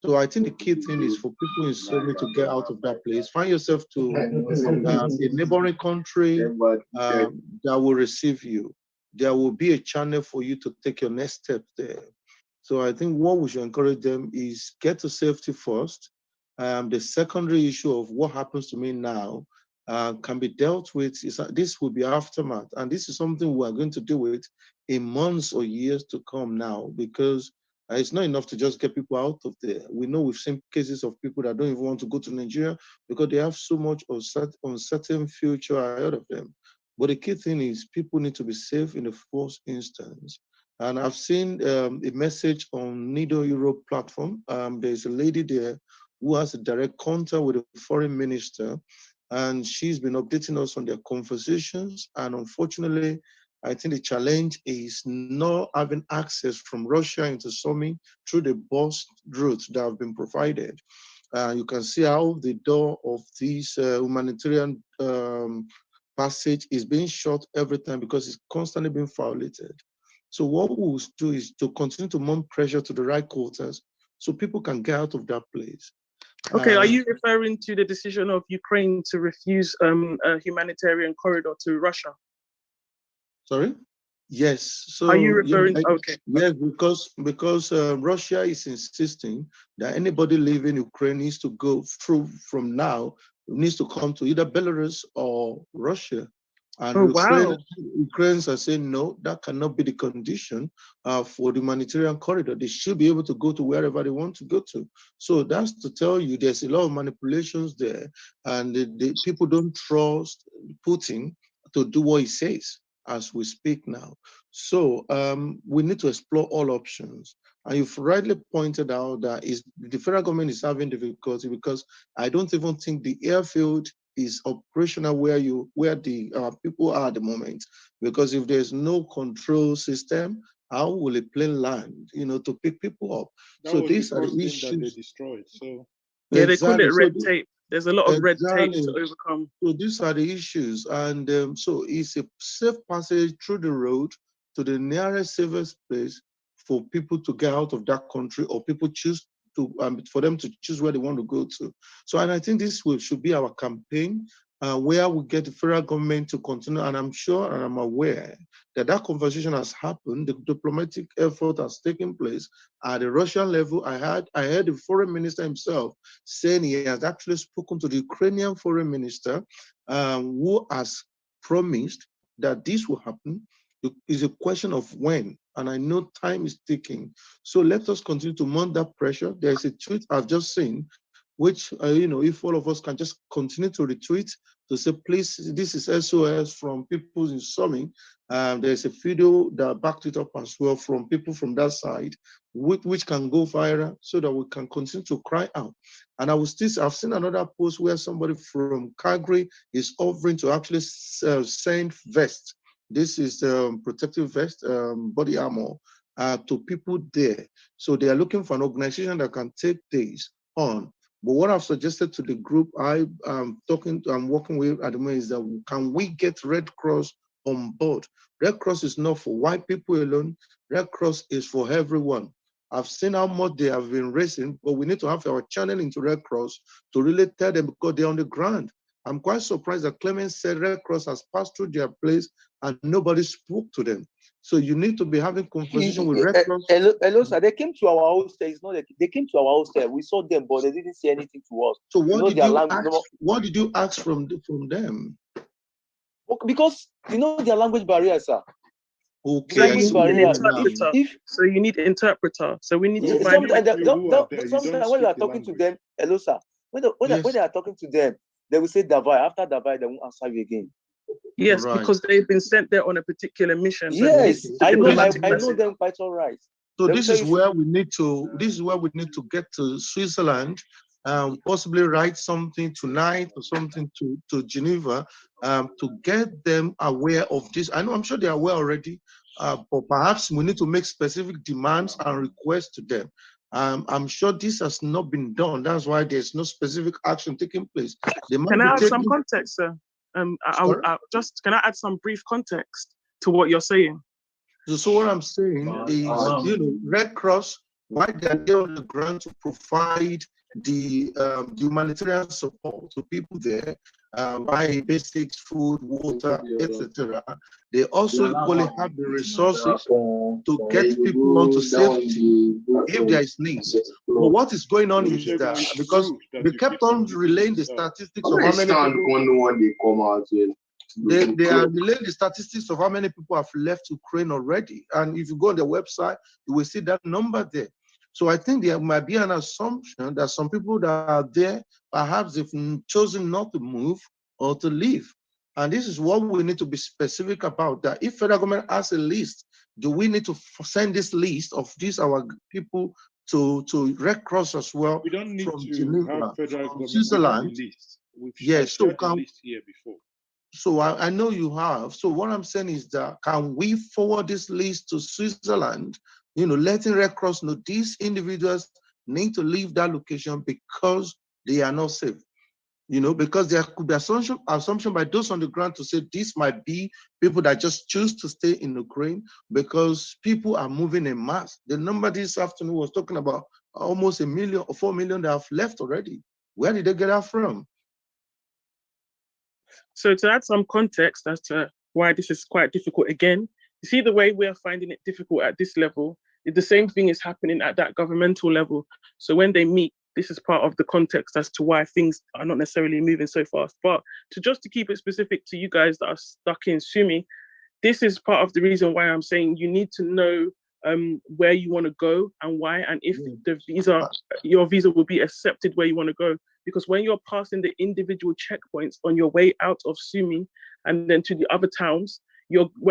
So I think the key thing is for people in Somi to get out of that place. Find yourself to a neighboring country that will receive you. There will be a channel for you to take your next step there. So I think what we should encourage them is get to safety first. The secondary issue of what happens to me now can be dealt with. This will be aftermath. And this is something we are going to deal with in months or years to come now, because it's not enough to just get people out of there. We know we've seen cases of people that don't even want to go to Nigeria because they have so much uncertain future ahead of them. But the key thing is people need to be safe in the first instance. And I've seen a message on NIDO Europe platform. There's a lady there who has a direct contact with the foreign minister, and she's been updating us on their conversations. And unfortunately, I think the challenge is not having access from Russia into Sumy through the bus routes that have been provided. You can see how the door of this humanitarian passage is being shut every time because it's constantly being violated. So what we'll do is to continue to mount pressure to the right quarters so people can get out of that place. Okay, are you referring to the decision of Ukraine to refuse a humanitarian corridor to Russia? Sorry? Yes. So Are you referring? Okay. yes, because Russia is insisting that anybody leaving Ukraine needs to go through from now needs to come to either Belarus or Russia. And Ukrainians are saying no, that cannot be the condition for the humanitarian corridor. They should be able to go to wherever they want to go to. So that's to tell you there's a lot of manipulations there, and the people don't trust Putin to do what he says as we speak now. So we need to explore all options. And you've rightly pointed out that the federal government is having difficulty because I don't even think the airfield is operational where the people are at the moment. Because if there's no control system, how will a plane land, to pick people up? That so was these the are first the thing issues. that they destroyed. So yeah, they call it exactly. red tape. There's a lot of red tape to overcome. So these are the issues, and so it's a safe passage through the road to the nearest safest place for people to get out of that country, or people choose to for them to choose where they want to go to. So, and I think this should be our campaign, where we get the federal government to continue. And I'm sure and I'm aware that conversation has happened. The diplomatic effort has taken place at the Russian level. I heard the foreign minister himself saying he has actually spoken to the Ukrainian foreign minister, who has promised that this will happen. It's a question of when, and I know time is ticking. So let us continue to mount that pressure. There's a tweet I've just seen, which, if all of us can just continue to retweet to say, please, this is SOS from people in Summit. There's a video that backed it up as well from people from that side, which can go viral so that we can continue to cry out. And I've seen another post where somebody from Calgary is offering to actually send vests. This is protective vest, body armor, to people there. So they are looking for an organization that can take this on. But what I've suggested to the group I'm working with at the moment is that can we get Red Cross on board? Red Cross is not for white people alone. Red Cross is for everyone. I've seen how much they have been raising, but we need to have our channel into Red Cross to really tell them, because they're on the ground. I'm quite surprised that Clement said Red Cross has passed through their place and nobody spoke to them. So you need to be having conversation with Red Cross. Hello, sir. They came to our hostel. It's not they came to our hostel. We saw them, but they didn't say anything to us. So what did you ask from them? Because their language barrier, sir. Okay, so you need interpreter. So we need to find. Sometimes when you are talking to them, hello, sir. When they are talking to them, they will say Davai. After Davai, they won't answer you again. Yes, because they've been sent there on a particular mission. So yes, I know them quite all right. So this is where we need to get to Switzerland, possibly write something tonight or something to Geneva, to get them aware of this. I'm sure they're aware already, but perhaps we need to make specific demands and requests to them. I'm sure this has not been done. That's why there's no specific action taking place. Can I add some context, sir? Can I add some brief context to what you're saying? So what I'm saying is, Red Cross, why they're there on the ground to provide the humanitarian support to people there, buy basics, food, water, etc. They also equally have the resources to get people onto safety if there is need. But what is going on is that because they kept on relaying the statistics of how many people they are relaying the statistics of how many people have left Ukraine already. And if you go on their website, you will see that number there. So I think there might be an assumption that some people that are there, perhaps they've chosen not to move or to leave. And this is what we need to be specific about, that if federal government has a list, do we need to send this list of these our people to Red Cross as well? We don't need from to Geneva, have federal government Switzerland. list. We've yes, shared the list here before. So I know you have. So what I'm saying is that can we forward this list to Switzerland, letting Red Cross know these individuals need to leave that location because they are not safe. Because there could be assumption by those on the ground to say this might be people that just choose to stay in Ukraine because people are moving en masse. The number this afternoon was talking about almost 1 million or 4 million that have left already. Where did they get that from? So to add some context as to why this is quite difficult, again, You see the way we're finding it difficult at this level, the same thing is happening at that governmental level. So when they meet, this is part of the context as to why things are not necessarily moving so fast. But to keep it specific to you guys that are stuck in Sumi, this is part of the reason why I'm saying you need to know where you want to go and why, and if your visa will be accepted where you want to go. Because when you're passing the individual checkpoints on your way out of Sumi and then to the other towns,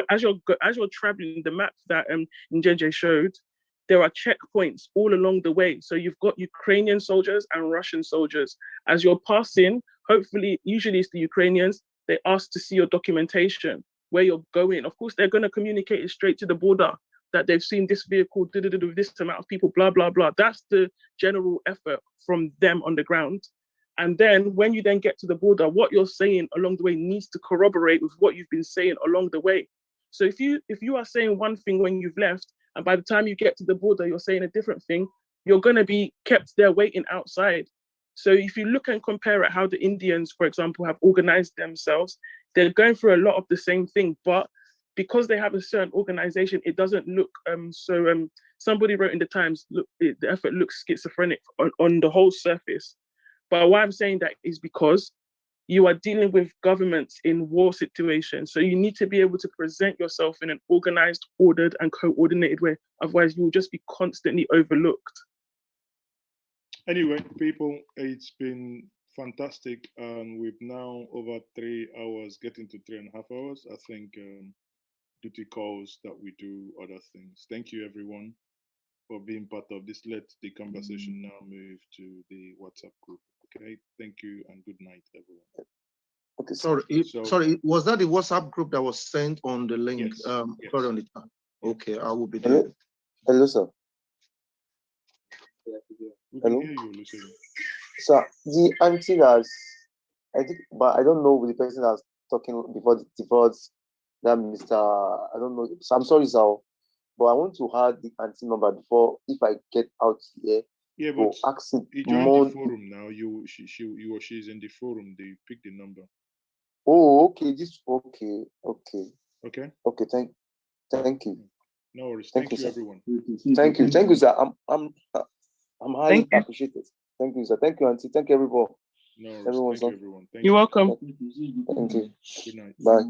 as you're traveling, the map that Njenje showed, there are checkpoints all along the way. So you've got Ukrainian soldiers and Russian soldiers. As you're passing, hopefully, usually it's the Ukrainians, they ask to see your documentation, where you're going. Of course, they're going to communicate it straight to the border that they've seen this vehicle with this amount of people, blah, blah, blah. That's the general effort from them on the ground. And then when you then get to the border, what you're saying along the way needs to corroborate with what you've been saying along the way. So if you are saying one thing when you've left, and by the time you get to the border, you're saying a different thing, you're going to be kept there waiting outside. So if you look and compare it, how the Indians, for example, have organized themselves, they're going through a lot of the same thing, but because they have a certain organization, it doesn't look somebody wrote in the Times, look, the effort looks schizophrenic on the whole surface. But why I'm saying that is because you are dealing with governments in war situations. So you need to be able to present yourself in an organized, ordered, and coordinated way. Otherwise, you will just be constantly overlooked. Anyway, people, it's been fantastic. We've now over 3 hours, getting to 3.5 hours. I think duty calls that we do other things. Thank you, everyone, for being part of this. Let the conversation now move to the WhatsApp group. Okay, thank you and good night, everyone. Okay, sorry, was that the WhatsApp group that was sent on the link? Yes, yes. On the time. Okay, I will be there. Hello, sir. We can hear you, Lucy. Sir, the auntie that's, I think, but I don't know the person that's talking before that Mr. I don't know. So I'm sorry, sir, but I want to add the auntie number before if I get out here. Yeah, but he joined the forum now. She's in the forum. They pick the number. Oh, okay. Okay. Thank you. No worries. Thank you, everyone. Thank you, sir. I'm highly appreciated. Thank you, sir. Thank you, auntie. Thank you, everyone. No worries. Thank you, everyone. You're welcome. Thank you. Good night. Bye.